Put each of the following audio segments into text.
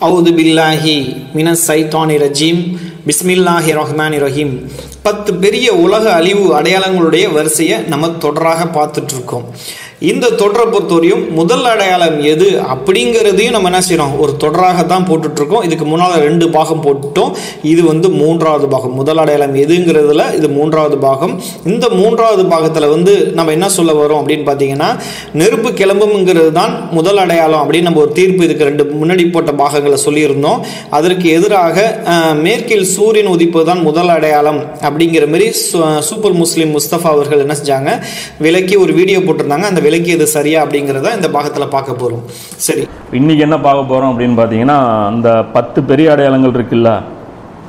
அவுது பில்லாஹி மினஸ் சைத்தானி ரஜீம் பிஸ்மில்லாஹி ரஹ்மானி ரஹீம். 10 பெரிய உலக அழிவு அடையாளங்களுடைய வரிசையை நம்ம தொடராக பார்த்துட்டு இருக்கோம். இந்த தொடரை பொறுத்தவரையும் முதல் அடையாளம் எது அப்படிங்கிறதையும் நம்ம என்ன செய்யறோம், ஒரு தொடராகத்தான் போட்டுட்டு இருக்கோம். இதுக்கு முன்னால் 2 பாகம் போட்டுட்டோம். இது 3வது பாகம். முதல் அடையாளம் எதுங்கிறதுல இது 3வது பாகம். இந்த 3வது பாகத்தில் நம்ம என்ன சொல்ல வரோம் அப்படின்னு பார்த்தீங்கன்னா, நெருப்பு கிளம்புங்கிறது தான் முதல் அடையாளம் அப்படின்னு நம்ம ஒரு தீர்ப்பு இதுக்கு 2 முன்னாடி போட்ட பாகங்களை சொல்லியிருந்தோம். அதற்கு எதிராக மேற்கில் சூரியன் உதிப்பு தான் முதல் அடையாளம் அப்படிங்கிற மாதிரி சூப்பர் முஸ்லீம் முஸ்தபா அவர்கள் என்ன செஞ்சாங்க, விலக்கி ஒரு வீடியோ போட்டிருந்தாங்க. அந்த விலக்கியது சரியா அப்படிங்கிறத இந்த பாகத்தில் பார்க்க போகிறோம். சரி, இன்னைக்கு என்ன பார்க்க போகிறோம் அப்படின்னு பார்த்தீங்கன்னா, அந்த 10 பெரிய அடையாளங்கள் இருக்குல்ல,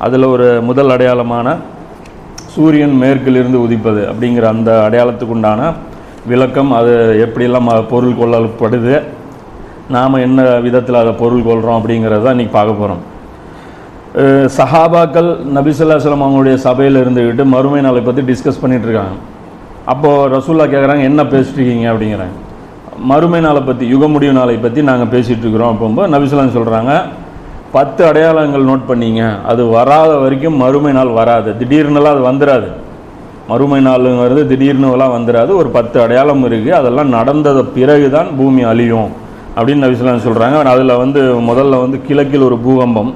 அதில் ஒரு முதல் அடையாளமான சூரியன் மேற்கிலிருந்து உதிப்பது அப்படிங்கிற அந்த அடையாளத்துக்கு உண்டான விளக்கம், அது எப்படியெல்லாம் பொருள் கொள்ளப்படுது, நாம் என்ன விதத்தில் அதை பொருள் கொள்கிறோம் அப்படிங்கிறத இன்றைக்கி பார்க்க போகிறோம். சஹாபாக்கள் நபி ஸல்லல்லாஹு அலைஹி வஸல்லம் அவங்களுடைய சபையில் இருந்துக்கிட்டு மறுமை நாளை பற்றி டிஸ்கஸ் பண்ணிகிட்ருக்காங்க. அப்போது ரசூல்லா கேட்குறாங்க, என்ன பேசிட்டுருக்கீங்க அப்படிங்கிறாங்க. மறுமை நாளை பற்றி, யுக முடிவு நாளை பற்றி நாங்கள் பேசிகிட்டு இருக்கிறோம். அப்போது நபி ஸல்லல்லாஹு அலைஹி வஸல்லம் சொல்கிறாங்க, 10 அடையாளங்கள் நோட் பண்ணிங்க, அது வராத வரைக்கும் மறுமை நாள் வராது. திடீர்னுலாம் அது வந்துடாது. மறுமை நாளுங்கிறது திடீர்னுலாம் வந்துடாது. ஒரு 10 அடையாளம் இருக்குது, அதெல்லாம் நடந்தது பிறகு தான் பூமி அழியும் அப்படின்னு நபி ஸல்லல்லாஹு அலைஹி வஸல்லம் சொல்கிறாங்க. அதில் முதல்ல கிழக்கில் ஒரு பூகம்பம்,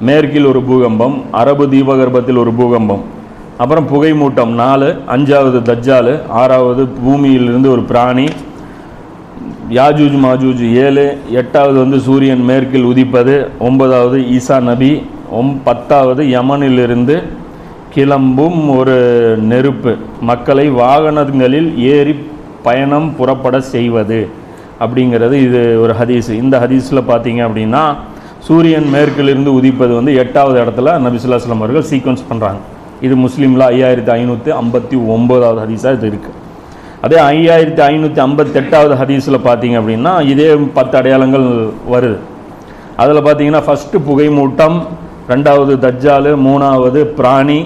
மேற்கில் ஒரு பூகம்பம், அரபு தீபகற்பத்தில் ஒரு பூகம்பம், அப்புறம் புகை மூட்டம் 4, 5வது தஜ்ஜால், 6வது பூமியிலிருந்து ஒரு பிராணி, யாஜூஜ் மாஜூஜ் 7, 8வது சூரியன் மேற்கில் உதிப்பது, 9வது ஈசா நபி, 10வது யமனிலிருந்து கிளம்பும் ஒரு நெருப்பு மக்களை வாகனங்களில் ஏறி பயணம் புறப்பட செய்வது அப்படிங்கிறது இது ஒரு ஹதீஸ். இந்த ஹதீஸில் பார்த்தீங்க அப்படின்னா, சூரியன் மேற்கிலிருந்து உதிப்பது 8வது இடத்துல நபி ஸல்லல்லாஹு அலைஹி வஸல்லம் அவர்கள் சீக்வன்ஸ் பண்ணுறாங்க. இது முஸ்லீமில் 5559வது ஹதீஸாக இது இருக்குது. அதே 5558வது ஹதீஸில் பார்த்தீங்க அப்படின்னா இதே 10 அடையாளங்கள் வருது. அதில் பார்த்தீங்கன்னா, ஃபஸ்ட்டு புகை மூட்டம், 2வது தஜ்ஜால், 3வது பிராணி,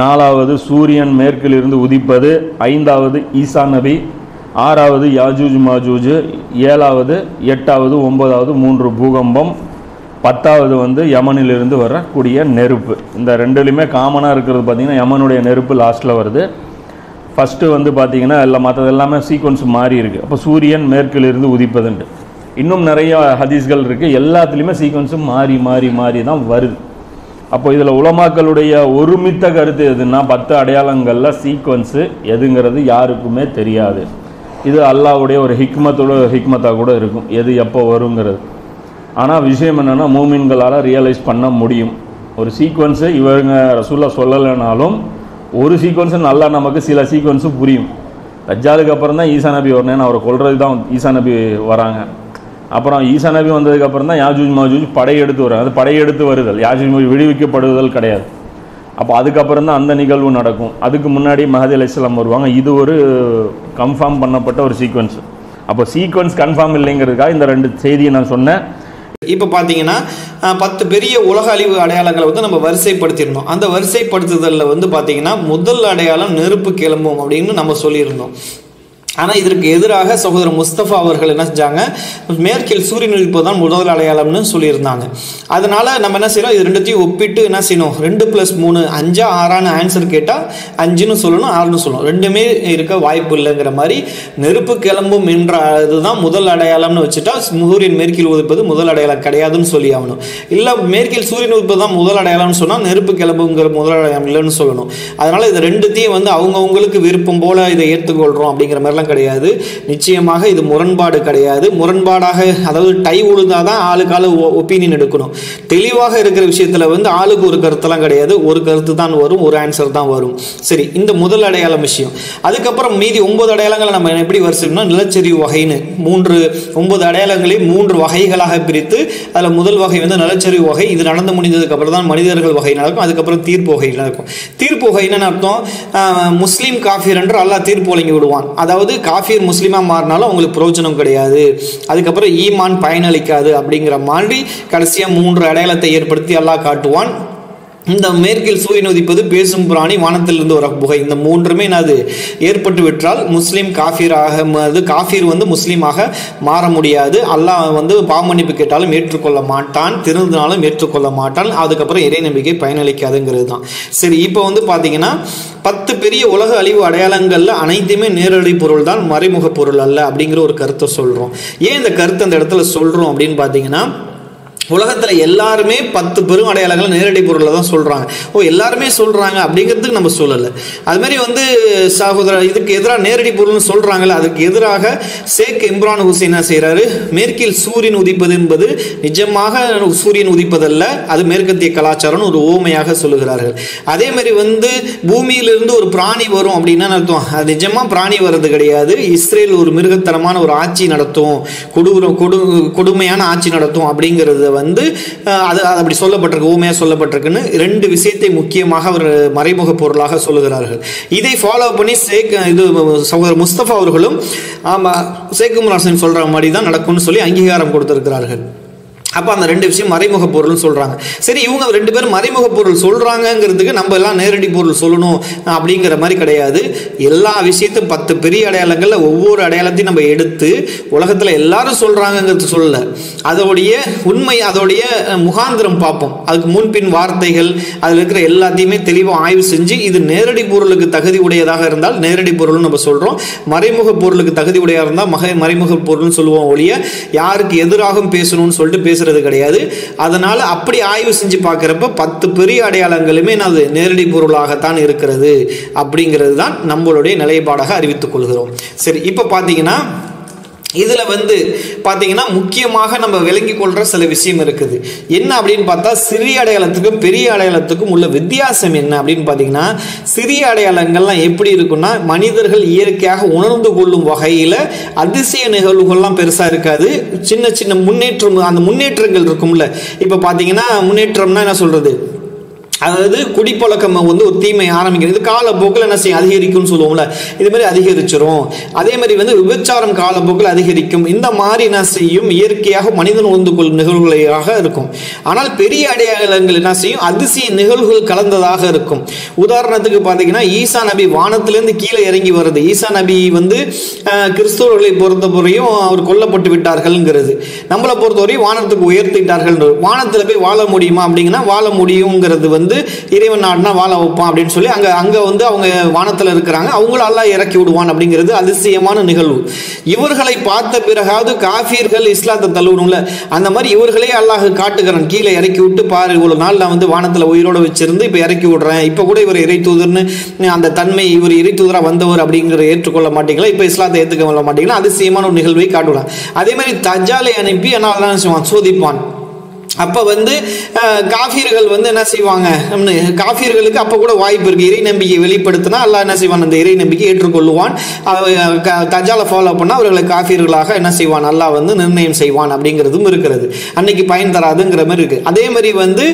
4வது சூரியன் மேற்கிலிருந்து உதிப்பது, 5வது ஈசா நபி, 6வது யாஜூஜ் மாஜூஜ், 7வது 8வது 9வது 3 பூகம்பம், 10வது யமனிலிருந்து வரக்கூடிய நெருப்பு. இந்த 2லையுமே காமனாக இருக்கிறது பார்த்திங்கன்னா, யமனுடைய நெருப்பு லாஸ்ட்டில் வருது. ஃபஸ்ட்டு பார்த்திங்கன்னா எல்லாம் மற்றது எல்லாமே சீக்வன்ஸ் மாறி இருக்குது. அப்போ சூரியன் மேற்கிலிருந்து உதிப்பதுண்டு. இன்னும் நிறைய ஹதீஸ்கள் இருக்குது, எல்லாத்துலேயுமே சீக்வன்ஸும் மாறி மாறி மாறி தான் வருது. அப்போ இதில் உலமாக்களுடைய ஒருமித்த கருத்து எதுன்னா, 10 அடையாளங்களில் சீக்வன்ஸு எதுங்கிறது யாருக்குமே தெரியாது. இது அல்லாஹ்வுடைய ஒரு ஹிக்மத்தாக கூட இருக்கும், எது எப்போ வருங்கிறது. ஆனால் விஷயம் என்னென்னா, மூமின்களால் ரியலைஸ் பண்ண முடியும். ஒரு சீக்வன்ஸு இவங்க ரசூல்லா சொல்லலைனாலும் ஒரு சீக்வன்ஸு நல்லா நமக்கு சில சீக்வன்ஸு புரியும். தஜ்ஜாலுக்கு அப்புறம் தான் ஈசா நபி வரணும், அவரை கொல்றது தான் ஈசா நபி வராங்க. அப்புறம் ஈசா நபி வந்ததுக்கப்புறம் தான் யாஜூஜ் மாஜூஜ் படையெடுத்து வராங்க. அது படையெடுத்து வருதல், யாஜூஜ் மாஜூஜ் விடுவிக்கப்படுதல் கிடையாது. அப்போ அதுக்கப்புறம் தான் அந்த நிகழ்வு நடக்கும். அதுக்கு முன்னாடி மஹதி அலைஹிஸ்ஸலாம் வருவாங்க. இது ஒரு கன்ஃபார்ம் பண்ணப்பட்ட ஒரு சீக்வன்ஸ். அப்போ சீக்வன்ஸ் கன்ஃபார்ம் இல்லைங்கிறதுக்காக இந்த 2 செய்தியை நான் சொன்னேன். இப்போ பார்த்தீங்கன்னா 10 பெரிய உலக அழிவு அடையாளங்களை நம்ம வரிசைப்படுத்தியிருந்தோம். அந்த வரிசைப்படுத்துதலில் பார்த்தீங்கன்னா முதல் அடையாளம் நெருப்பு கிளம்பும் அப்படின்னு நம்ம சொல்லியிருந்தோம். ஆனால் இதற்கு எதிராக சகோதரர் முஸ்தபா அவர்கள் என்ன செஞ்சாங்க, மேற்கில் சூரியன் உதிப்பு தான் முதல் அடையாளம்னு சொல்லியிருந்தாங்க. அதனால நம்ம என்ன செய்யறோம், இது 2த்தையும் ஒப்பிட்டு என்ன செய்யணும், 2 + 3 5 6 ஆன்சர் கேட்டால் 5ன்னு சொல்லணும், 6ன்னு சொல்லணும். 2மே இருக்க வாய்ப்பு இல்லைங்கிற மாதிரி நெருப்பு கிளம்பும் என்ற இதுதான் முதல் அடையாளம்னு வச்சுட்டா சூரியன் மேற்கில் உதிப்பது முதல் அடையாளம் கிடையாதுன்னு சொல்லி ஆகணும். இல்லை மேற்கில் சூரியன் உதிப்பது தான் முதல் அடையாளம்னு சொன்னால் நெருப்பு கிளம்புங்கிற முதல் அடையாளம் இல்லைன்னு சொல்லணும். அதனால இது 2த்தையும் அவங்கவுங்களுக்கு விருப்பம் போல இதை ஏற்றுக்கொள்கிறோம் அப்படிங்கிற மாதிரிலாம் கிடையாது. நிச்சயமாக இது முரண்பாடு கிடையாது. முரண்பாடாக, அதாவது டை உழுந்தாதான் ஆளுக்கு ஆளு ஒப்பீனியன் எடுக்கணும். தெளிவாக இருக்கிற விஷயத்துல ஆளுக்கு ஒரு கருத்தெல்லாம் கிடையாது. ஒரு கருத்து தான் வரும், ஒரு ஆன்சர் தான் வரும். சரி, இந்த முதல் அடையாளம் விஷயம். அதுக்கப்புறம் மீதி 9 அடையாளங்களை நம்ம எப்படி வரிசைனா, நிலச்சரிவு வகைன்னு 9 அடையாளங்களையும் 3 வகைகளாக பிரித்து அதில் முதல் வகை நிலச்சரிவு வகை. இது நடந்து முடிந்ததுக்கு அப்புறம் தான் மனிதர்கள் வகை நடக்கும். அதுக்கப்புறம் தீர்ப்பு வகை நடக்கும். தீர்ப்பு வகை என்னன்னு அர்த்தம், முஸ்லீம் காஃபிர் என்று அல்லாஹ் தீர்ப்பு வழங்கி விடுவான். அதாவது காஃபிர் முஸ்லீமா மாறினாலும் அவங்களுக்கு பிரயோஜனம் கிடையாது, அதுக்கப்புறம் ஈமான் பயனளிக்காது அப்படிங்கிற மாதிரி கடைசியாக 3 அடையாளத்தை ஏற்படுத்தி அல்லாஹ் காட்டுவான். இந்த மேற்கில் சூரியன் உதிப்பது, பேசும் பிராணி, வானத்திலிருந்து ஒரு புகை, இந்த மூன்றுமே அது ஏற்பட்டு விட்டால் முஸ்லீம் காஃபீர் வந்து முஸ்லீமாக மாற முடியாது. அல்லாஹ் வந்து பாவமன்னிப்பு கேட்டாலும் ஏற்றுக்கொள்ள மாட்டான், திருந்தினாலும் ஏற்றுக்கொள்ள மாட்டான். அதுக்கப்புறம் இறை நம்பிக்கை பயனளிக்காதுங்கிறது தான். சரி, இப்போ வந்து பார்த்தீங்கன்னா 10 பெரிய உலக அழிவு அடையாளங்கள்ல அனைத்துமே நேரடி பொருள் தான், மறைமுக பொருள் அல்ல அப்படிங்கிற ஒரு கருத்தை சொல்றோம். ஏன் இந்த கருத்தை அந்த இடத்துல சொல்றோம் அப்படின்னு பார்த்தீங்கன்னா, உலகத்தில் எல்லாருமே 10 பெரும் அடையாளங்கள் நேரடி பொருளை தான் சொல்கிறாங்க. எல்லாருமே சொல்கிறாங்க அப்படிங்கிறதுக்கு நம்ம சொல்லலை. அதுமாதிரி வந்து சகோதரர் இதுக்கு எதிராக நேரடி பொருள்னு சொல்கிறாங்கல்ல, அதுக்கு எதிராக ஷேக் இம்ரான் ஹுசைன் என்ன செய்கிறாரு, மேற்கில் சூரியன் உதிப்பது என்பது நிஜமாக சூரியன் உதிப்பதல்ல, அது மேற்கத்திய கலாச்சாரம்னு ஒரு ஓமையாக சொல்லுகிறார்கள். அதே மாதிரி வந்து பூமியிலிருந்து ஒரு பிராணி வரும் அப்படின்னா அர்த்தம், அது நிஜமாக பிராணி வர்றது கிடையாது. இஸ்ரேல் ஒரு மிருகத்தனமான ஒரு ஆட்சி நடத்தும், கொடுமையான ஆட்சி நடத்தும் அப்படிங்கிறது வந்து அது அப்படி சொல்லப்பட்டிருக்கு, ஊமையா சொல்லப்பட்டிருக்குன்னு 2 விஷயத்தை முக்கியமாக அவர் மறைமுக பொருளாக சொல்லுகிறார்கள். இதை ஃபாலோ பண்ணி சகோதரர் முஸ்தபா அவர்களும் ஷேக் இம்ரான் சொல்ற மாதிரி தான் நடக்கும்னு சொல்லி அங்கீகாரம் கொடுத்திருக்கிறார்கள். அப்போ அந்த 2 விஷயம் மறைமுக பொருள்னு சொல்கிறாங்க. சரி, இவங்க 2 பேரும் மறைமுக பொருள் சொல்கிறாங்கிறதுக்கு நம்ம எல்லாம் நேரடி பொருள் சொல்லணும் அப்படிங்கிற மாதிரி கிடையாது. எல்லா விஷயத்தையும் 10 பெரிய அடையாளங்களில் ஒவ்வொரு அடையாளத்தையும் நம்ம எடுத்து உலகத்தில் எல்லாரும் சொல்கிறாங்கிறது சொல்லலை, அதோடைய உண்மை, அதோடைய முகாந்திரம் பார்ப்போம். அதுக்கு முன்பின் வார்த்தைகள் அதில் இருக்கிற எல்லாத்தையுமே தெளிவாக ஆய்வு செஞ்சு இது நேரடி பொருளுக்கு தகுதி உடையதாக இருந்தால் நேரடி பொருள்னு நம்ம சொல்கிறோம், மறைமுக பொருளுக்கு தகுதி உடையதாக இருந்தால் மறைமுக பொருள்னு சொல்லுவோம். ஒழிய யாருக்கு எதிராகவும் பேசணும்னு சொல்லிட்டு பேசுறது கிடையாது. அதனால அப்படி ஆய்வு செஞ்சு பார்க்கிறப்ப 10 பெரிய அடையாளங்களுமே நேரடி பொருளாகத்தான் இருக்கிறது அப்படிங்கிறது தான் நம்மளுடைய நிலைப்பாடாக அறிவித்துக் கொள்கிறோம். சரி, இப்ப பாத்தீங்கன்னா இதுல வந்து பாத்தீங்கன்னா முக்கியமாக நம்ம விளங்கி கொள்ற சில விஷயம் இருக்குது. என்ன அப்படின்னு பார்த்தா, சிறிய அடையாளத்துக்கும் பெரிய அடையாளத்துக்கும் உள்ள வித்தியாசம் என்ன அப்படின்னு பாத்தீங்கன்னா, சிறிய அடையாளங்கள்லாம் எப்படி இருக்குன்னா, மனிதர்கள் இயற்கையாக உணர்ந்து கொள்ளும் வகையில அதிசய நிகழ்வுகள்லாம் பெருசா இருக்காது. சின்ன சின்ன முன்னேற்றம், அந்த முன்னேற்றங்கள் இருக்கும்ல. இப்ப பாத்தீங்கன்னா முன்னேற்றம்னா என்ன சொல்றது, அதாவது குடிப்பழக்கம் வந்து ஒரு தீமை ஆரம்பிக்கிறது, காலப்போக்கில் என்ன செய்யும், அதிகரிக்கும்னு சொல்லுவோம்ல, இது மாதிரி அதிகரிச்சிரும். அதே மாதிரி வந்து விபச்சாரம் காலப்போக்கில் அதிகரிக்கும். இந்த மாதிரி என்ன செய்யும், இயற்கையாக மனிதன் உணர்ந்து கொள்ளும் நிகழ்வுகளாக இருக்கும். ஆனால் பெரிய அடையாளங்கள் என்ன செய்யும், அதிசய நிகழ்வுகள் கலந்ததாக இருக்கும். உதாரணத்துக்கு பார்த்தீங்கன்னா, ஈசா நபி வானத்திலிருந்து கீழே இறங்கி வருது. ஈசா நபி வந்து கிறிஸ்தவர்களை பொறுத்தவரையும் அவர் கொல்லப்பட்டு விட்டார்கள்ங்கிறது, நம்மளை பொறுத்தவரையும் வானத்துக்கு உயர்த்திட்டார்கள். வானத்தில் போய் வாழ முடியுமா அப்படிங்கன்னா வாழ முடியுங்கிறது வந்து இறைவன் நாடுனா வாழ வைப்பான் அப்படின்னு சொல்லி அங்க வந்து அவங்க வானத்துல இருக்கிறாங்க, அவங்கள அல்லாஹ் இறக்கி விடுவான் அப்படிங்கிறது அதிசயமான நிகழ்வு. இவர்களை பார்த்த பிறகாவது காஃபிர்கள் இஸ்லாத்தை தள்ளுவணும்ல, அந்த மாதிரி இவர்களே அல்லாஹ் காட்டுகிறான், கீழே இறக்கி விட்டு பாரு, இவ்வளவு நாள் நான் வந்து வானத்துல உயிரோட வச்சிருந்து இப்ப இறக்கி விடுறேன், இப்ப கூட இவர் இறை தூதர்னு அந்த தன்மை, இவர் இறை தூதரா வந்தவர் அப்படிங்கிற ஏற்றுக்கொள்ள மாட்டீங்களா, இப்ப இஸ்லாத்தை ஏற்றுக்கொள்ள மாட்டீங்களா, அதிசயமான ஒரு நிகழ்வை காட்டுவான். அதே மாதிரி தஜ்ஜாலை அனுப்பி என்ன சோதிப்பான். அப்ப வந்து காஃபிர்கள் வந்து என்ன செய்வாங்க, காஃபிர்களுக்கு அப்ப கூட வாய்ப்பு இருக்கு, இறை நம்பிக்கை வெளிப்படுத்தினா அல்லாஹ் என்ன செய்வான், அந்த இறை நம்பிக்கை ஏற்றுக்கொள்ளுவான். தஜ்ஜாலை ஃபாலோ பண்ணா அவர்களை காஃபிர்களாக என்ன செய்வான், அல்லாஹ் வந்து நிர்ணயம் செய்வான் அப்படிங்கிறதும் இருக்கிறது. அன்னைக்கு பயன் தராதுங்கிற மாதிரி இருக்கு. அதே மாதிரி வந்து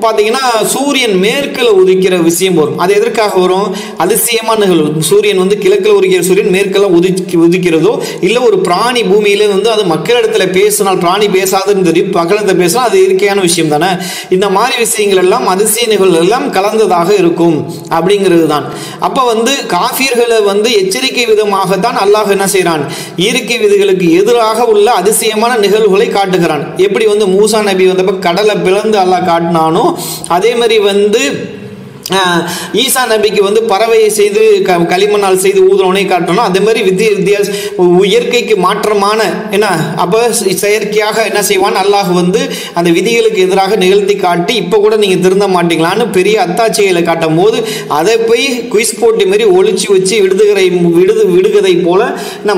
பாத்தீங்கன்னா சூரியன் மேற்கில் உதிக்கிற விஷயம் வரும். அது எதற்காக வரும், அதிசயமான நிகழ்வு. சூரியன் வந்து கிழக்கில் உதிக்கிற சூரியன் மேற்கில் உதிக்கிறதோ, இல்ல ஒரு பிராணி பூமியில வந்து அது மக்களிடத்துல பேசினால், பிராணி பேசாதுன்னு தெரியும், மக்களிடத்துல பேசினால் அது இயற்கையான விஷயம் தானே. இந்த மாதிரி விஷயங்கள் எல்லாம் அதிசய நிகழ்வுகள் எல்லாம் கலந்ததாக இருக்கும் அப்படிங்கிறது தான். அப்ப வந்து காஃபிர்களை வந்து எச்சரிக்கை விதமாகத்தான் அல்லாஹ் என்ன செய்யறான், இயற்கை விதிகளுக்கு எதிராக உள்ள அதிசயமான நிகழ்வுகளை காட்டுகிறான். எப்படி வந்து மூசா நபி வந்தப்ப கடலை பிளந்து அல்லாஹ் காட்டினானோ, அதே மாதிரி வந்து ஈசா நபிக்கு வந்து பறவையை செய்து களிமண்ணால் செய்து ஊதுறவனை காட்டணும். அதே மாதிரி இயற்கைக்கு மாற்றமான என்ன, அப்ப செயற்கையாக என்ன செய்வான் அல்லாஹ் வந்து அந்த விதிகளுக்கு எதிராக நிகழ்த்தி காட்டி, இப்ப கூட நீங்க திருந்த மாட்டீங்களான்னு பெரிய அத்தாட்சிகளை காட்டும் போது அதை போய் குயிஸ் போட்டி மாதிரி ஒளிச்சு வச்சு விடுகதை போல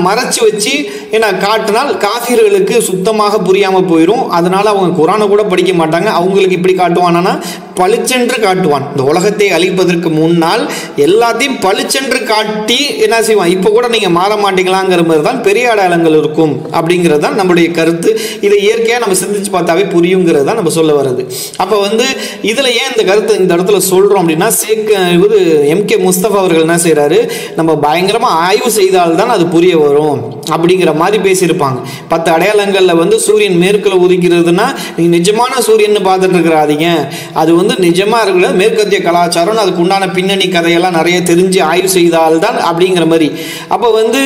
மறைச்சு வச்சு என்ன காட்டினால் காஃபிர்களுக்கு சுத்தமாக புரியாம போயிடும். அதனால அவங்க குரானை கூட படிக்க மாட்டாங்க. அவங்களுக்கு இப்படி காட்டுவானா, பளிச்சென்று காட்டுவான். இந்த உலகத்தை அழிப்பதற்கு முன்னால் எல்லாத்தையும் பளிச்சென்று காட்டி என்ன செய்வான், இப்ப கூட நீங்க மாற மாட்டீங்களாங்கிற மாதிரி தான் பெரிய அடையாளங்கள் இருக்கும் அப்படிங்கிறது தான் நம்முடைய கருத்து. இதை இயற்கையா நம்ம சிந்திச்சு பார்த்தாவே புரியுங்கிறது தான் நம்ம சொல்ல வர்றது. அப்ப வந்து இதுல ஏன் இந்த கருத்தை இந்த இடத்துல சொல்றோம் அப்படின்னா, எம்.கே. முஸ்தபா அவர்கள் என்ன செய்யறாரு, நம்ம பயங்கரமா ஆய்வு செய்தால்தான் அது புரிய வரும் அப்படிங்கிற மாதிரி பேசியிருப்பாங்க. 10 அடையாளங்கள்ல வந்து சூரியன் மேற்குல உதிக்கிறதுனா நீங்க நிஜமான சூரியன் பார்த்துட்டு இருக்கிறாதீங்க, அது வந்து வந்து நிஜமாக இருக்கிற மேற்கத்திய கலாச்சாரம், அதுக்கு உண்டான பின்னணி கதையெல்லாம் நிறைய தெரிஞ்சு ஆய்வு செய்தால்தான் அப்படிங்கிற மாதிரி. அப்போ வந்து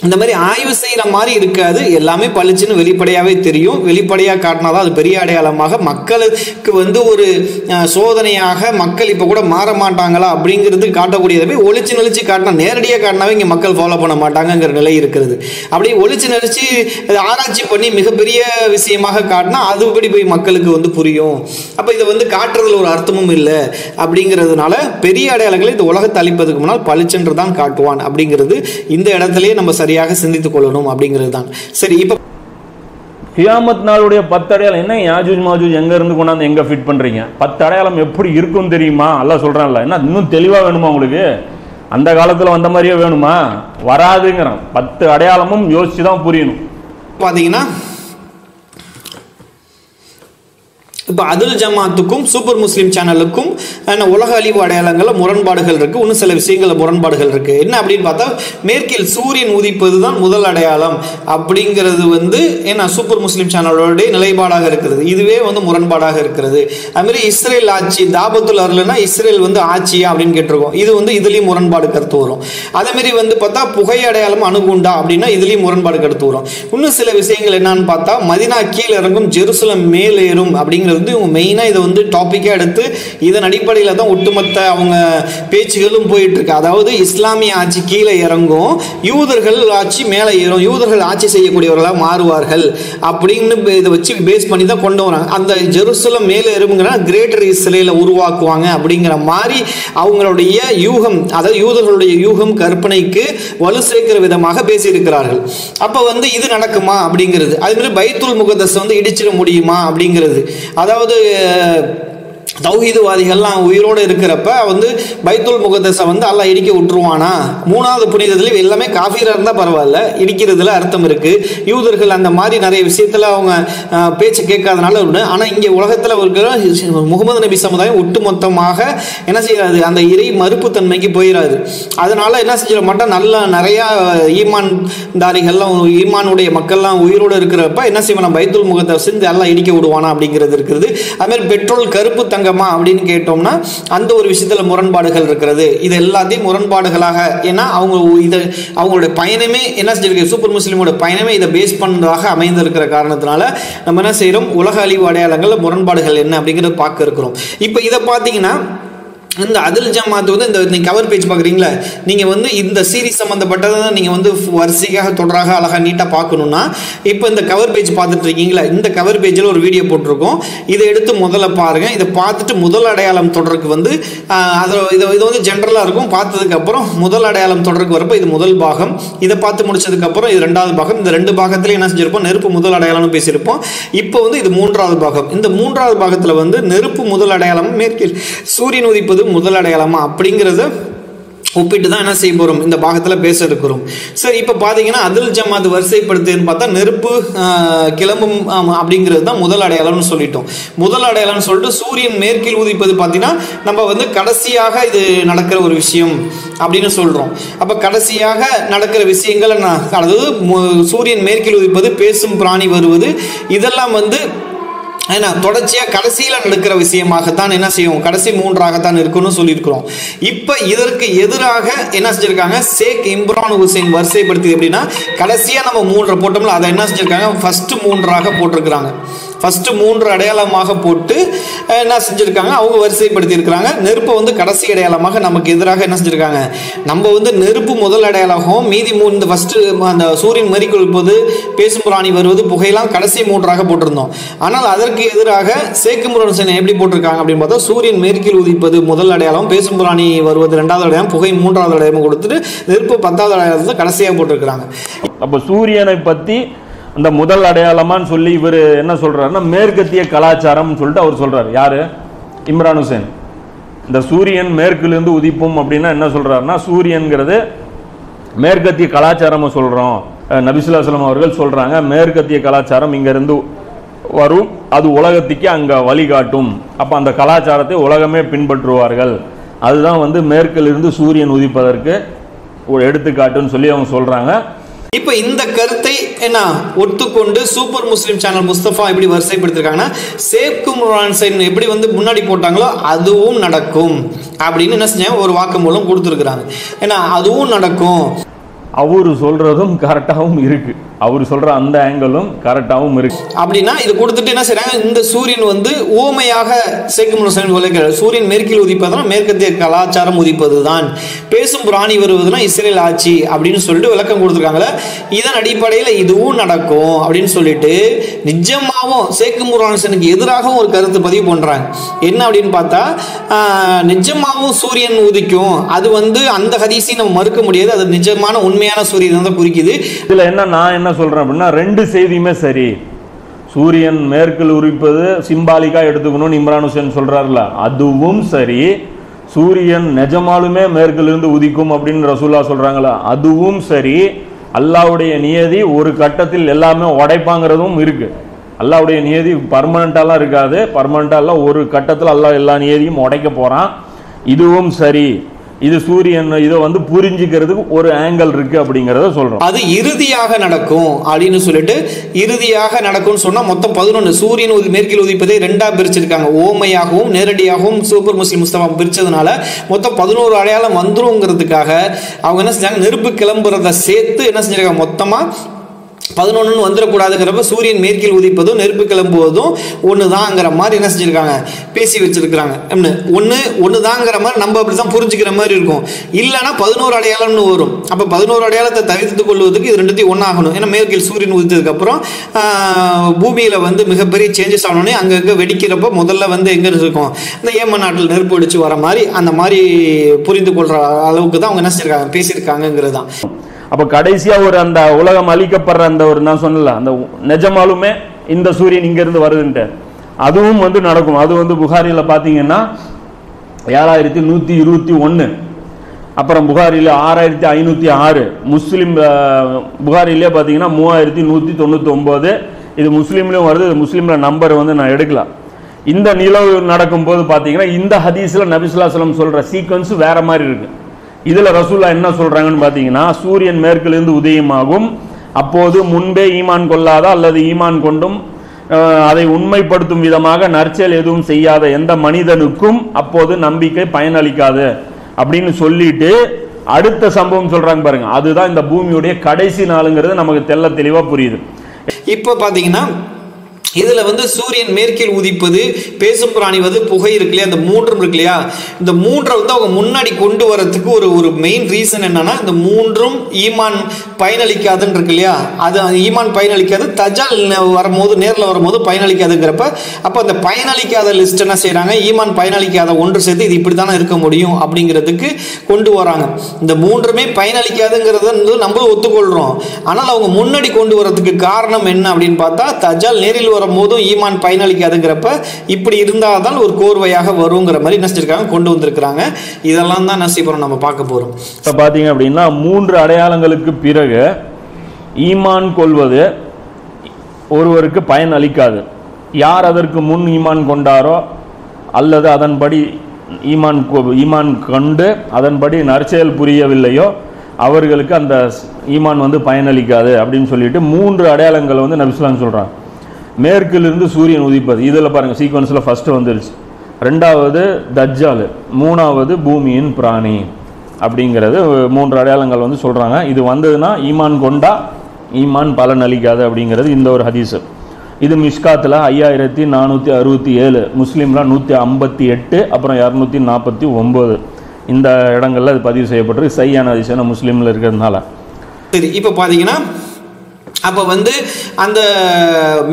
இந்த மாதிரி ஆய்வு செய்கிற மாதிரி இருக்காது, எல்லாமே பளிச்சுன்னு வெளிப்படையாகவே தெரியும். வெளிப்படையாக காட்டினா தான் அது பெரிய அடையாளமாக மக்களுக்கு வந்து ஒரு சோதனையாக, மக்கள் இப்போ கூட மாற மாட்டாங்களா அப்படிங்கிறது காட்டக்கூடியதை போய் ஒளிச்சு நெளிச்சு காட்டினா, நேரடியாக காட்டினாவே இங்கே மக்கள் ஃபாலோ பண்ண மாட்டாங்கங்கிற நிலை இருக்கிறது. அப்படி ஒளிச்சு நெளிச்சு ஆராய்ச்சி பண்ணி மிகப்பெரிய விஷயமாக காட்டினா அதுபடி போய் மக்களுக்கு வந்து புரியும். அப்போ இதை வந்து காட்டுறதுல ஒரு அர்த்தமும் இல்லை அப்படிங்கிறதுனால பெரிய அடையாளங்களை இந்த உலகத்தை அழிப்பதுக்கு முன்னால் பளிச்சென்று தான் காட்டுவான் அப்படிங்கிறது இந்த இடத்துலயே நம்ம சரியாக சிந்தித்துக் கொள்ளணும் அப்படிங்கிறது தான். சரி, இப்போ கியாமத் நாளுடைய 10 அடையாளம் என்ன? யாஜூஜ் மாஜூஜ் எங்க இருந்து கொண்டாந்து எங்க ஃபிட் பண்றீங்க? 10 அடையாளம் எப்படி இருக்கும் தெரியுமா? அல்லாஹ் சொல்றான்ல. என்ன இன்னும் தெளிவா வேணுமா உங்களுக்கு? அந்த காலத்துல வந்த மாதிரியே வேணுமா? வராதுங்கிறான். 10 அடையாளமும் யோசிச்சு தான் புரியணும். பாத்தீங்கன்னா இப்போ அதுல் ஜமாத்துக்கும் சூப்பர் முஸ்லீம் சேனலுக்கும் உலக அழிவு அடையாளங்களில் முரண்பாடுகள் இருக்குது. இன்னும் சில விஷயங்களில் முரண்பாடுகள் இருக்குது. என்ன அப்படின்னு பார்த்தா, மேற்கில் சூரியன் உதிப்பது தான் முதல் அடையாளம் அப்படிங்கிறது வந்து ஏன்னா சூப்பர் முஸ்லீம் சேனலோடைய நிலைப்பாடாக இருக்கிறது. இதுவே வந்து முரண்பாடாக இருக்கிறது. அதுமாதிரி இஸ்ரேல் ஆட்சி தாபத்துல் அர்லனா இஸ்ரேல் வந்து ஆட்சியா அப்படின்னு கேட்டிருக்கோம். இது வந்து இதுலேயும் முரண்பாடு கருத்து வரும். அதேமாரி வந்து பார்த்தா புகை அடையாளம் அணுகுண்டா அப்படின்னா இதுலேயும் முரண்பாடு கருத்து வரும். இன்னும் சில விஷயங்கள் என்னன்னு பார்த்தா, மதினா கீழ் இறங்கும், ஜெருசலம் மேலேறும் அப்படிங்கிறது வந்து இவங்க மெயினாக இதை வந்து டாப்பிக்காக எடுத்து இதன் அடிப்படையில் தான் ஒட்டுமொத்த அவங்க பேச்சுகளும் போயிட்டு இருக்கு. அதாவது இஸ்லாமிய ஆட்சி கீழே இறங்கும், யூதர்கள் ஆட்சி மேலே ஏறும், யூதர்கள் ஆட்சி செய்யக்கூடியவர்களாக மாறுவார்கள் அப்படின்னு இதை வச்சு பேஸ் பண்ணி தான் கொண்டு வராங்க. அந்த ஜெருசலம் மேலே ஏறுங்கிற கிரேட்டர் இஸ்ரேலை உருவாக்குவாங்க அப்படிங்கிற மாதிரி அவங்களுடைய யூகம், அதாவது யூதர்களுடைய யூகம் கற்பனைக்கு வலு சேர்க்கிற விதமாக பேசியிருக்கிறார்கள். அப்போ வந்து இது நடக்குமா அப்படிங்கிறது. அதுமாதிரி பைத்துல் முகத்தஸ் வந்து இடிச்சிட முடியுமா அப்படிங்கிறது. அதாவது தௌஹீதுவாதிகள்லாம் உயிரோடு இருக்கிறப்ப வந்து பைத்துல் முகத்தஸை வந்து அல்லாஹ் இடிக்க விட்டுருவானா? 3வது புனிதத்தில் எல்லாமே காஃபிராக இருந்தால் பரவாயில்ல, இடிக்கிறதுல அர்த்தம் இருக்குது. யூதர்கள் அந்த மாதிரி நிறைய விஷயத்தில் அவங்க பேச்சு கேட்காதனால உண்டு. ஆனால் இங்கே உலகத்தில் இருக்கிற முகமது நபி சமுதாயம் ஒட்டுமொத்தமாக என்ன செய்யாது, அந்த இறை மறுப்பு தன்மைக்கு போயிடாது. அதனால என்ன செஞ்சிட மாட்டோம், நல்லா நிறையா ஈமான் தாரிகள்லாம், ஈமானுடைய மக்கள்லாம் உயிரோடு இருக்கிறப்ப என்ன செய்வோம், பைத்துல் முகத்தஸ் எல்லாம் இடிக்க விடுவானா அப்படிங்கிறது இருக்கிறது. அதுமாதிரி பெட்ரோல் கருப்பு தங்க அப்படின்னு கேட்டோம்னா அந்த ஒரு விஷயத்துல முரண்பாடுகள் இருக்கிறது. இது எல்லாத்தையும் முரண்பாடுகளாக, ஏன்னா அவங்களுடைய பயணமே என்ன செஞ்சிருக்கு, சூப்பர் முஸ்லீமோட பயணமே இதை பேஸ் பண்ணதாக அமைந்திருக்கிற காரணத்தினால நம்ம என்ன செய்யறோம், உலக அழிவு அடையாளங்கள் முரண்பாடுகள் என்ன அப்படிங்கிறத பார்க்க இருக்கிறோம். இப்போ இதை பார்த்தீங்கன்னா இந்த அதுல் ஜமாத் வந்து இந்த நீங்கள் கவர் பேஜ் பார்க்குறீங்களா, நீங்கள் வந்து இந்த சீரீஸ் சம்மந்தப்பட்டதை நீங்கள் வந்து வரிசையாக தொடராக அழகாக நீட்டாக பார்க்கணுன்னா இப்போ இந்த கவர் பேஜ் பார்த்துட்டு இருக்கீங்களா, இந்த கவர் பேஜில் ஒரு வீடியோ போட்டிருக்கோம். இதை எடுத்து முதல்ல பாருங்கள். இதை பார்த்துட்டு முதல் அடையாளம் தொடருக்கு வந்து இது வந்து ஜென்ரலாக இருக்கும். பார்த்ததுக்கப்புறம் முதல் அடையாளம் தொடருக்கு வரப்போ இது முதல் பாகம், இதை பார்த்து முடிச்சதுக்கப்புறம் இது 2வது பாகம். இந்த 2 பாகத்தில் என்ன செஞ்சிருப்போம், நெருப்பு முதல் அடையாளம்னு பேசியிருப்போம். இப்போ வந்து இது 3வது பாகம். இந்த 3வது பாகத்தில் வந்து நெருப்பு முதல் அடையாளம், மேற்கில் சூரியன் உதிப்பது முதல் அடையாளமா அப்படிங்கிறத ஒப்பிட்டு தான் என்ன செய்ய போகிறோம், இந்த பாகத்தில் பேச இருக்கிறோம். சரி, இப்போ பார்த்தீங்கன்னா அதுல் ஜமாத் வரிசைப்படுத்துன்னு பார்த்தா நெருப்பு கிளம்பும் அப்படிங்கிறது தான் முதல் அடையாளம்னு சொல்லிட்டோம். முதல் அடையாளம்னு சொல்லிட்டு சூரியன் மேற்கில் உதிப்பது பார்த்தீங்கன்னா நம்ம வந்து கடைசியாக இது நடக்கிற ஒரு விஷயம் அப்படின்னு சொல்கிறோம். அப்போ கடைசியாக நடக்கிற விஷயங்கள் என்ன, அதாவது சூரியன் மேற்கில் உதிப்பது, பேசும் பிராணி வருவது, இதெல்லாம் வந்து ஏன்னா தொடர்ச்சியாக கடைசியில் நடக்கிற விஷயமாகத்தான் என்ன செய்யும், கடைசி 3ஆகத்தான் இருக்குன்னு சொல்லியிருக்கிறோம். இப்போ இதற்கு எதிராக என்ன செஞ்சுருக்காங்க, ஷேக் இம்ரான் ஹுசைன் வரிசைப்படுத்தி எப்படின்னா கடைசியாக நம்ம 3 போட்டோம்ல, அதை என்ன செஞ்சுருக்காங்க, ஃபஸ்ட்டு 3ஆக போட்டிருக்கிறாங்க. ஃபஸ்ட்டு 3 அடையாளமாக போட்டு என்ன செஞ்சுருக்காங்க, அவங்க வரிசைப்படுத்தி இருக்கிறாங்க. நெருப்பை வந்து கடைசி அடையாளமாக நமக்கு எதிராக என்ன செஞ்சுருக்காங்க, நம்ம வந்து நெருப்பு முதல் அடையாளமாகவும் மீதி இந்த ஃபஸ்ட்டு அந்த சூரியன் மறி கொள்வது, பேசும் பிராணி வருவது, புகையெல்லாம் கடைசி 3ஆக போட்டிருந்தோம். ஆனால் அதற்கு எதிராக ஷேக் இம்ரான் ஹுசைன் எப்படி போட்டிருக்காங்க அப்படின்னு பார்த்தா சூரியன் மேற்கில் உதிப்பது முதல் அடையாளம், பேசும் பிராணி வருவது 2வது அடையாளம், புகை 3வது அடையாளம் கொடுத்துட்டு நெருப்பு 10வது அடையாளத்தை கடைசியாக போட்டிருக்கிறாங்க. அப்போ சூரியனை பற்றி அந்த முதல் அடையாளமான்னு சொல்லி இவர் என்ன சொல்றாருன்னா மேற்கத்திய கலாச்சாரம் சொல்லிட்டு அவர் சொல்றாரு. யாரு, இம்ரான் ஹுசைன். இந்த சூரியன் மேற்கிலிருந்து உதிப்பும் அப்படின்னா என்ன சொல்றாருன்னா, சூரியன்கிறது மேற்கத்திய கலாச்சாரம் சொல்றோம். நபி ஸல்லல்லாஹு அலைஹி வஸல்லம் அவர்கள் சொல்றாங்க, மேற்கத்திய கலாச்சாரம் இங்கிருந்து வரும், அது உலகத்துக்கு அங்க வழிகாட்டும். அப்ப அந்த கலாச்சாரத்தை உலகமே பின்பற்றுவார்கள். அதுதான் வந்து மேற்கிலிருந்து சூரியன் உதிப்பதற்கு ஒரு எடுத்துக்காட்டுன்னு சொல்லி அவங்க சொல்றாங்க. இப்ப இந்த கருத்தை என்ன ஒத்துக்கொண்டு சூப்பர் முஸ்லிம் சேனல் முஸ்தபா எப்படி வரிசைப்படுத்திருக்காங்கன்னா, ஷேக் இம்ரான் ஹுசைன் எப்படி வந்து முன்னாடி போட்டாங்களோ அதுவும் நடக்கும் அப்படின்னு என்ன செஞ்சாங்க, ஒரு வாக்குமூலம் கொடுத்துருக்குறாங்க. ஏன்னா அதுவும் நடக்கும். அவரு சொல்றதும் கரெக்டாகவும் இருக்கு, அவர் சொல்ற அந்த ஆங்கிளும் கரெக்டாகவும் இருக்கு. அப்படின்னா இது கொடுத்துட்டு என்ன செய்றாங்க, இந்த சூரியன் வந்து ஊமையாக ஷேக் இம்ரான் ஹுசைன் விளக்குறார். சூரியன் மேற்கில் உதிப்பதுனா மேற்கத்திய கலாச்சாரம் உதிப்பதுதான், பேசும் பிராணி வருவதுனா இஸ்ரேல் ஆட்சி அப்படின்னு சொல்லிட்டு விளக்கம் கொடுத்துருக்காங்களே. இதன் அடிப்படையில் இதுவும் நடக்கும் அப்படின்னு சொல்லிட்டு நிஜமாவும் ஷேக் இம்ரான் ஹுசைனுக்கு எதிராகவும் ஒரு கருத்து பதிவு பண்றாங்க. என்ன அப்படின்னு பார்த்தா, நிஜமாவும் சூரியன் உதிக்கும், அது வந்து அந்த ஹதீஸை நம்ம மறுக்க முடியாது, அது நிஜமான உண்மையான சூரியன் தான் குறிக்குது. இதுல என்ன நான் என்ன சொல்றேன் அப்படின்னா, ரெண்டு செய்தியுமே சரி. சூரியன் மேற்கில் உதிப்பது சிம்பாலிக்கா எடுத்துக்கணும்னு இம்ரான் ஹுசைன் சொல்றாருல, அதுவும் சரி. சூரியன் நிஜமாலுமே மேற்கிலிருந்து உதிக்கும் அப்படின்னு ரசூல்லா சொல்றாங்களா, அதுவும் சரி. அல்லாஹ்வுடைய நியதி ஒரு கட்டத்தில் எல்லாமே உடைப்பாங்கிறதும் இருக்கு. அல்லாஹ்வுடைய நியதி பர்மனண்டாலாம் இருக்காது, பர்மனண்டாலாம் ஒரு கட்டத்தில் அல்லாஹ் எல்லா நியதியும் உடைக்க போறான். இதுவும் சரி. இது சூரியன் இதை வந்து புரிஞ்சுக்கிறதுக்கு ஒரு ஆங்கிள் இருக்கு அப்படிங்கிறத சொல்றோம். அது இறுதியாக நடக்கும் அப்படின்னு சொல்லிட்டு, இறுதியாக நடக்கும்னு சொன்னா மொத்தம் 11. சூரியன் மேற்கில் உதிப்பதை ரெண்டா பிரிச்சிருக்காங்க, ஓமையாகவும் நேரடியாகவும் சூப்பர் முஸ்லிம் முஸ்தபா பிரிச்சதுனால மொத்தம் 11 அடையாளம் வந்துருங்கிறதுக்காக அவங்க என்ன செஞ்சாங்க, நெருப்பு கிளம்புறத சேர்த்து என்ன செஞ்சிருக்காங்க, மொத்தமா 11 வந்துடக்கூடாதுங்கிறப்ப சூரியன் மேற்கில் உதிப்பதும் நெருப்பு கிளம்புவதும் ஒண்ணுதாங்கிற மாதிரி என்ன செஞ்சிருக்காங்க, பேசி வச்சிருக்காங்க. ஒண்ணுதாங்கிற மாதிரி நம்ம அப்படிதான் புரிஞ்சுக்கிற மாதிரி இருக்கும். இல்லைன்னா 11 அடையாளம்னு வரும். அப்ப 11 அடையாளத்தை தவிர்த்துக் கொள்வதற்கு இது ரெண்டுத்தையும் ஒன்னாகணும். ஏன்னா மேற்கில் சூரியன் உதித்ததுக்கு அப்புறம் பூமியில வந்து மிகப்பெரிய சேஞ்சஸ் ஆனோடனே அங்கங்க வெடிக்கிறப்ப முதல்ல வந்து எங்க இருக்கும், இந்த ஏமன் நாட்டில் நெருப்பு வெடிச்சு வர மாதிரி, அந்த மாதிரி புரிந்து கொள்ற அளவுக்கு தான் அவங்க என்ன செஞ்சிருக்காங்க, பேசியிருக்காங்கிறது தான். அப்ப கடைசியா ஒரு அந்த உலகம் அழிக்கப்படுற அந்த ஒரு நான் சொன்னல, அந்த நிஜமாலுமே இந்த சூரியன் இங்க இருந்து வருதுன்ட்டு அதுவும் வந்து நடக்கும். அது வந்து புகாரில பாத்தீங்கன்னா 7121, அப்புறம் புகாரில 6506, முஸ்லிம் புகாரிலே பாத்தீங்கன்னா 3199. இது முஸ்லீம்லயும் வருது, இது முஸ்லீம்ல நம்பர் வந்து நான் எடுக்கலாம். இந்த நிலவு நடக்கும்போது பாத்தீங்கன்னா இந்த ஹதீஸ்ல நபி ஸல்லல்லாஹு அலைஹி வஸல்லம் சொல்ற சீக்வன்ஸ் வேற மாதிரி இருக்கு. இதுல ரசூல்லா என்ன சொல்றாங்கன்னு பாத்தீங்கன்னா, சூரியன் மேற்கிலிருந்து உதயமாகும், அப்போது முன்பே ஈமான் கொள்ளாத அல்லது ஈமான் கொண்டும் அதை உண்மைப்படுத்தும் விதமாக நற்செயல் எதுவும் செய்யாத எந்த மனிதனுக்கும் அப்போது நம்பிக்கை பயனளிக்காது அப்படின்னு சொல்லிட்டு அடுத்த சம்பவம் சொல்றாங்க பாருங்க. அதுதான் இந்த பூமியுடைய கடைசி நாளுங்கிறது நமக்கு தெள்ள தெளிவா புரியுது. இப்ப பாத்தீங்கன்னா இதுல வந்து சூரியன் மேற்கில் உதிப்பது, பேசும் பிராணி வந்து புகை இருக்கு இல்லையா, இந்த மூன்றும் இருக்கு இல்லையா, இந்த மூன்றை வந்து அவங்க முன்னாடி கொண்டு வரதுக்கு ஒரு மெயின் ரீசன் என்னன்னா, இந்த மூன்றும் ஈமான் பயனளிக்காதுன்னு இருக்கு இல்லையா, அது ஈமான் பயனளிக்காது, தஜால் வரும்போது நேரில் வரும்போது பயனளிக்காதுங்கிறப்ப அப்ப அந்த பயனளிக்காத லிஸ்ட் என்ன செய்யறாங்க, ஈமான் பயனளிக்காத ஒன்று சேர்த்து இது இப்படித்தானே இருக்க முடியும் அப்படிங்கிறதுக்கு கொண்டு வராங்க. இந்த மூன்றுமே பயனளிக்காதுங்கிறத வந்து நம்மளும் ஒத்துக்கொள்றோம். ஆனால் அவங்க முன்னாடி கொண்டு வரதுக்கு காரணம் என்ன அப்படின்னு பார்த்தா, தஜால் நேரில் வரும்போதும் ஈமான் பயனளிக்காதுங்கிறப்ப இப்படி இருந்தால்தான் ஒரு கோர்வையாக வருங்கிற மாதிரி நசிச்சிருக்காங்க, கொண்டு வந்திருக்கிறாங்க. இதெல்லாம் தான் நசிபுரம் நம்ம பார்க்க போறோம். இப்போ பார்த்தீங்க அப்படின்னா 3 அடையாளங்களுக்கு பிறகு ஈமான் கொள்வது ஒருவருக்கு பயன் அளிக்காது. யார் அதற்கு முன் ஈமான் கொண்டாரோ அல்லது அதன்படி ஈமான் கொண்டு அதன்படி நற்செயல் புரியவில்லையோ அவர்களுக்கு அந்த ஈமான் வந்து பயனளிக்காது அப்படின்னு சொல்லிட்டு 3 அடையாளங்கள் வந்து நபி ஸல்லல்லாஹு அலைஹி வஸல்லம் சொல்றாங்க. மேற்கிலிருந்து சூரியன் உதிப்பது, இதில் பாருங்க சீக்வன்ஸில் ஃபர்ஸ்ட் வந்துருச்சு. 2வது தஜ்ஜால், 3வது பூமியின் பிராணி அப்படிங்கிறது 3 அடையாளங்கள் வந்து சொல்றாங்க. இது வந்ததுன்னா ஈமான் கொண்டா ஈமான் பலன் அளிக்காது அப்படிங்கிறது இந்த ஒரு ஹதீஸ். இது மிஷ்காத்தில் 5467, முஸ்லீம்ல 158, அப்புறம் 249 இந்த இடங்கள்ல இது பதிவு செய்யப்பட்டிருக்கு. சையான ஹதீஸ் முஸ்லீம்ல இருக்கிறதுனால. சரி, இப்போ பார்த்தீங்கன்னா அப்போ வந்து அந்த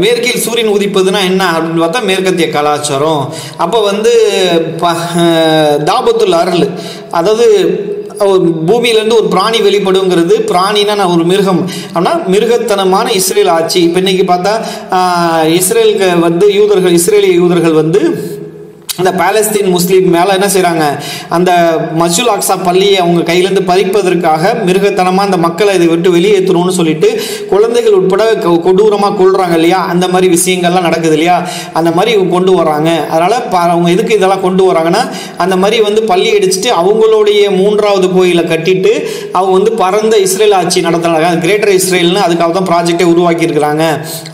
மேற்கில் சூரியன் உதிப்பதுன்னா என்ன அப்படின்னு பார்த்தா மேற்கத்திய கலாச்சாரம். அப்போ வந்து தாபத்துல் அருள், அதாவது பூமியிலேருந்து ஒரு பிராணி வெளிப்படுங்கிறது, பிராணினா ஒரு மிருகம், ஆனால் மிருகத்தனமான இஸ்ரேல் ஆட்சி. இப்போ இன்னைக்கு பார்த்தா இஸ்ரேலுக்கு வந்து இஸ்ரேலிய யூதர்கள் வந்து அந்த பாலஸ்தீன் முஸ்லீம் மேலே என்ன செய்கிறாங்க, அந்த மஸ்ஜிதுல் அக்ஸா பள்ளியை அவங்க கையிலேருந்து பறிப்பதற்காக மிருகத்தனமாக அந்த மக்களை இதை விட்டு வெளியேற்றணும்னு சொல்லிட்டு குழந்தைகள் உட்பட கொடூரமாக கொள்றாங்க இல்லையா, அந்த மாதிரி விஷயங்கள்லாம் நடக்குது இல்லையா, அந்த மாதிரி கொண்டு வராங்க. அதனால் அவங்க எதுக்கு இதெல்லாம் கொண்டு வராங்கன்னா, அந்த மாதிரி வந்து பள்ளி அடிச்சுட்டு அவங்களுடைய 3வது கோயிலை கட்டிட்டு அவங்க வந்து பரந்த இஸ்ரேல் ஆட்சி நடத்துறாங்க. கிரேட்டர் இஸ்ரேல்னு அதுக்காக தான் ப்ராஜெக்டை உருவாக்கி இருக்கிறாங்க,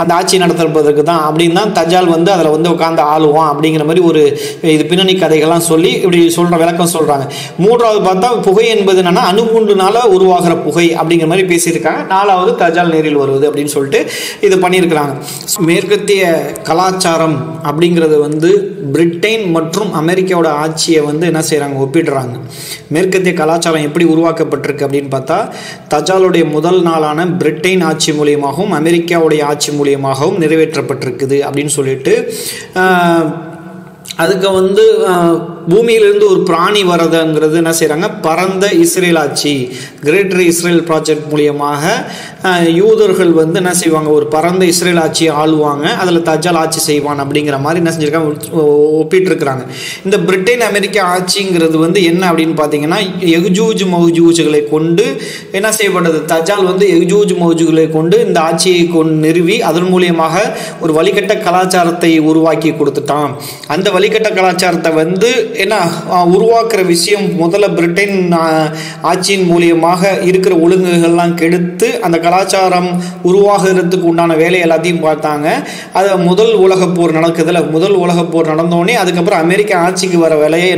அந்த ஆட்சி நடத்துறதுக்கு தான். அப்படின்னு தான் தஜால் வந்து அதில் வந்து உட்காந்து ஆளுவான் அப்படிங்கிற மாதிரி ஒரு இது பின்னணி கதைகள்லாம் சொல்லி இப்படி சொல்ற விளக்கம் சொல்றாங்க. 3வது பார்த்தா புகை என்பது என்னன்னா அணுகுண்டுனால உருவாகிற புகை அப்படிங்கிற மாதிரி பேசியிருக்காங்க. 4வது தஜால் நேரில் வருவது அப்படின்னு சொல்லிட்டு இது பண்ணியிருக்கிறாங்க. மேற்கத்திய கலாச்சாரம் அப்படிங்கிறது வந்து பிரிட்டன் மற்றும் அமெரிக்காவோட ஆட்சியை வந்து என்ன செய்கிறாங்க, ஒப்பிடுறாங்க. மேற்கத்திய கலாச்சாரம் எப்படி உருவாக்கப்பட்டிருக்கு அப்படின்னு பார்த்தா, தஜாலுடைய முதல் நாளான பிரிட்டன் ஆட்சி மூலியமாகவும் அமெரிக்காவுடைய ஆட்சி மூலியமாகவும் நிறைவேற்றப்பட்டிருக்குது அப்படின்னு சொல்லிட்டு அதுக்கு வந்து பூமியிலிருந்து ஒரு பிராணி வர்றதுங்கிறது என்ன செய்கிறாங்க, பரந்த இஸ்ரேல் ஆட்சி கிரேட்டர் இஸ்ரேல் ப்ராஜெக்ட் மூலியமாக யூதர்கள் வந்து என்ன செய்வாங்க, ஒரு பரந்த இஸ்ரேல் ஆட்சியை ஆளுவாங்க, அதில் தஜால் ஆட்சி செய்வான் அப்படிங்கிற மாதிரி என்ன செஞ்சுருக்காங்க, ஒப்பிட்டுருக்குறாங்க. இந்த பிரிட்டன் அமெரிக்கா ஆட்சிங்கிறது வந்து என்ன அப்படின்னு பார்த்தீங்கன்னா, யஜூஜ் மௌஜூஜ்களை கொண்டு என்ன செய்யப்பட்டது, தஜால் வந்து யஜூஜ் மௌஜூஜ்களை கொண்டு இந்த ஆட்சியை நிறுவி அதன் மூலியமாக ஒரு வழிகட்ட கலாச்சாரத்தை உருவாக்கி கொடுத்துட்டான். அந்த வழிகட்ட கலாச்சாரத்தை வந்து என்ன உருவாக்குற விஷயம், முதல்ல பிரிட்டன் ஆட்சியின் மூலியமாக இருக்கிற ஒழுங்குகள்லாம் கெடுத்து அந்த கலாச்சாரம் உருவாகிறதுக்கு உண்டான வேலை எல்லாத்தையும் பார்த்தாங்க. அது முதல் உலகப் போர் நடக்குதுல, முதல் உலகப் போர் நடந்தோடனே அதுக்கப்புறம் அமெரிக்கா ஆட்சிக்கு வர வேலையை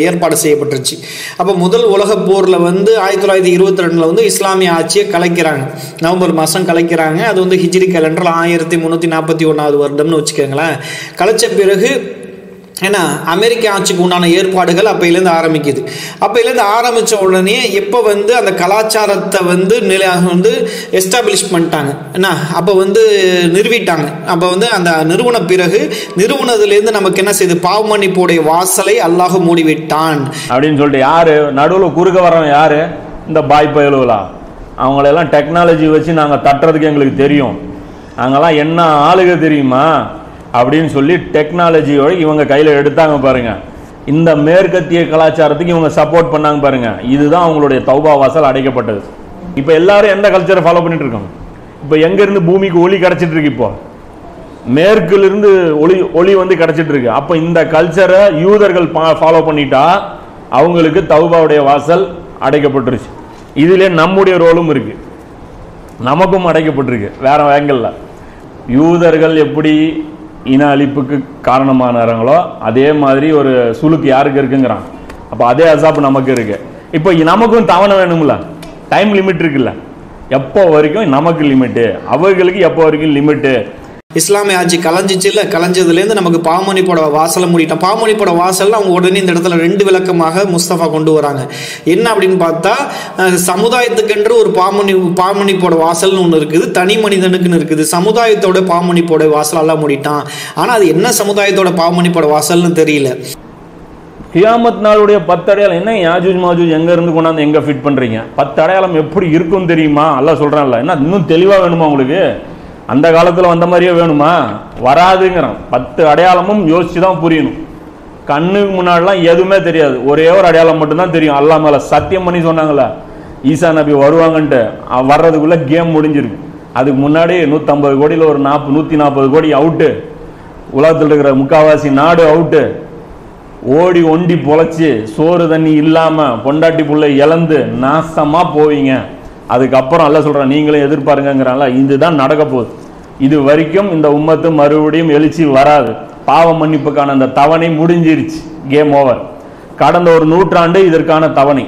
ஏற்பாடு செய்யப்பட்டுருச்சு. அப்போ முதல் உலகப் போரில் வந்து 1922 வந்து இஸ்லாமிய ஆட்சியை கலைக்கிறாங்க, நவம்பர் மாதம் கலைக்கிறாங்க. அது வந்து ஹிஜ்ரி கேலண்டர் 1341வது வருடம்னு வச்சுக்கோங்களேன். கலைச்ச பிறகு ஏன்னா அமெரிக்க ஆட்சிக்கு உண்டான ஏற்பாடுகள் அப்பையிலேருந்து ஆரம்பிக்குது. அப்பையிலேருந்து ஆரம்பித்த உடனே எப்போ வந்து அந்த கலாச்சாரத்தை வந்து எஸ்டாப்ளிஷ் பண்ணிட்டாங்க, என்ன அப்போ வந்து நிறுவிட்டாங்க. அப்போ வந்து அந்த நிறுவன பிறகு நிறுவனத்துலேருந்து நமக்கு என்ன செய்யுது, பாவமன்னிப்புடைய வாசலை அல்லாஹ் மூடிவிட்டான் அப்படின்னு சொல்லிட்டு யாரு நடுவில் குறுக்க வர்றவன் யாரு, இந்த பாய் பயலுவலா. அவங்களெல்லாம் டெக்னாலஜி வச்சு நாங்கள் தட்டுறதுக்கு எங்களுக்கு தெரியும், நாங்கள்லாம் என்ன ஆளுக தெரியுமா அப்படின்னு சொல்லி டெக்னாலஜியோட இவங்க கையில் எடுத்தாங்க பாருங்க. இந்த மேற்கத்திய கலாச்சாரத்துக்கு இவங்க சப்போர்ட் பண்ணாங்க பாருங்க. இதுதான் அவங்களுடைய தௌபா வாசல் அடைக்கப்பட்டது. இப்போ எல்லாரும் எந்த கல்ச்சரை ஃபாலோ பண்ணிட்டு இருக்காங்க? இப்போ எங்கேருந்து பூமிக்கு ஒளி கிடச்சிட்டு இருக்கு, இப்போ மேற்கிலிருந்து ஒளி வந்து கிடச்சிட்டு இருக்கு. அப்போ இந்த கல்ச்சரை யூதர்கள் ஃபாலோ பண்ணிட்டா அவங்களுக்கு தௌபாவுடைய வாசல் அடைக்கப்பட்டுருச்சு. இதிலே நம்முடைய ரோலும் இருக்கு, நமக்கும் அடைக்கப்பட்டிருக்கு வேற ஆங்கிள். யூதர்கள் எப்படி இன அழிப்புக்கு காரணமானாங்களோ அதே மாதிரி ஒரு சுலுக்கு யாருக்கு இருக்குங்கிறான். அப்போ அதே அசாப்பு நமக்கு இருக்கு. இப்போ நமக்கும் தவணை வேணும்ல, டைம் லிமிட் இருக்குல்ல, எப்போ வரைக்கும் நமக்கு லிமிட்டு, அவர்களுக்கு எப்போ வரைக்கும் லிமிட்டு. இஸ்லாமிய ஆட்சி கலைஞ்சிச்சு இல்லை, கலைஞ்சதுலேருந்து நமக்கு பாவமன்னிப்போட வாசலை மூடிட்டான். பாவமன்னிப்போட வாசல் அவங்க உடனே இந்த இடத்துல 2 விளக்கமாக முஸ்தபா கொண்டு வராங்க. என்ன அப்படின்னு பார்த்தா, சமுதாயத்துக்கென்று ஒரு பாவமன்னிப்போட வாசல்னு ஒன்று இருக்குது, தனி மனிதனுக்குன்னு இருக்குது. சமுதாயத்தோட பாவமன்னிப்போட வாசல் எல்லாம் மூடிட்டான். ஆனால் அது என்ன சமுதாயத்தோட பாவமன்னிப்போட வாசல்னு தெரியல. கியாமத் நாளுடைய 10 அடையாளம் என்ன, யாஜூஜ் மாஜூஜ் எங்க இருந்து கொண்டாந்து எங்க ஃபிட் பண்றீங்க? 10 அடையாளம் எப்படி இருக்கும் தெரியுமா? அல்லாஹ் சொல்றான்ல. என்ன இன்னும் தெளிவா வேணுமா உங்களுக்கு? அந்த காலத்தில் வந்த மாதிரியே வேணுமா? வராதுங்கிறான். 10 அடையாளமும் யோசிச்சு தான் புரியணும். கண்ணுக்கு முன்னாடிலாம் எதுவுமே தெரியாது, ஒரே ஒரு அடையாளம் மட்டும்தான் தெரியும். அல்லாஹ் மேல சத்தியம் பண்ணி சொன்னாங்களே ஈசா நபி வருவாங்கன்ட்டு, வர்றதுக்குள்ள கேம் முடிஞ்சிருக்கு. அதுக்கு முன்னாடி 150 கோடியில் ஒரு 140 கோடி அவுட்டு, உலகத்தில் இருக்கிற முக்காவாசி நாடு அவுட்டு, ஓடி ஒண்டி பொழைச்சி சோறு தண்ணி இல்லாம பொண்டாட்டி புள்ளை இழந்து நாசமா போவீங்க. அதுக்கப்புறம் அல்ல சொல்றான், நீங்களும் எதிர்பாருங்கிறான்ல. இதுதான் நடக்க போகுது. இது வரைக்கும் இந்த உம்மத்து மறுபடியும் எழுச்சி வராது. பாவ மன்னிப்புக்கான அந்த தவணை முடிஞ்சிருச்சு, கேம் ஓவர். கடந்த ஒரு நூற்றாண்டு இதற்கான தவணை,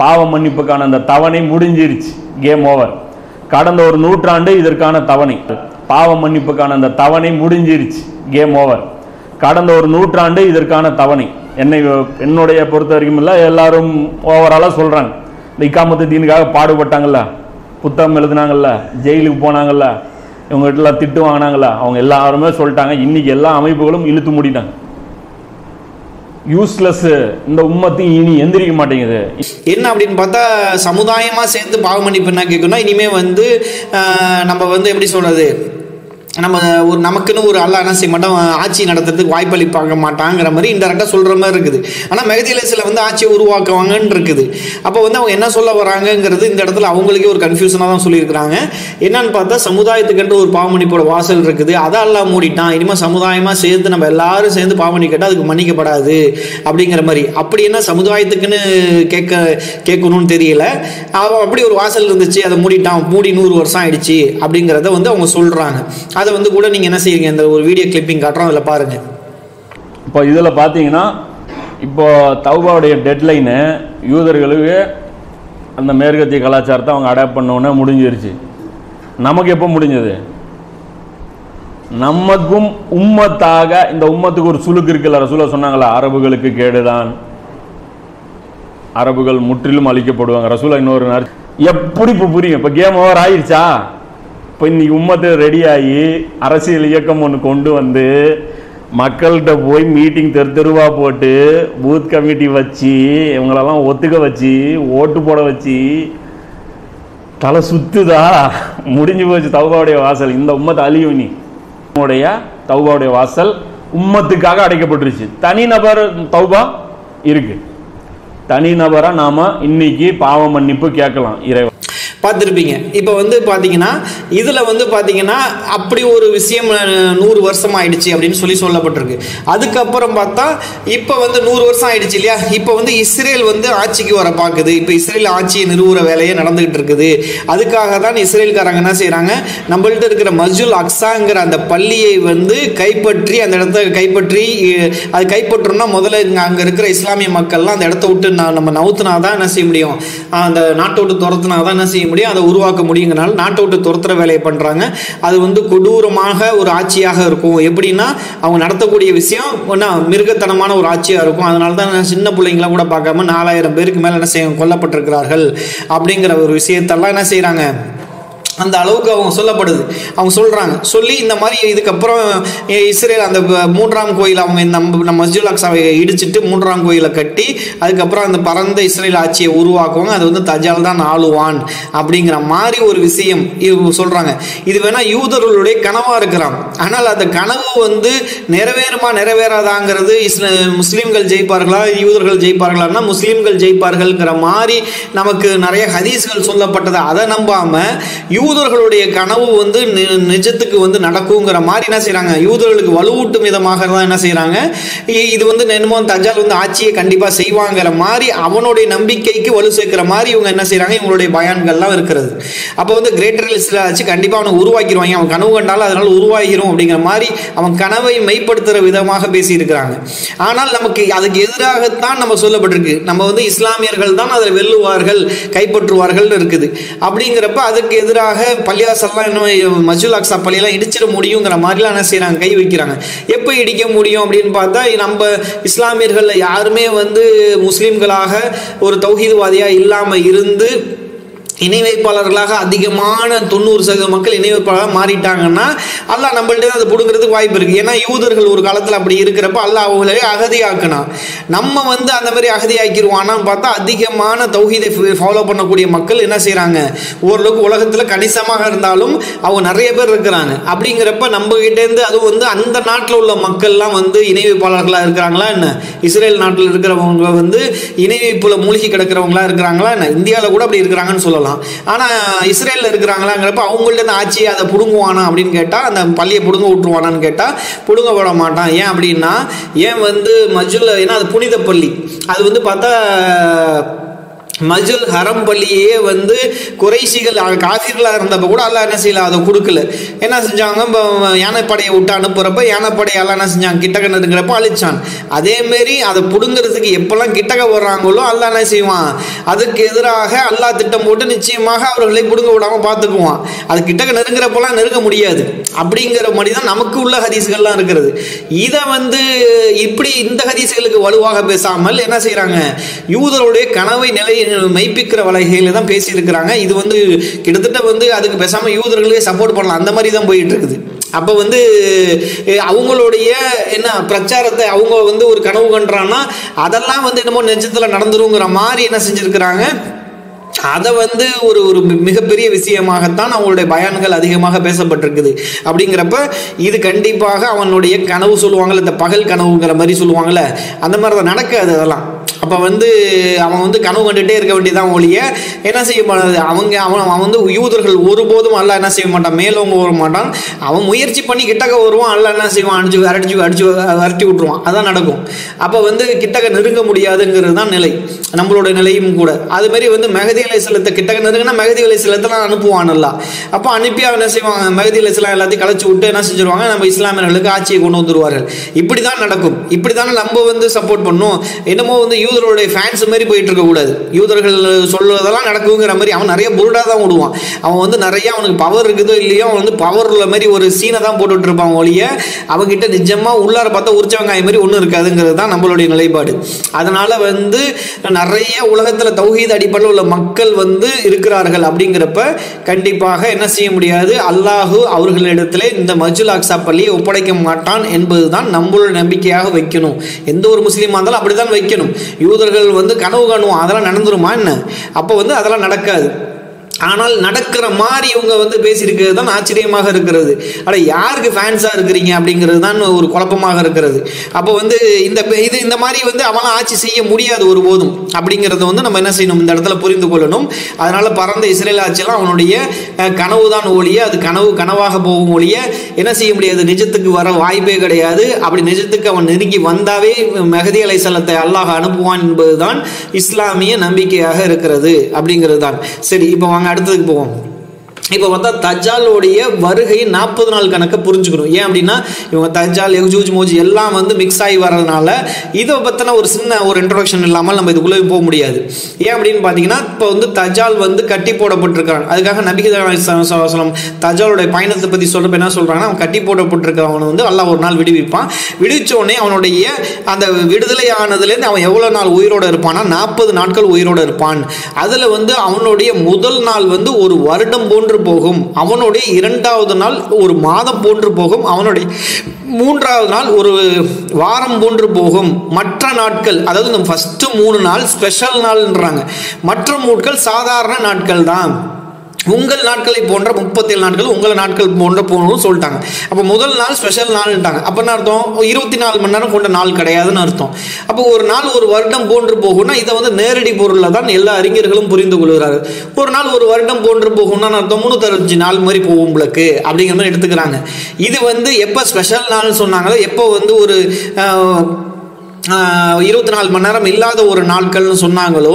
பாவ மன்னிப்புக்கான அந்த தவணை முடிஞ்சிருச்சு, கேம் ஓவர். கடந்த ஒரு நூற்றாண்டு இதற்கான தவணை, பாவ மன்னிப்புக்கான அந்த தவணை முடிஞ்சிருச்சு, கேம் ஓவர். கடந்த ஒரு நூற்றாண்டு இதற்கான தவணை. என்னுடைய பொறுத்த வரைக்கும் இல்லை, எல்லாரும் ஓவராலாக சொல்றாங்க. இந்த இக்காமத்து தீனுக்காக பாடுபட்டாங்கல்ல, புத்தகம் எழுதுனாங்கல்ல, ஜெயிலுக்கு போனாங்கல்ல, இவங்ககிட்டலாம் திட்டு வாங்கினாங்கல்ல, அவங்க எல்லாருமே சொல்லிட்டாங்க இன்னைக்கு எல்லா அமைப்புகளும் இழுத்து மூடிட்டாங்க. யூஸ்லெஸ் இந்த உம்மத்தையும் இனி எந்திரிக்க மாட்டேங்குது. என்ன அப்படின்னு பார்த்தா, சமுதாயமாக சேர்த்து பாவமன்னிப்பு என்ன கேட்கணும், இனிமேல் வந்து நம்ம வந்து எப்படி சொல்றது, நம்ம நமக்குன்னு ஒரு அல்லாஹ் என்ன செய்ய மாட்டோம், ஆட்சி நடத்துறதுக்கு வாய்ப்பளிப்பாக்க மாட்டாங்கிற மாதிரி இன்டெரக்டாக சொல்கிற மாதிரி இருக்குது. ஆனால் மெஹதி அலைஹிஸ்ஸலாம் வந்து ஆட்சியை உருவாக்குவாங்கன்னு இருக்குது. அப்போ வந்து அவங்க என்ன சொல்ல வராங்கங்கிறது இந்த இடத்துல அவங்களுக்கே ஒரு கன்ஃபியூஷனாக தான் சொல்லியிருக்கிறாங்க. என்னன்னு பார்த்தா சமுதாயத்துக்குன்ற ஒரு பாவமன்னிப்போட வாசல் இருக்குது, அதை அல்லாஹ் மூடிட்டான். இனிமேல் சமுதாயமாக சேர்ந்து நம்ம எல்லாரும் சேர்ந்து பாவமன்னி கேட்டால் அதுக்கு மன்னிக்கப்படாது அப்படிங்கிற மாதிரி. அப்படி என்ன சமுதாயத்துக்குன்னு கேட்கணும்னு தெரியல. அப்படி ஒரு வாசல் இருந்துச்சு, அதை மூடிட்டான், மூடி 100 வருஷம் ஆயிடுச்சு அப்படிங்கிறத வந்து அவங்க சொல்கிறாங்க. அதை வந்து கூட நீங்கள் என்ன செய்யுங்க, இந்த ஒரு வீடியோ கிளிப்பிங் காட்டுறோம், அதில் பாருங்கள். இப்போ இதில் பார்த்தீங்கன்னா இப்போ தௌபாவுடைய டெட்லைனு யூதர்களுக்கு அந்த மேற்கத்திய கலாச்சாரத்தை அவங்க அடாப்ட் பண்ணோன்னே முடிஞ்சிருச்சு. நமக்கு எப்போ முடிஞ்சது? நமக்கும் உம்மத்தாக இந்த உம்மத்துக்கு ஒரு சுலுக்கு இருக்குல்ல, ரசூலா சொன்னாங்களா, அரபுகளுக்கு கேடுதான், அரபுகள் முற்றிலும் அழிக்கப்படுவாங்க. ரசூலா இன்னொரு நாள் எப்படி இப்போ புரியும்? இப்போ கேம் ஓவர் ஆயிடுச்சா? இப்போ இன்னைக்கு உம்மத்து ரெடி ஆகி அரசியல் இயக்கம் ஒன்று கொண்டு வந்து மக்கள்கிட்ட போய் மீட்டிங் தெருவா போட்டு பூத் கமிட்டி வச்சு இவங்களெல்லாம் ஒத்துக்க வச்சு ஓட்டு போட வச்சு தலை சுத்துதா? முடிஞ்சு போச்சு தௌபாவுடைய வாசல். இந்த உம்மத்து அழியும். நீ உடைய தௌபாவுடைய வாசல் உம்மத்துக்காக அடைக்கப்பட்டுருச்சு. தனிநபர் தௌபா இருக்கு. தனிநபராக நாம இன்னைக்கு பாவ மன்னிப்பு கேட்கலாம் இறைவன். பார்த்துருப்பீங்க. இப்போ வந்து பார்த்தீங்கன்னா இதில் வந்து பார்த்தீங்கன்னா அப்படி ஒரு விஷயம் 100 வருஷம் ஆயிடுச்சு அப்படின்னு சொல்லப்பட்டிருக்கு. அதுக்கப்புறம் பார்த்தா இப்போ வந்து 100 வருஷம் ஆயிடுச்சு இல்லையா? இப்போ வந்து இஸ்ரேல் வந்து ஆட்சிக்கு வர பார்க்குது. இப்போ இஸ்ரேல் ஆட்சியை நிறுவுற வேலையே நடந்துகிட்டு இருக்குது. அதுக்காக தான் இஸ்ரேல்காரங்க என்ன செய்கிறாங்க, நம்மள்ட்ட இருக்கிற மஸ்ஜிதுல் அக்ஸாங்கிற அந்த பள்ளியை வந்து கைப்பற்றி அந்த இடத்த கைப்பற்றி அது கைப்பற்றணும்னா முதல்ல அங்கே இருக்கிற இஸ்லாமிய மக்கள்லாம் அந்த இடத்த விட்டு நம்ம நவுத்துனா தான் என்ன செய்ய முடியும், அந்த நாட்டை விட்டு துரத்துனா தான் என்ன செய்ய முடியும், அதை உருவாக்க முடியுங்கனால நாட்டை விட்டு துரத்துற வேலையை பண்றாங்க. அது வந்து கொடூரமாக ஒரு ஆட்சியாக இருக்கும். எப்படின்னா அவங்க நடத்தக்கூடிய விஷயம் மிருகத்தனமான ஒரு ஆட்சியா இருக்கும். அதனால தான் சின்ன பிள்ளைங்களாம் கூட பார்க்காம 4000 பேருக்கு மேல என்ன செய்ய கொல்லப்பட்டிருக்கிறார்கள் அப்படிங்கிற ஒரு விஷயத்தெல்லாம் என்ன செய்யறாங்க, அந்த அளவுக்கு அவங்க சொல்லப்படுது. அவங்க சொல்றாங்க. சொல்லி இந்த மாதிரி இதுக்கப்புறம் இஸ்ரேல் அந்த 3ஆம் கோயில் அவங்க நம்ம மஸ்ஜிதுல் அக்ஸாவை இடிச்சிட்டு 3ஆம் கோயிலை கட்டி அதுக்கப்புறம் அந்த பரந்த இஸ்ரேல் ஆட்சியை உருவாக்குவாங்க. அது வந்து தஜால் தான் ஆளுவான் அப்படிங்கிற மாதிரி ஒரு விஷயம் சொல்றாங்க. இது வேணா யூதர்களுடைய கனவா இருக்கிறான். ஆனால் அந்த கனவு வந்து நிறைவேறுமா நிறைவேறாதாங்கிறது முஸ்லீம்கள் ஜெயிப்பார்களா யூதர்கள் ஜெயிப்பார்களா, முஸ்லீம்கள் ஜெயிப்பார்கள்ங்கிற மாதிரி நமக்கு நிறைய ஹதீஸ்கள் சொல்லப்பட்டது. அதை நம்பாம யூதர்களுடைய கனவு வந்து நிஜத்துக்கு வந்து நடக்குங்கிற மாதிரி என்ன செய்யறாங்க, யூதர்களுக்கு வலுவூட்டும் விதமாக தான் என்ன செய்யறாங்க, இது வந்து என்னமோ தஜால் வந்து ஆட்சியை கண்டிப்பா செய்வாங்கிற மாதிரி அவனுடைய நம்பிக்கைக்கு வலு சேர்க்கிற மாதிரி இவங்க என்ன செய்யறாங்க, இவங்களுடைய பயான்கள்லாம் இருக்கிறது. அப்போ வந்து கிரேட்டர் இஸ்ரேல் ஆட்சி கண்டிப்பா அவனை உருவாக்கிடுவாங்க, அவன் கனவு கண்டாலும் அதனால உருவாகிரும் அப்படிங்கிற மாதிரி அவன் கனவை மெய்ப்படுத்துற விதமாக பேசி இருக்கிறாங்க. ஆனால் நமக்கு அதுக்கு எதிராகத்தான் நம்ம சொல்லப்பட்டிருக்கு. நம்ம வந்து இஸ்லாமியர்கள் தான் அதில் வெல்லுவார்கள் கைப்பற்றுவார்கள் இருக்குது. அப்படிங்கிறப்ப அதுக்கு எதிராக பள்ளிவாசல்லாம் இன்னும் மஸ்ஜிதுல் அக்ஸா பள்ளியெல்லாம் இடிச்சிட முடியுங்கிற மாதிரிலாம் என்ன செய்யறாங்க, கை வைக்கிறாங்க. எப்போ இடிக்க முடியும் அப்படின்னு பார்த்தா நம்ம இஸ்லாமியர்கள் யாருமே வந்து முஸ்லிம்களாக ஒரு தௌஹீத்வாதியா இல்லாம இருந்து இணை வைப்பாளர்களாக அதிகமான 90% மக்கள் இணை வைப்பாளராக மாறிட்டாங்கன்னா அல்லாஹ் நம்மள்ட்ட அதை பிடுங்கிறதுக்கு வாய்ப்பு இருக்கு. ஏன்னா யூதர்கள் ஒரு காலத்தில் அப்படி இருக்கிறப்ப அல்லாஹ் அவங்களே அகதியாக்கணும். நம்ம வந்து அந்த மாதிரி அகதியாக்கிடுவானான்னு பார்த்தா அதிகமான தௌஹீதை ஃபாலோ பண்ணக்கூடிய மக்கள் என்ன செய்யறாங்க, ஓரளவுக்கு உலகத்தில் கணிசமாக இருந்தாலும் அவங்க நிறைய பேர் இருக்கிறாங்க. அப்படிங்கிறப்ப நம்ம கிட்டேருந்து அதுவும் வந்து அந்த நாட்டில் உள்ள மக்கள்லாம் வந்து இணை வைப்பாளர்களாக இருக்கிறாங்களா என்ன, இஸ்ரேல் நாட்டில் இருக்கிறவங்க வந்து இணை வைப்புல மூழ்கி கிடக்கிறவங்களா இருக்கிறாங்களா என்ன, இந்தியாவில் கூட அப்படி இருக்கிறாங்கன்னு சொல்லலாம். ஆனா இஸ்ரேல்ல இருக்கிறாங்களாங்கிறப்ப அவங்கள்ட்ட அந்த ஆட்சியை அதை புடுங்குவானா அப்படின்னு கேட்டா, அந்த பள்ளியை புடுங்க விட்டுருவானான்னு கேட்டா புடுங்க விட மாட்டான். ஏன் அப்படின்னா, ஏன் வந்து மஸ்ஜிதுல், ஏன்னா அது புனித பள்ளி. அது வந்து பார்த்தா மஸ்ஜிதுல் ஹரம் பள்ளியே வந்து குறைஷிகள் காஃபிர்களாக இருந்தப்போ கூட அல்லாஹ் என்ன செய்யல, அதை கொடுக்கல. என்ன செஞ்சாங்க, யானைப்படையை விட்டு அனுப்புறப்ப யானைப்படையெல்லாம் என்ன செஞ்சாங்க, கிட்டக்க நெருங்கிறப்ப அழிச்சான். அதேமாரி அதை பிடுங்கிறதுக்கு எப்பெல்லாம் கிட்டக்க வர்றாங்களோ அல்லாஹ் என்ன செய்வான், அதுக்கு எதிராக அல்லாஹ் திட்டம் போட்டு நிச்சயமாக அவர்களை பிடுங்க விடாம பார்த்துக்குவான். அது கிட்டக்க நெருங்குறப்பெல்லாம் நெருங்க முடியாது. அப்படிங்கிற மாதிரி தான் நமக்கு உள்ள ஹதீஸ்கள்லாம் இருக்கிறது. இதை வந்து இப்படி இந்த ஹதீஸ்களுக்கு வலுவாக பேசாமல் என்ன செய்யறாங்க, யூதருடைய கனவை நிலை மெய்ப்பிக்கிற வகையில தான் பேசி இருக்கிறாங்க. இது வந்து கிட்டத்தட்ட வந்து அதுக்கு பேசாம யூதர்களே சப்போர்ட் பண்ணலாம், அந்த மாதிரி தான் போயிட்டு இருக்குது. அப்போ வந்து அவங்களுடைய என்ன பிரச்சாரத்தை அவங்க வந்து ஒரு கனவு கண்டான்னா அதெல்லாம் வந்து என்னமோ நெஞ்சத்தில் நடந்துருங்கிற மாதிரி என்ன செஞ்சிருக்கிறாங்க, அதை வந்து ஒரு ஒரு மிகப்பெரிய விஷயமாகத்தான் அவங்களுடைய பயான்கள் அதிகமாக பேசப்பட்டிருக்குது. அப்படிங்கிறப்ப இது கண்டிப்பாக அவனுடைய கனவு சொல்லுவாங்கள்ல, இந்த பகல் கனவுங்கிற மாதிரி சொல்லுவாங்கள்ல, அந்த மாதிரி தான் நடக்காது அதெல்லாம். அப்போ வந்து அவன் வந்து கனவு கண்டுகிட்டே இருக்க வேண்டியதான் ஒழிய என்ன செய்ய மாட்டாது. அவன் வந்து யூதர்கள் ஒருபோதும் அல்ல என்ன செய்ய மாட்டான், மேலவங்க வர மாட்டான். அவன் முயற்சி பண்ணி கிட்டக்க வருவான், அல்ல என்ன செய்வான், அடிச்சு விரட்டி விட்டுருவான். அதான் நடக்கும். அப்போ வந்து கிட்டக்க நெருங்க முடியாதுங்கிறது தான் நிலை, நம்மளோட நிலையும் கூட. அதுமாரி வந்து மெஹதி அலைஹிஸ்ஸலாத்தை கிட்டக்க நெருங்கினா மெஹதி அலைஹிஸ்ஸலாத்தெல்லாம் அனுப்புவான்ல. அப்போ அனுப்பி அவன் என்ன செய்வாங்க, மெஹதி அலைஹிஸ்ஸலாம் எல்லாத்தையும் கலைச்சி விட்டு என்ன செஞ்சிருவாங்க, நம்ம இஸ்லாமியர்களுக்கு ஆட்சியை கொண்டு வந்துருவார்கள். இப்படி தான் நடக்கும். இப்படி தானே நம்ம வந்து சப்போர்ட் பண்ணணும். என்னமோ வந்து யூதர்களுடைய ஃபேன்ஸ் மாதிரி போயிட்டு இருக்கக்கூடாது. யூதர்கள் சொல்லுவதெல்லாம் நடக்குங்கிற மாதிரி அவன் நிறைய புருடாக தான் விடுவான். அவன் வந்து நிறைய அவனுக்கு பவர் இருக்குதோ இல்லையோ அவன் வந்து பவர் உள்ள மாதிரி ஒரு சீனை தான் போட்டுட்டு இருப்பான் ஒழிய அவங்ககிட்ட நிஜமாக உள்ளார பார்த்தா உரிச்ச வெங்காயம் மாதிரி ஒன்றும் இருக்காதுங்கிறது தான் நம்மளுடைய நிலைப்பாடு. அதனால வந்து நிறைய உலகத்தில் தௌஹீத் அடிப்படையில் உள்ள மக்கள் வந்து இருக்கிறார்கள். அப்படிங்கிறப்ப கண்டிப்பாக என்ன செய்ய முடியாது, அல்லாஹு அவர்களிடத்திலே இந்த மஸ்ஜிதுல் அக்ஸா பள்ளியை ஒப்படைக்க மாட்டான் என்பதுதான் நம்மளோட நம்பிக்கையாக வைக்கணும். எந்த ஒரு முஸ்லீமாக இருந்தாலும் அப்படித்தான் வைக்கணும். யூதர்கள் வந்து கனவு காணுவோம், அதெல்லாம் நடந்துருமா என்ன? அப்போ வந்து அதெல்லாம் நடக்காது. ஆனால் நடக்கிற மாதிரி இவங்க வந்து பேசியிருக்கிறது தான் ஆச்சரியமாக இருக்கிறது. ஆனால் யாருக்கு ஃபேன்ஸாக இருக்கிறீங்க அப்படிங்கிறது தான் ஒரு குழப்பமாக இருக்கிறது. அப்போ வந்து இந்த மாதிரி வந்து அவனால் ஆட்சி செய்ய முடியாது ஒருபோதும். அப்படிங்கிறத வந்து நம்ம என்ன செய்யணும், இந்த இடத்துல புரிந்து கொள்ளணும். அதனால் பரந்த இஸ்ரேல் ஆட்சியெல்லாம் அவனுடைய கனவு தான் ஒழிய அது கனவாக போகும் ஒழிய என்ன செய்ய முடியாது, நிஜத்துக்கு வர வாய்ப்பே கிடையாது. அப்படி நிஜத்துக்கு அவன் நெருங்கி வந்தாவே மெஹதி அலைஹிஸ்ஸலாத்தை அல்லாஹ் அனுப்புவான் என்பதுதான் இஸ்லாமிய நம்பிக்கையாக இருக்கிறது. அப்படிங்கிறது தான். சரி, இப்போ அடுத்ததுக்கு போவோம். இப்போ பார்த்தா தஜ்ஜாலுடைய வருகை 40 நாள் கணக்கை புரிஞ்சுக்கணும். ஏன் அப்படின்னா இவங்க தஜ்ஜால் யஜூஜ் மோஜ் எல்லாம் வந்து மிக்ஸ் ஆகி வர்றதுனால இதை பற்றின ஒரு சின்ன ஒரு இன்ட்ரோடக்ஷன் இல்லாமல் நம்ம இதுக்குள்ளே போக முடியாது. ஏன் அப்படின்னு பார்த்தீங்கன்னா இப்போ வந்து தஜ்ஜால் வந்து கட்டி போடப்பட்டிருக்காங்க. அதுக்காக நபிகள் தஜ்ஜாலுடைய பயணத்தை பற்றி சொல்கிறப்ப என்ன சொல்கிறாங்கன்னா, அவன் கட்டி போடப்பட்டிருக்கவனை வந்து அல்லாஹ் ஒரு நாள் விடுவிப்பான். விடுவிச்சோடனே அவனுடைய அந்த விடுதலை ஆனதுலேருந்து அவன் எவ்வளோ நாள் உயிரோடு இருப்பான்னா 40 நாட்கள் உயிரோடு இருப்பான். அதில் வந்து அவனுடைய முதல் நாள் வந்து ஒரு வருடம் போன்று போகும். அவனுடைய 2வது நாள் ஒரு மாதம் போன்று போகும். அவனுடைய 3வது நாள் ஒரு வாரம் போன்று போகும். மற்ற நாட்கள், அதாவது இந்த ஃபர்ஸ்ட் 3 நாள் ஸ்பெஷல் நாள்ன்றாங்க, மற்ற 3 நாட்கள் சாதாரண நாட்கள் தான். உங்கள் நாட்களை போன்ற 37 நாட்கள் உங்கள் நாட்கள் போன்ற போகணும்னு சொல்லிட்டாங்க. அப்போ முதல் நாள் ஸ்பெஷல் நாள்ட்டாங்க. அப்போ என்ன அர்த்தம், 24 மணி நேரம் கொண்ட நாள் கிடையாதுன்னு அர்த்தம். அப்போ ஒரு நாள் ஒரு வருடம் போன்று போகும்னா இதை வந்து நேரடி பொருளில் தான் எல்லா அறிஞர்களும் புரிந்து கொள்கிறார்கள். ஒரு நாள் ஒரு வருடம் போன்று போகும்னா அர்த்தம் 365 நாள் மாதிரி போகும் உங்களுக்கு அப்படிங்கிற மாதிரி எடுத்துக்கிறாங்க. இது வந்து எப்போ ஸ்பெஷல் நாள்னு சொன்னாங்களோ, எப்போ வந்து ஒரு 24 மணி நேரம் இல்லாத ஒரு நாட்கள்னு சொன்னாங்களோ,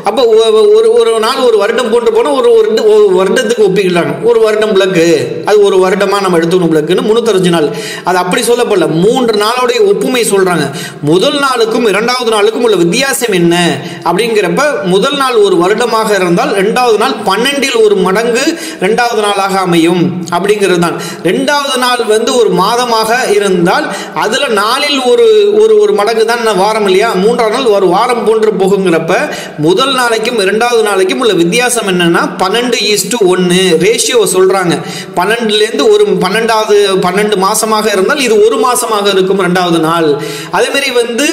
அப்போ ஒரு நாள் ஒரு வருடம் போன்று போனால் ஒரு வருடத்துக்கு ஒப்பிக்கிறாங்க. ஒரு வருடம் பிளக்கு, அது ஒரு வருடமாக நம்ம எடுத்துக்கணும் பிளக்குன்னு 365 நாள். அது அப்படி சொல்லப்படல, 3 நாளோடைய ஒப்புமை சொல்கிறாங்க. முதல் நாளுக்கும் 2வது நாளுக்கும் உள்ள வித்தியாசம் என்ன அப்படிங்கிறப்ப முதல் நாள் ஒரு வருடமாக இருந்தால் 2வது நாள் 12இல் ஒரு மடங்கு 2வது நாளாக அமையும் அப்படிங்கிறது தான். 2வது நாள் வந்து ஒரு மாதமாக இருந்தால் அதில் நாளில் ஒரு மடங்கு தான் வாரம் இல்லையா. 3வது நாள் ஒரு வாரம் போன்று போகுங்கிறப்ப முதல் நாளைக்கும் 2வது நாளைக்கும் உள்ள வித்தியாசம் என்னன்னா 12:1 ரேஷியோ சொல்றாங்க. 12லேருந்து ஒரு 12 மாசமாக இருந்தால் இது ஒரு மாசமாக இருக்கும் 2வது நாள். அதே மாதிரி வந்து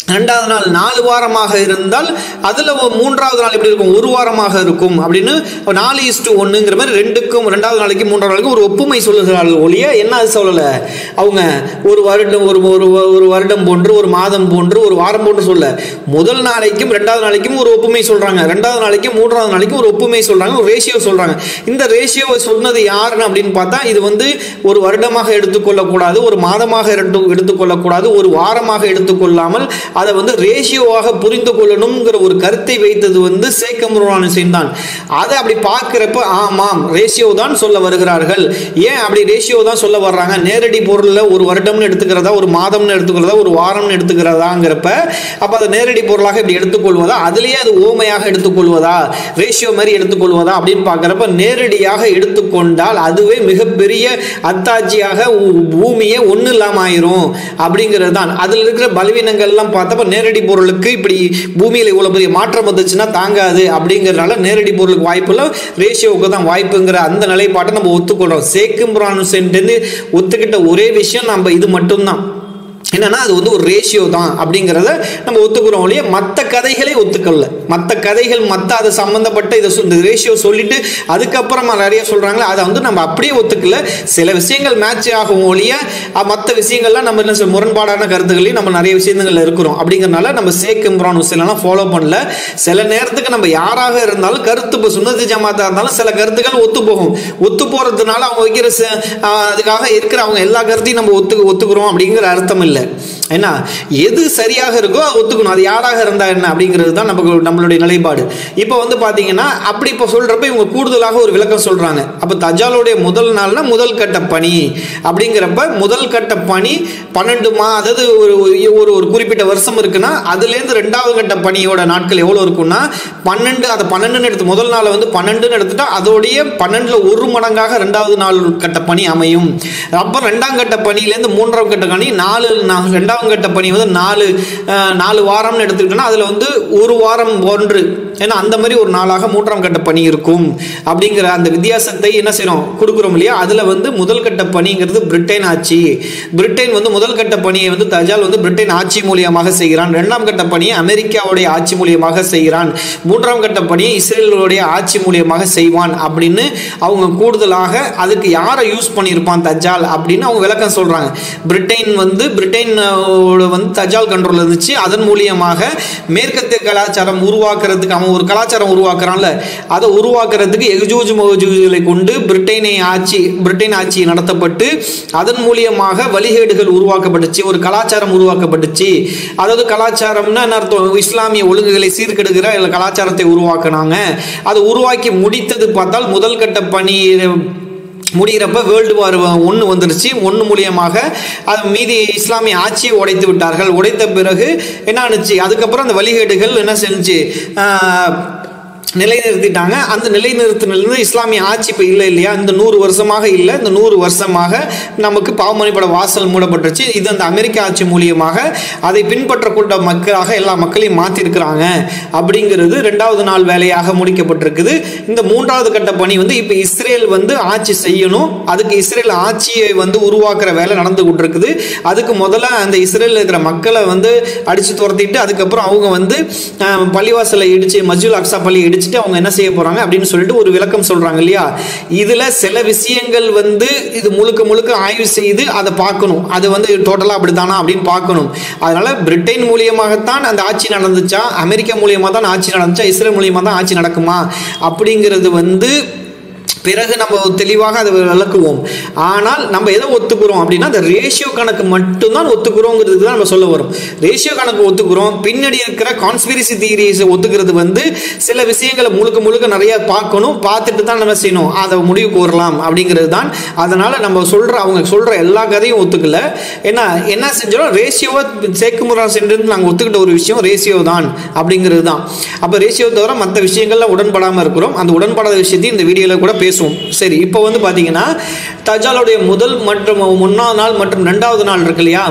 2வது நாள் 4 வாரமாக இருந்தால் அதில் 3வது நாள் எப்படி இருக்கும், ஒரு வாரமாக இருக்கும் அப்படின்னு 4:1ங்கிற மாதிரி 2வது நாளைக்கு 3வது நாளைக்கு ஒரு ஒப்புமை சொல்லுகிறார்கள் ஒழிய என்ன அது சொல்லலை. அவங்க ஒரு வருடம் ஒரு வருடம் போன்று, ஒரு மாதம் போன்று, ஒரு வாரம் போன்று சொல்ல, முதல் நாளைக்கும் 2வது நாளைக்கும் ஒரு ஒப்புமை சொல்றாங்க, 2வது நாளைக்கும் 3வது நாளைக்கும் ஒரு ஒப்புமை சொல்றாங்க, ஒரு ரேஷியோ சொல்றாங்க. இந்த ரேஷியோவை சொன்னது யாருன்னு அப்படின்னு பார்த்தா இது வந்து ஒரு வருடமாக எடுத்துக்கொள்ளக்கூடாது, ஒரு மாதமாக எடுத்துக்கொள்ளக்கூடாது, ஒரு வாரமாக எடுத்துக்கொள்ளாமல் அதை வந்து ரேஷியோவாக புரிந்து கொள்ளணுங்கிற ஒரு கருத்தை வைத்தது வந்து ஷேக் கமருல் ஹுசைன் தான். அதை அப்படி பார்க்கிறப்ப ஆமாம் ரேஷியோ தான் சொல்ல வருகிறார்கள். ஏன் அப்படி ரேஷியோ தான் சொல்ல வர்றாங்க, நேரடி பொருளில் ஒரு வருடம்னு எடுத்துக்கிறதா, ஒரு மாதம்னு எடுத்துக்கிறதா, ஒரு வாரம்னு எடுத்துக்கிறதாங்கிறப்ப அப்போ அதை நேரடி பொருளாக இப்படி எடுத்துக்கொள்வதா, அதுலேயே அது ஓமையாக எடுத்துக்கொள்வதா, ரேஷியோ மாதிரி எடுத்துக்கொள்வதா அப்படின்னு பார்க்குறப்ப நேரடியாக எடுத்துக்கொண்டால் அதுவே மிகப்பெரிய அத்தாட்சியாக பூமியே ஒன்றும் இல்லாமல் ஆயிரும் அப்படிங்கிறது தான். அதில் இருக்கிற பலவீனங்கள்லாம் பார்த்தப்ப நேரடி பொருளுக்கு இப்படி பூமியில் இவ்வளவு பெரிய மாற்றம் வந்துச்சுன்னா தாங்காது அப்படிங்கிறதுனால நேரடி பொருளுக்கு வாய்ப்பு இல்லை, ரேஷியோவுக்கு தான் வாய்ப்புங்கிற அந்த நிலைப்பாட்டை நம்ம ஒத்துக்கொள்றோம். ஷேக் கமருல் ஹுசைன் ஒத்துக்கிட்ட ஒரே விஷயம் நம்ம இது மட்டும்தான். என்னன்னா அது வந்து ஒரு ரேஷியோ தான் அப்படிங்கிறத நம்ம ஒத்துக்கிறோம் ஒழிய மற்ற கதைகளை ஒத்துக்கல. மற்ற கதைகள் மற்ற அது சம்மந்தப்பட்ட இந்த ரேஷியோ சொல்லிட்டு அதுக்கப்புறமா நிறைய சொல்றாங்களே அதை வந்து நம்ம அப்படியே ஒத்துக்கல. சில விஷயங்கள் மேட்ச் ஆகும் ஒழிய மற்ற விஷயங்கள்லாம் நம்ம என்ன முரண்பாடான கருத்துக்களையும் நம்ம நிறைய விஷயங்கள்ல இருக்கிறோம். அப்படிங்கிறனால நம்ம ஷேக் இம்ரான் ஹுசைன்லாம் ஃபாலோ பண்ணல. சில நேரத்துக்கு நம்ம யாராக இருந்தாலும் கருத்து இப்போ சுன்னத்து ஜமாத்தா இருந்தாலும் சில கருத்துக்கள் ஒத்து போகும். ஒத்து போறதுனால அவங்க வைக்கிற அதுக்காக இருக்கிற அவங்க எல்லா கருத்தையும் நம்ம ஒத்துக்கிறோம் அப்படிங்கிற அர்த்தம் இல்லை. ஏன்னா எது சரியாக இருக்கோ அதை ஒத்துக்கணும். அது யாராக இருந்தா என்ன அப்படிங்கிறது தான் நம்மளுடைய நிலைப்பாடு. இப்போ வந்து பாத்தீங்கன்னா அப்படி இப்போ சொல்றப்ப இவங்க கூடுதலாக ஒரு விளக்கம் சொல்றாங்க. அப்ப தஜ்ஜாலுடைய முதல் நாள்னா முதல் கட்ட பணி அப்படிங்கிறப்ப முதல் கட்ட பணி 12 அதாவது ஒரு குறிப்பிட்ட வருஷம் இருக்குன்னா அதுல இருந்து ரெண்டாவது கட்ட பணியோட நாட்கள் எவ்வளவு இருக்கும்னா 12. அதை 12 எடுத்து முதல் நாளை வந்து 12 எடுத்துட்டா அதோடைய 12ல ஒரு மடங்காக ரெண்டாவது நாள் கட்ட பணி அமையும். அப்புறம் ரெண்டாம் கட்ட பணியிலேருந்து மூன்றாம் கட்ட பணி 4 ரெண்டாம் கட்ட பணி வந்து 4 வாரம்னு எடுத்துக்கிட்டோம்னா அதுல வந்து ஒரு வாரம் 1. ஏன்னா அந்த மாதிரி ஒரு நாளாக மூன்றாம் கட்ட பணி இருக்கும். அப்படிங்கிற அந்த வித்தியாசத்தை என்ன செய்யறோம் கொடுக்குறோம் இல்லையா. அதுல வந்து முதல் கட்ட பணிங்கிறது பிரிட்டன் ஆட்சி. பிரிட்டன் வந்து முதல் கட்ட பணியை வந்து தஜ்ஜால் வந்து பிரிட்டன் ஆட்சி மூலியமாக செய்கிறான். இரண்டாம் கட்ட பணியை அமெரிக்காவுடைய ஆட்சி மூலியமாக செய்கிறான். மூன்றாம் கட்ட பணியை இஸ்ரேலுடைய ஆட்சி மூலியமாக செய்வான் அப்படின்னு அவங்க கூடுதலாக அதுக்கு யாரை யூஸ் பண்ணியிருப்பான் தஜ்ஜால் அப்படின்னு அவங்க விளக்கம் சொல்றாங்க. பிரிட்டன் வந்து வந்து தஜ்ஜால் கண்ட்ரோல் இருந்துச்சு. அதன் மூலியமாக மேற்கத்திய கலாச்சாரம் உருவாக்குறதுக்கு அவன் ஒரு கலாச்சாரம் உருவாக்குறான்ல அதை உருவாக்குறதுக்கு எஜூஜ் மஜூஜ்களை கொண்டு பிரிட்டன் ஆட்சி நடத்தப்பட்டு அதன் மூலியமாக வழிகேடுகள் உருவாக்கப்பட்டுச்சு. ஒரு கலாச்சாரம் உருவாக்கப்பட்டுச்சு. அதாவது கலாச்சாரம்னா என்ன அர்த்தம்? இஸ்லாமிய ஒழுங்குகளை சீர்கெடுக்கிற கலாச்சாரத்தை உருவாக்குனாங்க. அதை உருவாக்கி முடித்தது பார்த்தால் முதல் கட்ட பணி முடிகிறப்ப வேர்ல்டு வார் 1 வந்துருச்சு. 1 மூலியமாக அது மீதி இஸ்லாமிய ஆட்சியை உடைத்து விட்டார்கள். உடைத்த பிறகு என்ன ஆச்சு? அதுக்கப்புறம் அந்த வழிகேடுகள் என்ன செஞ்சு நிலைநிறுத்திட்டாங்க. அந்த நிலைநிறுத்தினிலிருந்து இஸ்லாமிய ஆட்சி இப்போ இல்லை இல்லையா. இந்த 100 வருஷமாக இல்லை. இந்த 100 வருஷமாக நமக்கு பாவமன்னிப்பட வாசல் மூடப்பட்டுருச்சு. இது அந்த அமெரிக்க ஆட்சி மூலியமாக அதை பின்பற்றக்கூடிய மக்களாக எல்லா மக்களையும் மாற்றிருக்கிறாங்க அப்படிங்கிறது 2வது நாள் வேலையாக முடிக்கப்பட்டிருக்குது. இந்த 3வது கட்ட பணி வந்து இப்போ இஸ்ரேல் வந்து ஆட்சி செய்யணும். அதுக்கு இஸ்ரேல் ஆட்சியை வந்து உருவாக்குற வேலை நடந்து கொண்டிருக்குது. அதுக்கு முதல்ல அந்த இஸ்ரேலில் இருக்கிற மக்களை வந்து அடிச்சு துரத்திட்டு அதுக்கப்புறம் அவங்க வந்து பள்ளிவாசலை இடிச்சு மஸ்ஜிதுல் அக்ஸா பள்ளி இடிச்சுட்டு அவங்க என்ன செய்ய போறாங்க அப்படின்னு சொல்லிட்டு ஒரு விளக்கம் சொல்றாங்க இல்லையா. இதுல சில விஷயங்கள் வந்து இது முழுக்க ஆய்வு செய்து அதை பார்க்கணும். அது வந்து டோட்டலா அப்படித்தானா அப்படின்னு பார்க்கணும். அதனால பிரிட்டன் மூலியமாகத்தான் அந்த ஆட்சி நடந்துச்சா, அமெரிக்கா மூலியமா தான் ஆட்சி நடந்துச்சா, இஸ்ரேல் மூலியமா தான் ஆட்சி நடக்குமா அப்படிங்கிறது வந்து பிறகு நம்ம தெளிவாக அதை விளக்குவோம். ஆனால் நம்ம எதை ஒத்துக்கிறோம் அப்படின்னா அந்த ரேஷியோ கணக்கு மட்டும்தான் ஒத்துக்கிறோங்கிறது தான் நம்ம சொல்ல வரும். ரேஷியோ கணக்கு ஒத்துக்கிறோம். பின்னாடி இருக்கிற கான்ஸ்பிரசி தியரிஸ் ஒத்துக்கிறது வந்து சில விஷயங்களை முழுக்க நிறைய பார்க்கணும். பார்த்துட்டு தான் நம்ம செய்யணும். அதை முடிவு கூறலாம் அப்படிங்கிறது தான். அதனால நம்ம அவங்க சொல்ற எல்லா கதையும் ஒத்துக்கல. ஏன்னா என்ன செஞ்சோம் ரேஷியோவை சேக்குமுறை சென்று நாங்கள் ஒத்துக்கிட்ட ஒரு விஷயம் ரேஷியோ தான் அப்படிங்கிறது தான். அப்போ ரேஷியோ தவிர மற்ற விஷயங்கள்ல உடன்படாமல் இருக்கிறோம். அந்த உடன்படாத விஷயத்தையும் இந்த வீடியோவில் கூட பேசுவோம். சரி, இப்போ வந்து பாத்தீங்கன்னா தஜ்ஜாலுடைய முதல் மற்றும் 1வது நாள் மற்றும் 2வது நாள் இருக்கு இல்லையா.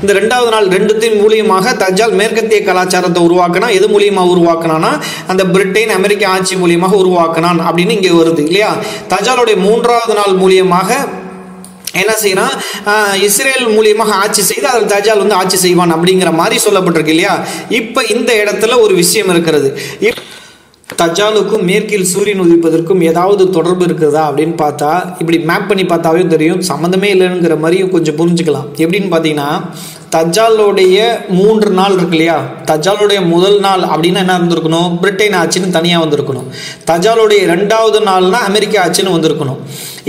இந்த 2வது நாள் ரெண்டுத்தின் மூலியமாக தஜ்ஜால் மேற்கத்திய கலாச்சாரத்தை உருவாக்கினா. எது மூலியமா உருவாக்கினான்னா அந்த பிரிட்டன் அமெரிக்க ஆட்சி மூலியமாக உருவாக்கினான் அப்படின்னு இங்கே வருது இல்லையா. தஜ்ஜாலுடைய 3வது நாள் மூலியமாக என்ன செய்யறான்? இஸ்ரேல் மூலியமாக ஆட்சி செய்து அதில் தஜ்ஜால் வந்து ஆட்சி செய்வான் அப்படிங்கிற மாதிரி சொல்லப்பட்டிருக்கு இல்லையா. இப்போ இந்த இடத்துல ஒரு விஷயம் இருக்கிறது. தஜ்ஜாலுக்கும் மேற்கில் சூரியன் உதிப்பதற்கும் ஏதாவது தொடர்பு இருக்குதா அப்படின்னு பார்த்தா இப்படி மேப் பண்ணி பார்த்தாவே தெரியும். சம்மந்தமே இல்லைங்கிற மாதிரியும் கொஞ்சம் புரிஞ்சுக்கலாம். எப்படின்னு பார்த்தீங்கன்னா தஜ்ஜாலுடைய 3 நாள் இருக்கு இல்லையா. தஜ்ஜாலுடைய முதல் நாள் அப்படின்னா என்ன இருந்திருக்கணும்? பிரிட்டன் ஆட்சின்னு தனியாக வந்திருக்கணும். தஜ்ஜாலுடைய 2வது நாள்னா அமெரிக்கா ஆட்சின்னு வந்திருக்கணும்.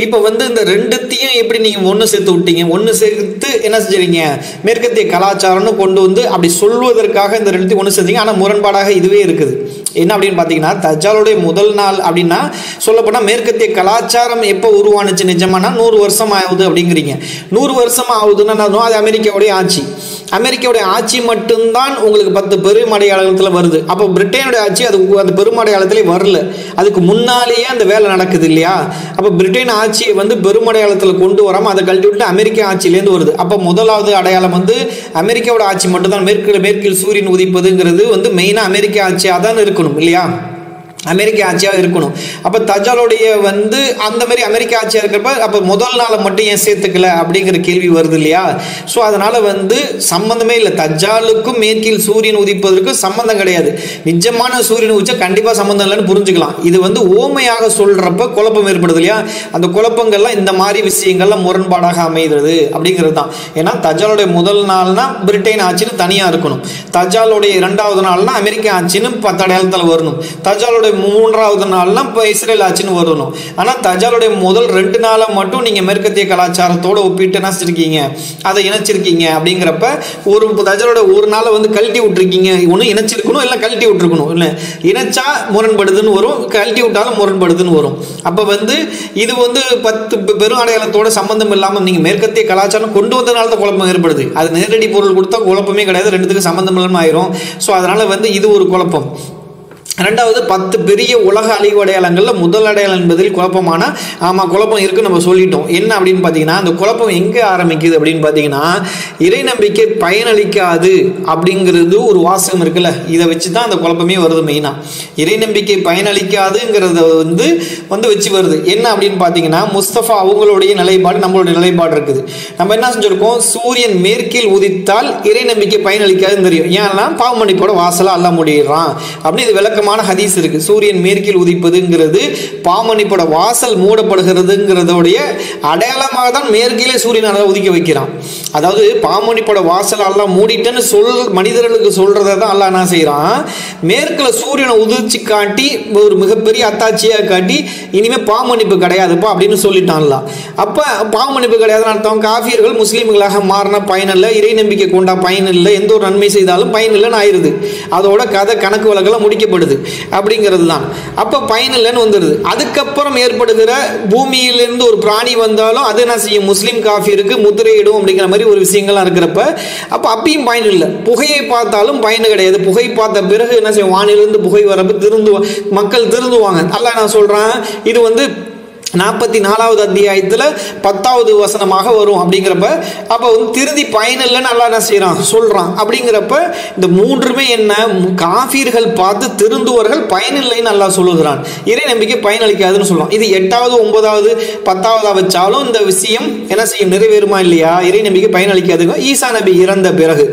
இப்போ வந்து இந்த ரெண்டுத்தையும் எப்படி நீங்கள் ஒன்று சேர்த்து விட்டீங்க? ஒன்று சேர்த்து என்ன செஞ்சீங்க? மேற்கத்திய கலாச்சாரம்னு கொண்டு வந்து அப்படி சொல்வதற்காக இந்த ரெண்டுத்தையும் ஒன்று செஞ்சீங்க. ஆனால் முரண்பாடாக இதுவே இருக்குது. என்ன அப்படின்னு பார்த்தீங்கன்னா தஜ்ஜாலுடைய முதல் நாள் அப்படின்னா சொல்லப்போனால் மேற்கத்திய கலாச்சாரம் எப்போ உருவானுச்சு நிஜமானா 100 வருஷம் ஆகுது அப்படிங்கிறீங்க. 100 வருஷம் ஆகுதுன்னா அது அமெரிக்காவுடைய ஆட்சி. அமெரிக்காவுடைய ஆட்சி மட்டும்தான் உங்களுக்கு 10 பெருமடையாளத்தில் வருது. அப்போ பிரிட்டனுடைய ஆட்சி அந்த பெருமடையாளத்திலே வரல. அதுக்கு முன்னாலேயே அந்த வேலை நடக்குது இல்லையா. அப்போ பிரிட்டன் ஆட்சியை வந்து பெருமடையாளத்தில் கொண்டு வராமல் அதை கழட்டி விட்டு அமெரிக்க ஆட்சியிலேருந்து வருது. அப்போ முதலாவது அடையாளம் வந்து அமெரிக்காவோட ஆட்சி மட்டும்தான். மேற்கில் சூரியன் உதிப்பதுங்கிறது வந்து மெயினாக அமெரிக்க ஆட்சியாக தான் இருக்கணும் இல்லையா. அமெரிக்க ஆட்சியாக இருக்கணும். அப்போ தஜ்ஜாலுடைய வந்து அந்த மாதிரி அமெரிக்க ஆட்சியாக இருக்கிறப்ப அப்போ முதல் நாளை மட்டும் ஏன் சேர்த்துக்கல அப்படிங்கிற கேள்வி வருது இல்லையா? ஸோ அதனால் வந்து சம்மந்தமே இல்லை. தஜ்ஜாலுக்கும் மேற்கில் சூரியன் உதிப்பதற்கும் சம்மந்தம் கிடையாது. நிஜமான சூரியன் உதிச்சா கண்டிப்பாக சம்மந்தம் இல்லைன்னு புரிஞ்சுக்கலாம். இது வந்து ஓமையாக சொல்கிறப்ப குழப்பம் ஏற்படுது இல்லையா? அந்த குழப்பங்கள்லாம் இந்த மாதிரி விஷயங்கள்லாம் முரண்பாடாக அமைகிறது அப்படிங்கிறது தான். ஏன்னா தஜ்ஜாலுடைய முதல் நாள்னா பிரிட்டன் ஆட்சின்னு தனியாக இருக்கணும், தஜ்ஜாலுடைய 2வது நாள்னா அமெரிக்க ஆட்சின்னு 10 அடையாளத்தில் வரணும், தஜ்ஜாலுடைய 3வது நாள்னா இப்போ இஸ்ரேல் ஆட்சின்னு வரணும். ஆனால் தஜ்ஜாலுடைய முதல் 2 நாளை மட்டும் நீங்கள் மேற்கத்திய கலாச்சாரத்தோடு ஒப்பிட்டு என்ன செஞ்சிருக்கீங்க, அதை இணைச்சிருக்கீங்க. அப்படிங்கிறப்ப ஒரு தஜ்ஜாலுடைய ஒரு நாளை வந்து கழட்டி விட்டுருக்கீங்க. ஒன்று இணைச்சிருக்கணும், இல்லை கழட்டி விட்டுருக்கணும். இல்லை இணைச்சா முரண்படுதுன்னு வரும், கழட்டி விட்டாலும் முரண்படுதுன்னு வரும். அப்போ வந்து இது வந்து 10 பெரும் அடையாளத்தோட சம்பந்தம் இல்லாமல் நீங்கள் மேற்கத்திய கலாச்சாரம் கொண்டு வந்ததுனால தான் குழப்பம் ஏற்படுது. அது நேரடி பொருள் கொடுத்தா குழப்பமே கிடையாது, ரெண்டுத்துக்கு சம்பந்தம் இல்லாமல் ஆயிரும். ஸோ அதனால் வந்து இது ஒரு குழப்பம். 2வது 10 பெரிய உலக அழிவு அடையாளங்களில் முதல் அடையாளம் என்பதில் குழப்பமான ஆமாம் குழப்பம் இருக்குன்னு நம்ம சொல்லிட்டோம். என்ன அப்படின்னு பார்த்தீங்கன்னா அந்த குழப்பம் எங்கே ஆரம்பிக்குது அப்படின்னு பார்த்தீங்கன்னா இறை நம்பிக்கை பயனளிக்காது அப்படிங்கிறது ஒரு வாசகம் இருக்குல்ல, இதை வச்சு தான் அந்த குழப்பமே வருது. மெயினாக இறை நம்பிக்கை பயனளிக்காதுங்கிறத வந்து வச்சு வருது. என்ன அப்படின்னு பார்த்தீங்கன்னா முஸ்தபா அவங்களுடைய நிலைப்பாடு நம்மளுடைய நிலைப்பாடு இருக்குது. நம்ம என்ன செஞ்சுருக்கோம், சூரியன் மேற்கில் உதித்தால் இறை நம்பிக்கை பயனளிக்காதுன்னு தெரியும். ஏன்னா பாவமன்னிப்போட வாசலாக அல்ல முடியிறான் அப்படின்னு இது விளக்கம் ஹதீஸ் இருக்கு. சூரியன் மேற்கில் உதிப்பதுங்கிறது பாவமன்னிப்போட வாசல் மூடப்படுகிறதுங்கிறதோடைய அடையாளமாக தான் மேற்கிலே சூரியன் உதிக்க வைக்கிறான். அதாவது பாவமன்னிப்போட வாசல் அல்லாஹ் மூடிட்டேன்னு மனிதர்களுக்கு சொல்றதை தான் அல்லாஹ் என்ன செய்யறான், மேற்குல சூரியனை உதிர்ச்சி காட்டி ஒரு மிகப்பெரிய அத்தாட்சியாக காட்டி இனிமே பாவமன்னிப்பு கிடையாதுப்பா அப்படின்னு சொல்லிட்டான்ல. அப்ப பாவமன்னிப்பு கிடையாதுன்னு அர்த்தம் காஃபியர்கள் முஸ்லீம்களாக மாறின பயனில்லை, இறை நம்பிக்கை கொண்டா பயனில்லை, எந்த ஒரு நன்மை செய்தாலும் பயனில்லைன்னு ஆயிருது. அதோட கதை கணக்கு வழக்கெல்லாம் முடிக்கப்படுது அப்படிங்கிறது தான். அப்ப பயனில்லைன்னு வந்துடுது. அதுக்கப்புறம் ஏற்படுகிற பூமியிலிருந்து ஒரு பிராணி வந்தாலும் அது என்ன செய்யும், முஸ்லீம் காஃபியருக்கு முத்திரையிடும் அப்படிங்கிற மாதிரி ஒரு விஷயங்கள்லாம் இருக்கிறப்ப அப்ப அப்பயும் பயன் இல்லை. புகையை பார்த்தாலும் பயன் கிடையாது. புகை பார்த்த பிறகு என்ன செய்யும், வானிலிருந்து புகை வரப்ப மக்கள் திருந்துவாங்க. அல்லாஹ் நான் சொல்றேன் இது வந்து 44வது அத்தியாயத்தில் 10வது வசனமாக வரும். அப்படிங்கிறப்ப அப்போ வந்து திருதி பயனில்லைன்னு அல்லாஹ் என்ன செய்யறான் சொல்றான். அப்படிங்கிறப்ப இந்த மூன்றுமே என்ன, காஃபிர்கள் பார்த்து திருந்துவர்கள் பயனில்லைன்னு அல்லாஹ் சொல்லுகிறான். இறை நம்பிக்கை பயனளிக்காதுன்னு சொல்லுவான். இது 8வது 9வது 10வது வச்சாலும் இந்த விஷயம் என்ன செய்யும், நிறைவேறுமா இல்லையா? இறை நம்பிக்கை பயனளிக்காதுங்க. ஈசா நபி இறந்த பிறகு,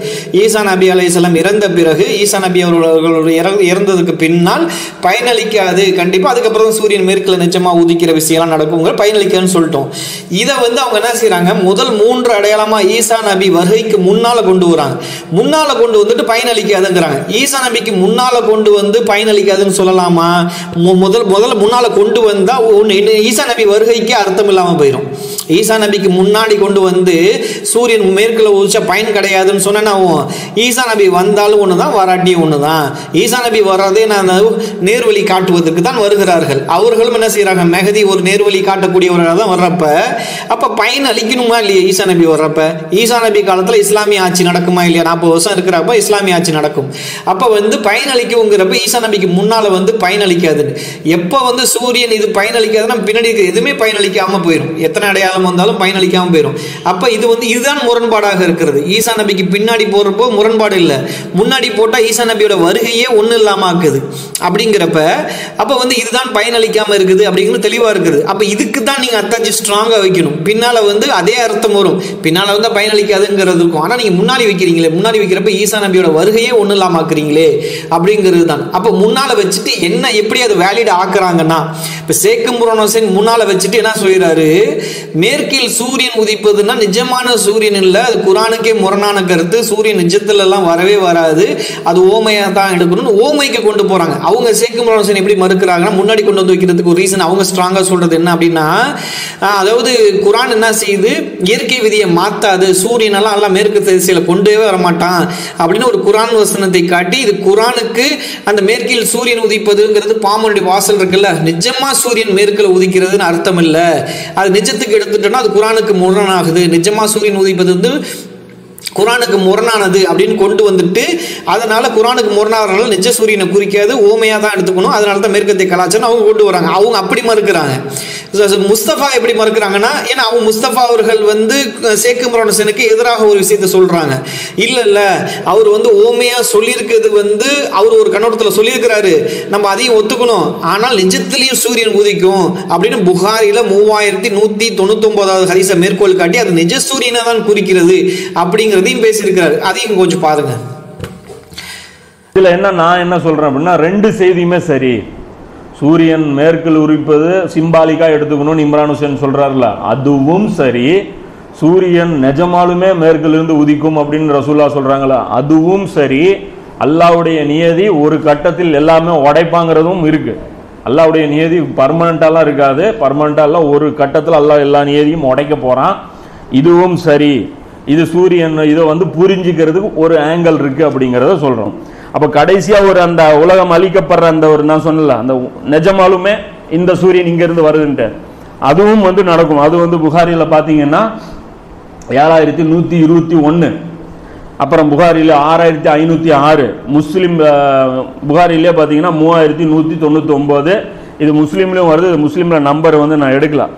ஈசா நபி அலைஹிஸ்ஸலாம் இறந்த பிறகு, ஈசா நபி அவர்களுடைய இறந்ததுக்கு பின்னால் பயனளிக்காது கண்டிப்பா. அதுக்கப்புறம் சூரியன் மேற்குல நிச்சயமா உதிக்கிற விஷயம் நடக்குங்கிற பயனளிக்கன்னு சொல்லிட்டோம். இதை வந்து அவங்க என்ன செய்யறாங்க, முதல் 3 அடையாளமா ஈசா நபி வருகைக்கு முன்னால கொண்டு வராங்க. முன்னால கொண்டு வந்துட்டு பயனளிக்காதுங்கிறாங்க. ஈசா நபிக்கு முன்னால கொண்டு வந்து பயனளிக்காதுன்னு சொல்லலாமா? முதல்ல முன்னால கொண்டு வந்தா ஈசா நபி வருகைக்கு அர்த்தம் இல்லாம போயிடும். ஈசா நபிக்கு முன்னாடி கொண்டு வந்து சூரியன் மேற்குல உதிச்சா பயன் கிடையாதுன்னு சொன்னா ஈசா நபி வந்தாலும் ஒண்ணுதான், வராட்டியும் ஒண்ணுதான். ஈசா நபி வர்றதே நான் நேர்வழி காட்டுவதற்கு தான் வருகிறார்கள். அவர்களும் என்ன செய்யறாங்க, மெஹதி ஒரு நேர்வழி காட்டக்கூடியவர்களாக தான் வர்றப்ப அப்ப பயன் அளிக்கணுமா இல்லையா? ஈசா நபி வர்றப்ப ஈசா நபி காலத்துல இஸ்லாமிய ஆட்சி நடக்குமா இல்லையா? 40 வருஷம் இருக்கிறப்ப இஸ்லாமிய ஆட்சி நடக்கும். அப்ப வந்து பயன் அளிக்குங்கிறப்ப ஈசா நபிக்கு முன்னால வந்து பயன் அளிக்காதுன்னு. எப்ப வந்து சூரியன் இது பயன் அளிக்காதுன்னா பின்னாடி எதுவுமே பயன் அளிக்காம போயிடும். எத்தனை அடையாளம் வந்தாலும் பயன் அளிக்காம போயிடும். அப்ப இது வந்து இதுதான் முரண்பாடாக இருக்கிறது. ஈசா நபிக்கு பின்னாடி போறப்போ முரண்பாடு இல்லை, முன்னாடி போட்டா ஈசா நபியோட வருகையே ஒண்ணு இல்லாம ஆக்குது. அப்படிங்கிறப்ப அப்ப வந்து இதுதான் பயன் அளிக்காம இருக்குது அப்படிங்கிறது தெளிவா இருக்குது. அப்ப இதுக்கு தான் நீங்க அத்தாச்சி ஸ்ட்ராங்கா வைக்கணும். பின்னால வந்து அதே அர்த்தம் வரும், பின்னால வந்து பயனளிக்காதுங்கிறது இருக்கும். ஆனா நீங்க முன்னாடி வைக்கிறீங்களே, முன்னாடி வைக்கிறப்ப ஈசா நபியோட வருகையே ஒண்ணு இல்லாம ஆக்குறீங்களே அப்படிங்கிறது தான். அப்ப முன்னால வச்சுட்டு என்ன எப்படி அது வேலிட் ஆக்குறாங்கன்னா, இப்ப சேக்கம்புரான் ஹுசைன் முன்னால வச்சுட்டு என்ன சொல்றாரு, மேற்கில் சூரியன் உதிப்பதுன்னா நிஜமான சூரியன் இல்லை, அது குரானுக்கே முரணான கருத்து, சூரியன் நிஜத்துல எல்லாம் வரவே வராது, அது ஓமையா தான் எடுக்கணும்னு ஓமைக்கு கொண்டு போறாங்க. அவங்க சேக்கம்புரான் ஹுசைன் எப்படி மறுக்கிறாங்கன்னா, முன்னாடி கொண்டு வந்து வைக்கிறதுக்கு ஒரு ரீசன் அவங்க ஸ்ட்ராங்கா சொல்றது என்ன அப்படின்னா, அதாவது குரான் என்ன செய்யுது, இயற்கை விதியை மாத்தாது, சூரியன் எல்லாம் மேற்கு திசையில கொண்டே வர மாட்டான் அப்படின்னு ஒரு குரான் வசனத்தை காட்டி, இது குரானுக்கு அந்த மேற்கில் சூரியன் உதிப்பதுங்கிறது பாம்பனுடைய வாசல் இருக்குல்ல, நிஜமா சூரியன் மேற்குல உதிக்கிறதுன்னு அர்த்தம் இல்லை, அது நிஜத்துக்கு எடுத்துட்டோம்னா அது குரானுக்கு முரணாகுது. நிஜமா சூரியன் உதிப்பது வந்து குரானுக்கு முரணானது அப்படின்னு கொண்டு வந்துட்டு, அதனால குரானுக்கு முரணானதுனால நிஜ சூரியனை குறிக்காது, ஓமையாக தான் எடுத்துக்கணும், அதனால தான் மேற்கத்திய கலாச்சாரம் அவங்க கொண்டு வராங்க. அவங்க அப்படி மறுக்கிறாங்க. முஸ்தபா எப்படி மறுக்கிறாங்கன்னா, ஏன்னா அவங்க முஸ்தபா அவர்கள் வந்து ஷேக் இம்ரான் ஹுசைனுக்கு எதிராக ஒரு விஷயத்தை சொல்றாங்க. இல்ல அவர் வந்து ஓமையா சொல்லியிருக்கிறது வந்து அவர் ஒரு கண்ணோட்டத்தில் சொல்லியிருக்கிறாரு, நம்ம அதையும் ஒத்துக்கணும், ஆனால் நிஜத்திலையும் சூரியன் உதிக்கும் அப்படின்னு புகாரில 3199வது ஹதீஸை மேற்கோள் காட்டி அது நிஜ சூரியனை தான் குறிக்கிறது அப்படிங்கிறதையும் பேசியிருக்கிறாரு. அதையும் கொஞ்சம் பாருங்க. இதுல என்ன நான் என்ன சொல்றேன் அப்படின்னா, ரெண்டு செய்தியுமே சரி. சூரியன் மேற்கில் உரிப்பது சிம்பாலிக்கா எடுத்துக்கணும் இம்ரான் ஹுசைன் சொல்றாருல, அதுவும் சரி. சூரியன் நிஜமாலுமே மேற்கிலிருந்து உதிக்கும் அப்படின்னு ரசூல்லா சொல்றாங்களா, அதுவும் சரி. அல்லாஹ்வுடைய நியதி ஒரு கட்டத்தில் எல்லாமே உடைப்பாங்கிறதும் இருக்கு. அல்லாஹ்வுடைய நியதி பர்மனண்டாலாம் இருக்காது, பர்மனண்டாலாம் ஒரு கட்டத்தில் அல்லாஹ் எல்லா நியதியும் உடைக்க போறான். இதுவும் சரி. இது சூரியன் இதை வந்து புரிஞ்சுக்கிறதுக்கு ஒரு ஆங்கிள் இருக்கு அப்படிங்கிறத சொல்றோம். அப்ப கடைசியா ஒரு அந்த உலகம் அழிக்கப்படுற அந்த ஒரு நான் சொன்னல அந்த நிஜமாலுமே இந்த சூரியன் இங்க இருந்து வருதுன்ட்டு அதுவும் வந்து நடக்கும். அது வந்து புகாரில பாத்தீங்கன்னா 7121, அப்புறம் புகாரில 6506, முஸ்லிம் புகாரிலே பாத்தீங்கன்னா 3199. இது முஸ்லீம்லயும் வருது. முஸ்லீம்ல நம்பர் வந்து நான் எடுக்கலாம்.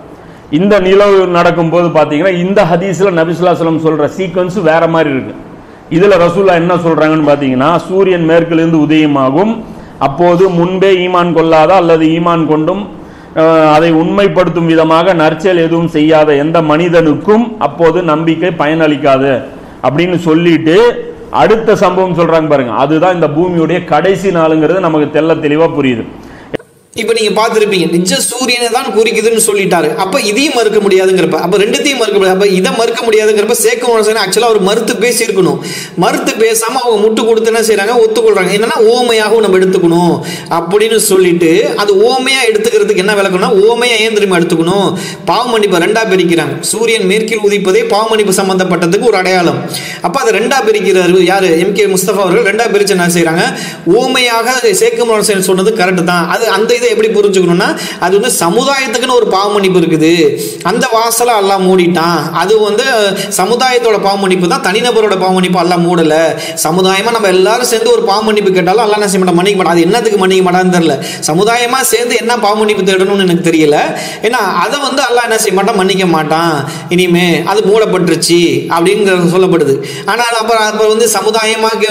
இந்த நிலவு நடக்கும் போது பாத்தீங்கன்னா இந்த ஹதீஸ்ல நபி ஸல்லல்லாஹு அலைஹி வஸல்லம் சொல்ற சீக்வன்ஸ் வேற மாதிரி இருக்கு. இதுல ரசூல்லா என்ன சொல்றாங்கன்னு பாத்தீங்கன்னா, சூரியன் மேற்கிலிருந்து உதயமாகும், அப்போது முன்பே ஈமான் கொள்ளாத அல்லது ஈமான் கொண்டும் அதை உண்மைப்படுத்தும் விதமாக நற்செயல் எதுவும் செய்யாத எந்த மனிதனுக்கும் அப்போது நம்பிக்கை பயனளிக்காது அப்படின்னு சொல்லிட்டு அடுத்த சம்பவம் சொல்றாங்க பாருங்க. அதுதான் இந்த பூமியுடைய கடைசி நாளுங்கிறது நமக்கு தெள்ள தெளிவா புரியுது. இப்போ நீங்க பார்த்துருப்பீங்க, நிஜ சூரியனை தான் குறிக்குதுன்னு சொல்லிட்டாரு. அப்ப இதையும் மறுக்க முடியாதுங்கிறப்ப, அப்ப ரெண்டுத்தையும் மறுக்க முடியாது. அப்ப இதை மறுக்க முடியாதுங்கிறப்ப ஷேக் இம்ரான் ஹுசைன் ஆக்சுவலா அவர் மறுத்து பேசியிருக்கணும். மறுத்து பேசாம அவங்க முட்டு கொடுத்து என்ன செய்யறாங்க, ஒத்துக்கொள்றாங்க. என்னன்னா ஓமையாகவும் நம்ம எடுத்துக்கணும் அப்படின்னு சொல்லிட்டு, அது ஓமையா எடுத்துக்கிறதுக்கு என்ன விளக்கம்னா, ஓமையா ஏன் தெரியுமா எடுத்துக்கணும், பாவ மன்னிப்பு ரெண்டா பிரிக்கிறாங்க. சூரியன் மேற்கில் உதிப்பதே பாவ மன்னிப்பு சம்பந்தப்பட்டதுக்கு ஒரு அடையாளம். அப்ப அதை ரெண்டா பிரிக்கிறாரு யாரு, எம்கே முஸ்தபா அவர்கள். ரெண்டா பிரிச்சு என்ன செய்யறாங்க, ஓமையாக ஷேக் இம்ரான் ஹுசைன் சொன்னது கரெக்ட் தான். அது அந்த இதை எப்படி புரிஞ்சுக்கணும்னா, அது வந்து சமுதாயத்துக்குன்னு ஒரு பாவ மன்னிப்பு இருக்குது, அந்த வாசலை அல்லாஹ் மூடிட்டான். அது வந்து சமுதாயத்தோட பாவ மன்னிப்பு தான், தனிநபரோட பாவ மன்னிப்பு அல்லாஹ் மூடல. சமுதாயமா நம்ம எல்லாரும் சேர்ந்து ஒரு பாவ மன்னிப்பு கேட்டாலும் அல்லாஹ் என்ன செய்ய மாட்டான், மன்னிக்க மாட்டான். அது என்னத்துக்கு மன்னிக்க மாட்டான்னு தெரியல. சமுதாயமா சேர்ந்து என்ன பாவ மன்னிப்பு தேடணும்னு எனக்கு தெரியல. ஏன்னா அதை வந்து அல்லாஹ் என்ன செய்ய மாட்டான், மன்னிக்க மாட்டான். இனிமே அது மூடப்பட்டுருச்சு அப்படிங்கிறது சொல்லப்படுது. ஆனால் அப்ப வந்து சமுதாயமாக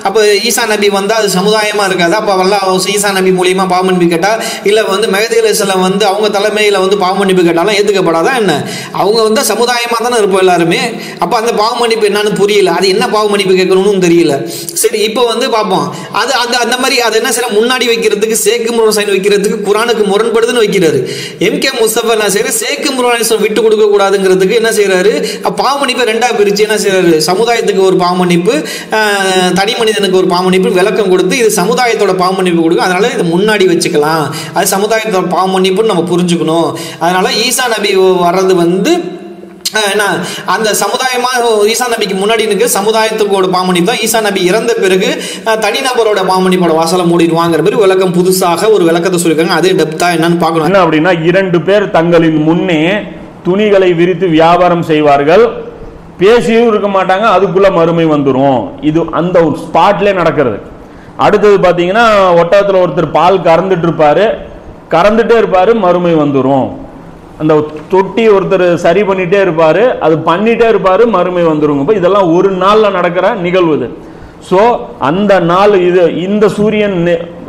அப்ப ஈசா நபி வந்தா அது சமுதாயமா இருக்காது. அப்ப அல்லாஹ் ஈசா நபி மூலியமா பாவ மன்னிப்பு கேட்டா, இல்ல வந்து மெஹதி அலைஹிஸ்ஸலாம் வந்து அவங்க தலைமையில வந்து பாவ மன்னிப்பு கேட்டாலும் ஏத்துக்கப்படாதா என்ன? அவங்க வந்து சமுதாயமா தானே இருப்போம் எல்லாருமே. அப்ப அந்த பாவ மன்னிப்பு என்னன்னு புரியல, அது என்ன பாவ மன்னிப்பு கேட்கணும்னு தெரியல. சரி, இப்போ வந்து பார்ப்போம். அது அந்த மாதிரி அது என்ன செய்யற, முன்னாடி வைக்கிறதுக்கு ஷேக் இம்ரான் ஹுசைன் வைக்கிறதுக்கு குரானுக்கு முரண்படுதுன்னு வைக்கிறாரு. எம்கே முஸ்தபா என்ன செய்யற, ஷேக் இம்ரான் ஹுசைன் விட்டு கொடுக்க கூடாதுங்கிறதுக்கு என்ன செய்யறாரு, பாவ மன்னிப்பை ரெண்டா பிரிச்சு என்ன செய்யறாரு, சமுதாயத்துக்கு ஒரு பாவ மன்னிப்பு, தனி மனிதனுக்கு ஒரு பாவ மன்னிப்பு விளக்கம் கொடுத்து, இது சமுதாயத்தோட பாவ மன்னிப்பு கொடுக்கும், அதனால இதை முன்னாடி வச்சுக்கலாம், அது சமுதாயத்தோட பாவ மன்னிப்புன்னு நம்ம புரிஞ்சுக்கணும். அதனால ஈசா நபி வர்றது வந்து அந்த சமுதாயமா ஈசா நபிக்கு முன்னாடி இருக்கு, சமுதாயத்துக்கோட பாவமன்னிப்பு தான். ஈசா நபி இறந்த பிறகு தனிநபரோட பாவமன்னிப்போட வாசலை மூடிடுவாங்கிற மாதிரி விளக்கம், புதுசாக ஒரு விளக்கத்தை சொல்லியிருக்காங்க. அதே டெப்தா என்னன்னு பார்க்கணும். என்ன அப்படின்னா, 2 பேர் தங்களின் முன்னே துணிகளை விரித்து வியாபாரம் செய்வார்கள், பேசியும் இருக்க மாட்டாங்க, அதுக்குள்ள மறுமை வந்துடும். இது அந்த ஒரு ஸ்பாட்ல நடக்கிறது. அடுத்தது பாத்தீங்கன்னா, ஒட்டகத்தில் ஒருத்தர் பால் கறந்துட்டே இருப்பாரு, மறுமை வந்துடும். அந்த தொட்டி ஒருத்தர் சரி பண்ணிட்டே இருப்பாரு, அது பண்ணிட்டே இருப்பாரு, மறுமை வந்துருங்க. இதெல்லாம் ஒரு நாள்ல நடக்கிற நிகழ்வு இது. ஸோ அந்த நாள் இது, இந்த சூரியன்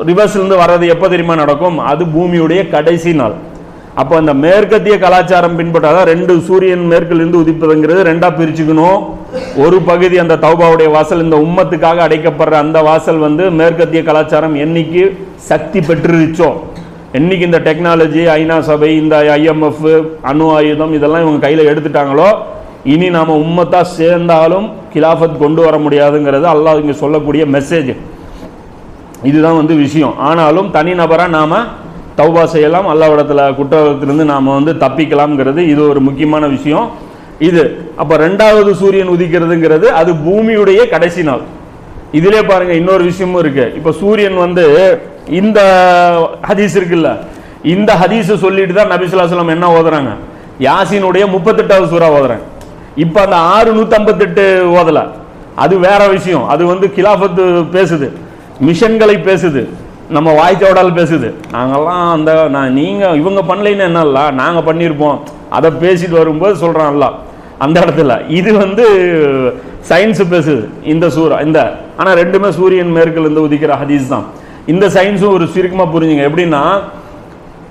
ரிவர்ஸ்ல இருந்து வர்றது எப்ப தெரியுமா நடக்கும், அது பூமியுடைய கடைசி நாள். அப்போ அந்த மேற்கத்திய கலாச்சாரம் பின்பற்றாதான் 2 சூரியன் மேற்கில் இருந்து உதிப்பதுங்கிறது ரெண்டா பிரிச்சுக்கணும். ஒரு பகுதி அந்த தௌபாவுடைய வாசல், இந்த உம்மத்துக்காக அடைக்கப்படுற அந்த வாசல் வந்து மேற்கத்திய கலாச்சாரம் என்னைக்கு சக்தி பெற்றுச்சோ, என்னைக்கு இந்த டெக்னாலஜி, ஐநா சபை, இந்த IMF, அணு ஆயுதம் இதெல்லாம் இவங்க கையில எடுத்துட்டாங்களோ, இனி நாம உம்மத்தா சேர்ந்தாலும் கிலாஃபத் கொண்டு வர முடியாதுங்கிறது அல்லாஹ் இங்க சொல்லக்கூடிய மெசேஜ். இதுதான் வந்து விஷயம். ஆனாலும் தனிநபரா நாம தௌபா செய்யலாம், அல்லாஹ்விடத்துல குற்றத்திலிருந்து நாம வந்து தப்பிக்கலாம்ங்கிறது இது ஒரு முக்கியமான விஷயம். இது அப்ப 2வது சூரியன் உதிக்கிறதுங்கிறது அது பூமியுடைய கடைசி நாள். இதிலே பாருங்க இன்னொரு விஷயமும் இருக்கு. இப்ப சூரியன் வந்து இந்த ஹதீஸ் இருக்குல்ல, இந்த ஹதீஸ் சொல்லிட்டு தான் நபி ஸல்லல்லாஹு அலைஹி வஸல்லம் என்ன ஓதுறாங்க, யாசீனுடைய 38வது சூரா ஓதுறாங்க. இப்போ அந்த 658 ஓதலை, அது வேற விஷயம். அது வந்து கிலாஃபத்து பேசுது, மிஷன்களை பேசுது, நம்ம வாய்ச்சோடால் பேசுது. நாங்கெல்லாம் நீங்கள் இவங்க பண்ணலைன்னு என்னல்ல, நாங்கள் பண்ணியிருப்போம், அதை பேசிட்டு வரும்போது சொல்கிறான்ல அந்த இடத்துல. இது வந்து சயின்ஸு பேசுது இந்த இந்த. ஆனால் ரெண்டுமே சூரியன் மேற்கிலிருந்து உதிக்கிற ஹதீஸ் தான். இந்த சயின்ஸும் ஒரு சுருக்கமாக புரிஞ்சுங்க. எப்படின்னா,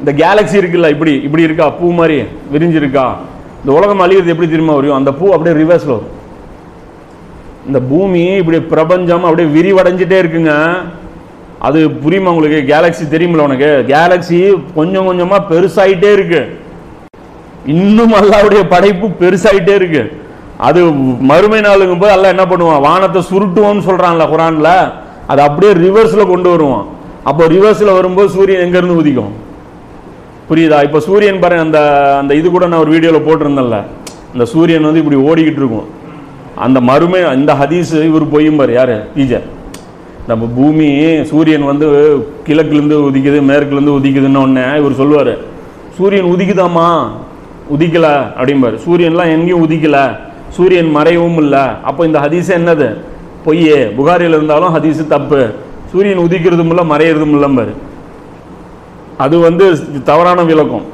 இந்த கேலக்ஸி இருக்குல்ல, இப்படி இப்படி இருக்கா, பூ மாதிரி விரிஞ்சிருக்கா, இந்த உலகம் அழிகிறது எப்படி திரும்ப வரும், அந்த பூ அப்படியே ரிவர்ஸில் வரும். இந்த பூமி இப்படி பிரபஞ்சம் அப்படியே விரிவடைஞ்சிட்டே இருக்குங்க. அது புரியுமா உங்களுக்கு? கேலக்ஸி தெரியுமில்ல உனக்கு? கேலக்ஸி கொஞ்சம் கொஞ்சமாக பெருசாயிட்டே இருக்கு. இன்னும் அல்லாஹ்வுடைய படைப்பு பெருசாயிட்டே இருக்கு. அது மறுமை நாளுங்கும் போது அல்லாஹ் என்ன பண்ணுவான், வானத்தை சுருட்டுவோம்னு சொல்றான்ல குர்ஆன்ல, அது அப்படியே ரிவர்ஸ்ல கொண்டு வருவான். அப்போ ரிவர்ஸ்ல வரும்போது சூரியன் எங்க இருந்து உதிக்கும், புரியுதா? இப்போ சூரியன் பாருங்க, அந்த அந்த இது கூட நான் ஒரு வீடியோவில் போட்டிருந்தேன்ல, இந்த சூரியன் வந்து இப்படி ஓடிக்கிட்டு இருக்கும். அந்த மறுமை இந்த ஹதீஸ் இவர் பொய்யும் பாரு, யாரு டீச்சர், நம்ம பூமி சூரியன் வந்து கிழக்குலேருந்து உதிக்குது மேற்குலேருந்து உதிக்குதுன்னு ஒன்னே இவர் சொல்லுவார், சூரியன் உதிக்குதாமா, உதிக்கல அப்படிம்பாரு. சூரியன்லாம் எங்கேயும் உதிக்கல, சூரியன் மறையவும் இல்லை. அப்போ இந்த ஹதீஸ் என்னது, பொய்யே. புகாரில் இருந்தாலும் ஹதீஸு தப்பு. சூரியன் உதிக்கிறதும் இல்லை மறையிறதும் இல்லைம்பாரு. அது வந்து தவறான விளக்கம்.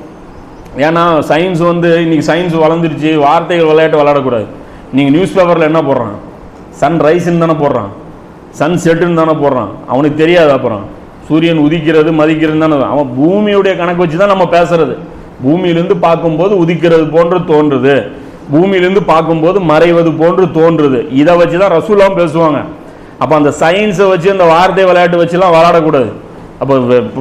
ஏன்னா சயின்ஸ் வந்து இன்னைக்கு சயின்ஸ் வளர்ந்துருச்சு, வார்த்தைகள் விளையாட்டு விளையாடக்கூடாது. நீங்கள் நியூஸ் பேப்பரில் என்ன போடுறான், சன் ரைஸ்ன்னு தானே போடுறான், சன் செட்டுன்னு தானே போடுறான். அவனுக்கு தெரியாது அப்புறம் சூரியன் உதிக்கிறது மதிக்கிறது தானே. அவன் பூமியுடைய கணக்கு வச்சு தான் நம்ம பேசுறது. பூமியிலிருந்து பார்க்கும்போது உதிக்கிறது போன்று தோன்றுது, பூமியிலிருந்து பார்க்கும்போது மறைவது போன்று தோன்றுது. இதை வச்சு தான் ரசூலாவும் பேசுவாங்க. அப்போ அந்த சயின்ஸை வச்சு அந்த வார்த்தை விளையாட்டு வச்சுலாம் விளையாடக்கூடாது. அப்போ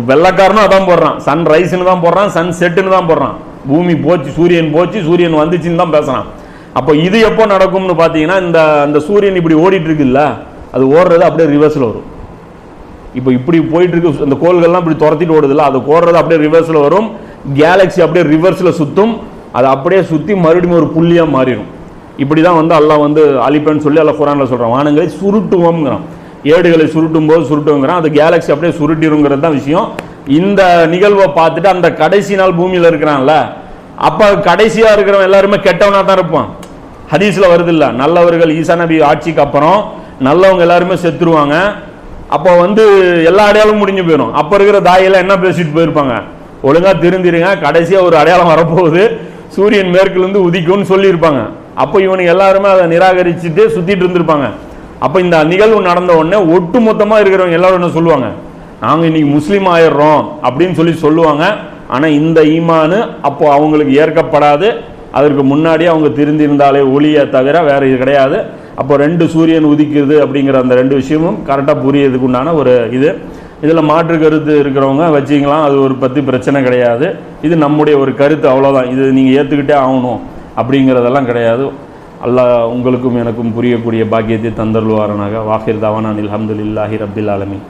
வெள்ளக்காரனும் அதான் போடுறான், சன் ரைஸ்ன்னு தான் போடுறான், சன் செட்டுன்னு தான் போடுறான். பூமி போச்சு, சூரியன் வந்துச்சுன்னு தான் பேசுறான். அப்போ இது எப்போ நடக்கும்னு பார்த்தீங்கன்னா, இந்த சூரியன் இப்படி ஓடிட்டு இருக்குல்ல, அது ஓடுறது அப்படியே ரிவர்ஸில் வரும். இப்போ இப்படி போயிட்டு இருக்கு, அந்த கோள்கள்லாம் இப்படி துரத்திட்டு ஓடுதுல்ல, அது ஓடுறது அப்படியே ரிவர்ஸில் வரும். கேலக்ஸி அப்படியே ரிவர்ஸில் சுற்றும், அது அப்படியே சுற்றி மறுபடியும் ஒரு புள்ளியாக மாறிடும். இப்படி தான் வந்து அல்லாஹ் வந்து அழிப்பேன்னு சொல்லி அல்லாஹ் குர்ஆனில் சொல்கிறான். வானங்களை சுருட்டுவோம்ங்கிறான், ஏடுகளை சுருட்டும் போது சுருட்டுங்கிறான். அது கேலக்ஸி அப்படியே சுருட்டிருங்கிறது தான் விஷயம். இந்த நிகழ்வை பார்த்துட்டு அந்த கடைசி நாள் பூமியில் இருக்கிறான்ல, அப்போ கடைசியாக இருக்கிறவன் எல்லாருமே கெட்டவனாக தான் இருப்பான். ஹதீஸில் வருது இல்லை, நல்லவர்கள் ஈசா நபி ஆட்சிக்கு அப்புறம் நல்லவங்க எல்லாருமே செத்துருவாங்க. அப்போ வந்து எல்லா அடையாளமும் முடிஞ்சு போயிடும். அப்போ இருக்கிற தாயெல்லாம் என்ன பேசிட்டு போயிருப்பாங்க, ஒழுங்காக திருந்திருங்க, கடைசியாக ஒரு அடையாளம் வரப்போகுது, சூரியன் மேற்குலேருந்து உதிக்கும்னு சொல்லியிருப்பாங்க. அப்போ இவனுக்கு எல்லாருமே அதை நிராகரிச்சுட்டு சுற்றிட்டு இருந்திருப்பாங்க. அப்போ இந்த நிகழ்வு நடந்த உடனே ஒட்டு மொத்தமாக இருக்கிறவங்க எல்லாரும் என்ன சொல்லுவாங்க, நாங்கள் இன்னைக்கு முஸ்லீம் ஆயிடுறோம் அப்படின்னு சொல்லுவாங்க. ஆனால் இந்த ஈமானு அப்போ அவங்களுக்கு ஏற்கப்படாது. அதற்கு முன்னாடி அவங்க திருந்திருந்தாலே ஒளியை தவிர வேற இது கிடையாது. அப்போ 2 சூரியன் உதிக்குது அப்படிங்கிற அந்த 2 விஷயமும் கரெக்டாக புரியறதுக்கு உண்டான ஒரு இது. இதில் மாற்று கருத்து இருக்கிறவங்க வச்சிக்கலாம், அது ஒரு பற்றி பிரச்சனை கிடையாது. இது நம்முடைய ஒரு கருத்து, அவ்வளோதான். இது நீங்கள் ஏற்றுக்கிட்டே ஆகணும் அப்படிங்கிறதெல்லாம் கிடையாது. அல்லாஹ் உங்களுக்கும் எனக்கும் புரியக்கூடிய பாக்கியத்தை தந்தருள்வாரனாக. வாஹிர் தவானா அல்ஹம்துலில்லாஹி ரப்பில் ஆலமீன்.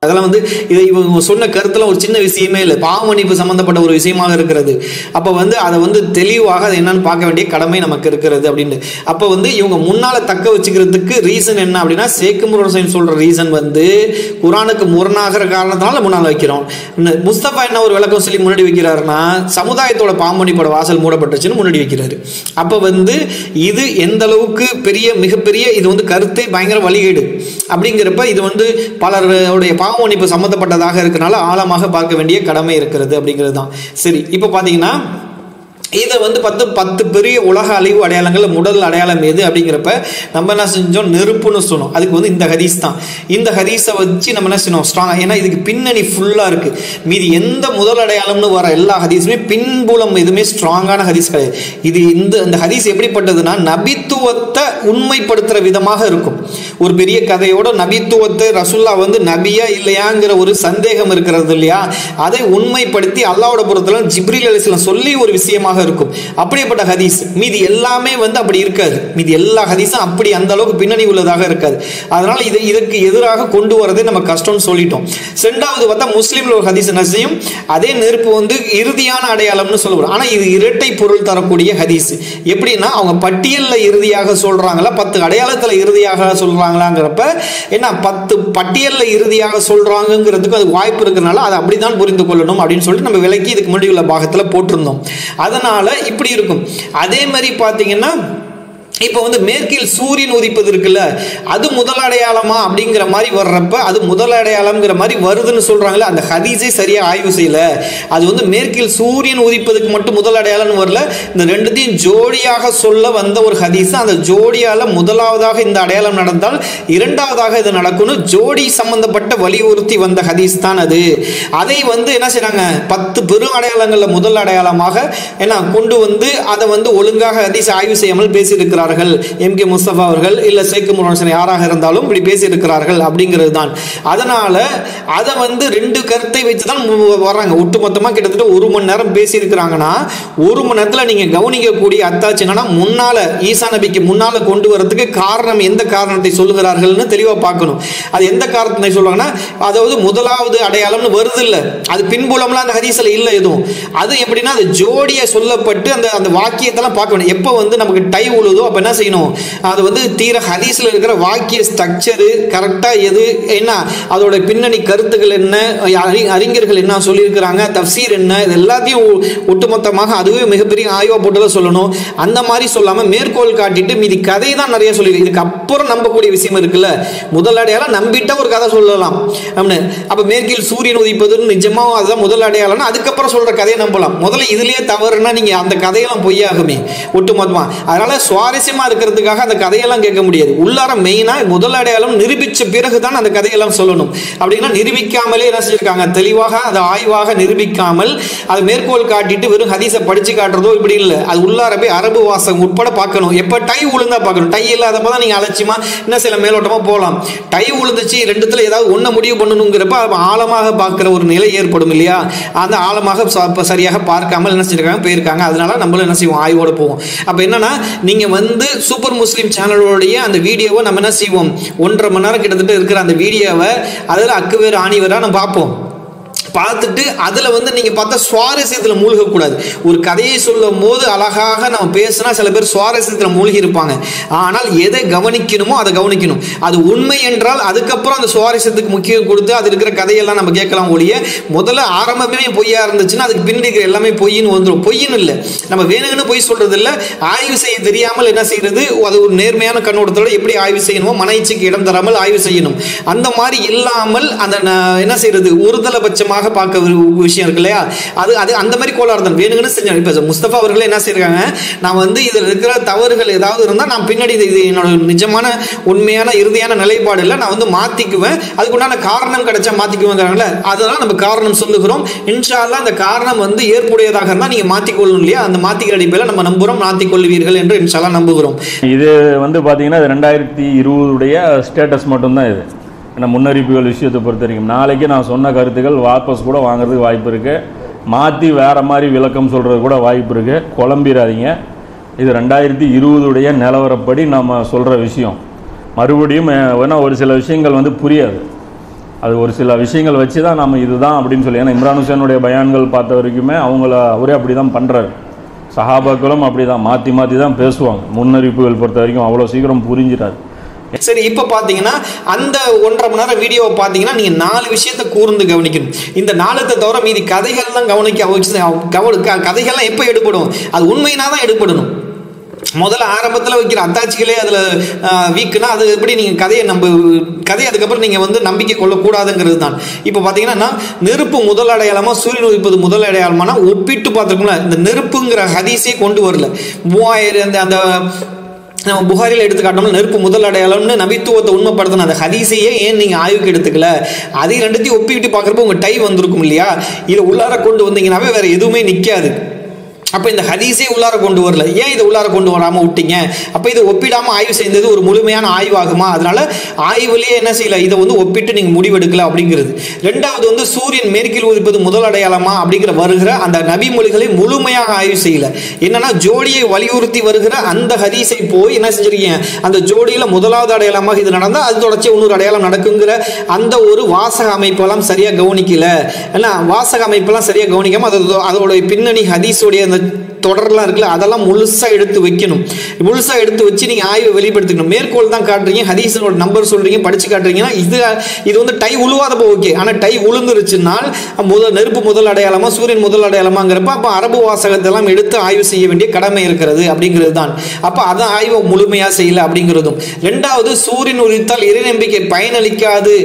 அதெல்லாம் வந்து இதை இவங்க சொன்ன கருத்துல ஒரு சின்ன விஷயமே இல்லை, பாவமன்னிப்பு சம்பந்தப்பட்ட ஒரு விஷயமாக இருக்கிறது. அப்போ வந்து அதை வந்து தெளிவாக அதை என்னன்னு பார்க்க வேண்டிய கடமை நமக்கு இருக்கிறது அப்படின்னு. அப்போ வந்து இவங்க முன்னால தக்க வச்சுக்கிறதுக்கு ரீசன் என்ன அப்படின்னா, ஷேக் முர் ஹுசைன் சொல்ற ரீசன் வந்து குர்ஆனுக்கு முரணாகிற காரணத்தினால முன்னால் வைக்கிறோம். முஸ்தபா என்ன ஒரு விளக்கம் சொல்லி முன்னாடி வைக்கிறாருன்னா, சமுதாயத்தோட பாவமன்னிப்போட வாசல் மூடப்பட்டுச்சுன்னு முன்னாடி வைக்கிறாரு. அப்போ வந்து இது எந்த அளவுக்கு மிகப்பெரிய இது வந்து கருத்தை பயங்கர வழிகேடு அப்படிங்கிறப்ப இது வந்து பலருடைய பாவமன்னிப்பு சம்பந்தப்பட்டதாக இருக்கனால ஆழமாக பார்க்க வேண்டிய கடமை இருக்கிறது அப்படிங்கிறது தான். சரி, இப்போ பார்த்தீங்கன்னா இதை வந்து 10 பெரிய உலக அழிவு அடையாளங்கள் முதல் அடையாளம் எது அப்படிங்கிறப்ப நம்ம என்ன செஞ்சோம், நெருப்புன்னு சொன்னோம். அதுக்கு வந்து இந்த ஹதீஸ் தான். இந்த ஹதீஸை வச்சு நம்ம என்ன செய்யணும், ஸ்ட்ராங். ஏன்னா இதுக்கு பின்னணி ஃபுல்லாக இருக்குது. மீதி எந்த முதல் அடையாளம்னு வர எல்லா ஹதீஸுமே பின்புலம் எதுவுமே ஸ்ட்ராங்கான ஹதீஸ் கிடையாது. இது இந்த ஹதீஸ் எப்படிப்பட்டதுன்னா, நபித்துவத்தை உண்மைப்படுத்துகிற விதமாக இருக்கும். ஒரு பெரிய கதையோட நபித்துவத்தை ரசூல்லா வந்து நபியா இல்லையாங்கிற ஒரு சந்தேகம் இருக்கிறது இல்லையா, அதை உண்மைப்படுத்தி அல்லாஹ்வோட புறத்துல ஜிப்ரீல் அலைஹிஸ்ஸலாம் சொல்லி ஒரு விஷயமாக இருக்கும். அப்படிப்பட்ட ஹதீஸ். மீதி எல்லாமே வந்து அப்படி இருக்காது. மீதி எல்லா ஹதீஸும் அப்படி அந்த அளவுக்கு பின்னணி உள்ளதாக இருக்காது. அதனால இதற்கு எதிராக கொண்டு வரதே நம்ம கஷ்டம்னு சொல்லிட்டோம். ரெண்டாவது பார்த்தா முஸ்லீம்ல ஒரு ஹதீஸ் என்ன செய்யும், அதே நெருப்பு வந்து இறுதியான அடையாளம்னு சொல்லுவோம். ஆனா இது இரட்டை பொருள் தரக்கூடிய ஹதீஸ். எப்படின்னா அவங்க பட்டியல்ல இறுதியாக சொல்றாங்களா 10 அடையாளத்துல இறுதியாக சொல்றாங்களாங்கிறப்ப என்ன 10 பட்டியல்ல இறுதியாக சொல்றாங்கிறதுக்கு அது வாய்ப்பு இருக்கிறதுனால அதை அப்படிதான் புரிந்து கொள்ளணும் அப்படின்னு சொல்லிட்டு நம்ம விலக்கி இதுக்கு முன்னாடி உள்ள பாகத்துல போட்டிருந்தோம். அதனால இப்படி இருக்கும். அதே மாதிரி பாத்தீங்கன்னா இப்போ வந்து மேற்கில் சூரியன் உதிப்பது இருக்குல்ல, அது முதல் அடையாளமா அப்படிங்கிற மாதிரி வர்றப்ப அது முதல் அடையாளம்ங்கிற மாதிரி வருதுன்னு சொல்றாங்கல்ல, அந்த ஹதீஸை சரியா ஆய்வு செய்யல. அது வந்து மேற்கில் சூரியன் உதிப்பதுக்கு மட்டும் முதல் அடையாளம் வரல, இந்த ரெண்டுத்தையும் ஜோடியாக சொல்ல வந்த ஒரு ஹதீஸ். அந்த ஜோடியால முதலாவதாக இந்த அடையாளம் நடந்தால் இரண்டாவதாக இது நடக்கும்னு ஜோடி சம்பந்தப்பட்ட வலியுறுத்தி வந்த ஹதீஸ் தான் அது. அதை வந்து என்ன செய்றாங்க 10 பெரும் அடையாளங்கள்ல முதல் அடையாளமாக என்ன கொண்டு வந்து அதை வந்து ஒழுங்காக ஹதீஸ் ஆய்வு செய்யாமல் பேசியிருக்கிறார்கள். எம்.கே. முஸ்தபா அவர்கள் இல்ல சேக்கு முருகன் யாராக இருந்தாலும் இப்படி பேசி இருக்கிறார்கள் அப்படிங்கிறது தான். அதனால அதை வந்து 2 கருத்தை வச்சு தான் வர்றாங்க. ஒட்டுமொத்தமா கிட்டத்தட்ட 1 மணி நேரம் பேசி இருக்கிறாங்கன்னா 1 மணி நேரத்தில் நீங்க கவனிக்கக்கூடிய அத்தாச்சுங்கன்னா முன்னால ஈசா நபிக்கு முன்னால கொண்டு வரதுக்கு காரணம் எந்த காரணத்தை சொல்லுகிறார்கள்னு தெளிவா பார்க்கணும். அது எந்த காரணத்தை சொல்றாங்கன்னா அதாவது முதலாவது அடையாளம்னு வருது இல்ல, அது பின்புலம்லாம் அந்த ஹதீஸ்ல இல்ல எதுவும். அது எப்படின்னா அது ஜோடியை சொல்லப்பட்டு அந்த வாக்கியத்தெல்லாம் பார்க்க வேண்டும். எப்போ வந்து நமக்கு டை உழுதோ அப்ப என்ன செய்யணும், அது வந்து தீர ஹதீஸ்ல இருக்கிற வாக்கிய ஸ்ட்ரக்சர் கரெக்டா எது என்ன, அதோட பின்னணி கருத்துக்கள் என்ன, அறிஞர்கள் என்ன சொல்லியிருக்கிறாங்க, தஃசீர் என்ன, இது எல்லாத்தையும் ஒட்டுமொத்தமாக அதுவே மிகப்பெரிய ஆய்வா போட்டுதான் சொல்லணும். அந்த மாதிரி சொல்லாம மேற்கோள் காட்டிட்டு மீதி கதை தான் நிறைய சொல்லியிருக்கு. இதுக்கு அப்புறம் நம்பக்கூடிய விஷயம் இருக்குல்ல, முதல் அடையாளம் நம்பிட்டா ஒரு கதை சொல்லலாம். அப்ப மேற்கில் சூரியன் உதிப்பது நிஜமா அதுதான் முதல் அடையாளம், அதுக்கப்புறம் சொல்ற கதையை நம்பலாம். முதல்ல இதுலயே தவறுனா நீங்க அந்த கதையெல்லாம் பொய்யாகுமே ஒட்டுமொத்தமா. அதனால சுவாரஸ்யமா இருக்கிறதுக்காக அந்த கதையெல்லாம் கேட்க முடியாது. உள்ளார மெயினா முதல் அடையாளம் நிரூபிச்ச பிறகுதான் அந்த கதையெல்லாம் சொல்லணும். அப்படின்னா நிரூபிக்காமலே என்ன செஞ்சிருக்காங்க, தெளிவாக அதை ஆய்வாக நிரூபிக்காமல் அது மேற்கோள் காட்டிட்டு வெறும் ஹதீஸை படிச்சு காட்டுறதோ இப்படி இல்லை. அது உள்ளார போய் அரபு வாசகம் உட்பட பார்க்கணும். எப்ப டை உளுந்தா பார்க்கணும். டை இல்லாதப்பதான் நீங்க அலட்சியமா இன்னும் சில மேலோட்டமா போகலாம். டை உளுந்துச்சு ரெண்டுத்துல ஏதாவது ஒன்ன முடிவு பண்ணணுங்கிறப்ப ஆழமாக பார்க்கிற ஒரு நிலை ஏற்படும் இல்லையா, அந்த ஆழமாக சரியாக பார்க்காமல் என்ன செஞ்சிருக்காங்க போயிருக்காங்க. அதனால நம்மளும் என்ன செய்வோம், ஆய்வோட போவோம். அப்ப என்னன்னா நீங்க வந்து சூப்பர் முஸ்லிம் சேனலோடைய அந்த வீடியோவை நம்ம என்ன செய்வோம் 1.5 மணி நேரம் கிட்டத்தட்ட இருக்கிற அந்த வீடியோவை அதில் அக்குவேறு ஆணிவரா நம்ம பார்ப்போம். பார்த்துட்டு அதுல வந்து நீங்க பார்த்தா சுவாரஸ்யத்துல மூழ்கக்கூடாது. ஒரு கதையை சொல்லும் போது அழகாக நம்ம பேசினா சில பேர் சுவாரஸ்யத்துல மூழ்கி இருப்பாங்க. ஆனால் எதை கவனிக்கணுமோ அதை கவனிக்கணும். அது உண்மை என்றால் அதுக்கப்புறம் அந்த சுவாரஸ்யத்துக்கு முக்கியம் கொடுத்து அது இருக்கிற கதையெல்லாம் நம்ம கேட்கலாம். ஒழிய முதல்ல ஆரம்பமே பொய்யா இருந்துச்சுன்னா அதுக்கு பின்னாடி எல்லாமே பொய்ன்னு வந்துடும். பொய்ன்னு இல்லை, நம்ம வேணுங்கன்னு பொய் சொல்றது இல்லை. ஆய்வு செய்ய தெரியாமல் என்ன செய்யறது, அது ஒரு நேர்மையான கண்ணோட்டத்தோட எப்படி ஆய்வு செய்யணுமோ மன இச்சைக்கு இடம் தராமல் ஆய்வு செய்யணும். அந்த மாதிரி இல்லாமல் அந்த என்ன செய்யறது ஒருதலைபட்சமாக பார்க்க விஷயம் இருக்கு இல்லையா, அது அது அந்த மாதிரி கோளாறு தான். வேணுங்கன்னு செஞ்சாங்க. இப்போ முஸ்தபா அவர்களே என்ன செய்யறாங்க, நான் வந்து இதில் இருக்கிற தவறுகள் ஏதாவது இருந்தால் நான் பின்னாடி இது என்னோட நிஜமான உண்மையான இறுதியான நிலைப்பாடு இல்லை, நான் வந்து மாத்திக்குவேன், அதுக்குண்டான காரணம் கிடைச்சா மாத்திக்குவேங்கிறாங்கல்ல, அதெல்லாம் நம்ம காரணம் சொல்லுகிறோம். இன்ஷா அல்லாஹ் அந்த காரணம் வந்து ஏற்புடையதாக இருந்தால் நீங்க மாத்திக்கொள்ளணும் இல்லையா, அந்த மாத்திக்கிற அடிப்படையில் நம்ம நம்புகிறோம், மாத்திக்கொள்வீர்கள் என்று இன்ஷா அல்லாஹ் நம்புகிறோம். இது வந்து பார்த்தீங்கன்னா 2020 ஸ்டேட்டஸ் மட்டும்தான் இது. ஏன்னா முன்னறிவிப்புகள் விஷயத்தை பொறுத்த வரைக்கும் நாளைக்கு நான் சொன்ன கருத்துக்கள் வாபஸ் கூட வாங்குறதுக்கு வாய்ப்பு இருக்குது, மாற்றி வேறு மாதிரி விளக்கம் சொல்கிறது கூட வாய்ப்பு இருக்குது. குழம்பிடாதீங்க. இது 2020 நிலவரப்படி நம்ம சொல்கிற விஷயம். மறுபடியும் வேணா ஒரு சில விஷயங்கள் வந்து புரியாது, அது ஒரு சில விஷயங்கள் வச்சு தான் நம்ம இதுதான் அப்படின்னு சொல்லி. ஏன்னா இம்ரான் ஹுசைனுடைய பயான்கள் பார்த்த வரைக்குமே அவரே அப்படி தான் பண்ணுறாரு. சஹாபாக்களும் அப்படி தான் மாற்றி தான் பேசுவாங்க. முன்னறிவிப்புகள் பொறுத்த வரைக்கும் அவ்வளோ சீக்கிரம் புரிஞ்சிடாது. சரி, இப்போ பார்த்தீங்கன்னா அந்த 1.5 மணி நேரம் வீடியோவை பார்த்தீங்கன்னா நீங்கள் 4 விஷயத்தை கூர்ந்து கவனிக்கணும். இந்த 4 தவிர மீதி கதைகள்லாம் கதைகள்லாம் எப்போ எடுப்படும், அது உண்மையினா தான் எடுப்படணும். முதல்ல ஆரம்பத்தில் வைக்கிற அத்தாட்சிகளே அதில் வீக்குனா அது எப்படி நீங்கள் கதையை அதுக்கப்புறம் நீங்கள் வந்து நம்பிக்கை கொள்ளக்கூடாதுங்கிறது தான். இப்போ பார்த்தீங்கன்னா நெருப்பு முதல் அடையாளமாக சூரியன் உதிப்பது முதல் அடையாளமான ஒப்பிட்டு பார்த்துருக்கோம்ல, இந்த நெருப்புங்கிற ஹதீஸே கொண்டு வரல. 3000 அந்த நம்ம புகாரில் எடுத்துக்காட்டோம்னா நெருப்பு முதல் அடையாளம்னு நபித்துவத்தை உண்மைப்படுத்தின அந்த ஹதீஸையே ஏன் நீங்கள் ஆய்வுக்கு எடுத்துக்கல, அதை ரெண்டுத்தையும் ஒப்பிட்டு பார்க்குறப்போ உங்கள் டை வந்திருக்கும் இல்லையா, இதை உள்ளார கொண்டு வந்தீங்கன்னாவே வேற எதுவுமே நிற்காது. அப்போ இந்த ஹதீஸே உள்ளார கொண்டு வரல, ஏன் இதை உள்ளார கொண்டு வராமல் விட்டீங்க? அப்போ இதை ஒப்பிடாமல் ஆய்வு செய்தது ஒரு முழுமையான ஆய்வாகுமா? அதனால ஆய்வுலேயே என்ன செய்யல, இதை வந்து ஒப்பிட்டு நீங்கள் முடிவெடுக்கல அப்படிங்கிறது. ரெண்டாவது வந்து சூரியன் மேற்கில் உதிப்பது முதல் அடையாளமா அப்படிங்கிற வருகிற அந்த நபி மொழிகளை முழுமையாக ஆய்வு செய்யல. என்னன்னா ஜோடியை வலியுறுத்தி வருகிற அந்த ஹதீஸை போய் என்ன செஞ்சிருக்கீங்க, அந்த ஜோடியில் முதலாவது அடையாளமாக இது நடந்தால் அது தொடர்ச்சி இன்னொரு அடையாளம் நடக்குங்கிற அந்த ஒரு வாசக அமைப்பெல்லாம் சரியாக கவனிக்கல. ஏன்னா வாசக அமைப்பெல்லாம் சரியாக கவனிக்காமல் அதோட பின்னணி ஹதீஸோடைய அந்த தொடர்லாம் இருக்குல்ல, அதெல்லாம் முழுசாக எடுத்து வைக்கணும். முழுசாக எடுத்து வச்சு நீங்கள் ஆய்வை வெளிப்படுத்திக்கணும். மேற்கோள் தான் காட்டுறீங்க, ஹதீஸோட நம்பர் சொல்கிறீங்க, படித்து காட்டுறீங்கன்னா இது வந்து டை உழுவாதப்போ ஓகே. ஆனால் டை உளுந்துருச்சுனால் நெருப்பு முதல் அடையாளமா சூரியன் முதல் அடையாளமாங்கிறப்ப அப்போ அரபு வாசகத்தெல்லாம் எடுத்து ஆய்வு செய்ய வேண்டிய கடமை இருக்கிறது அப்படிங்கிறது தான். அப்போ அதை ஆய்வை முழுமையாக செய்யலை அப்படிங்கிறதும். ரெண்டாவது சூரியன் உதித்தால் இறை நம்பிக்கை பயனளிக்காது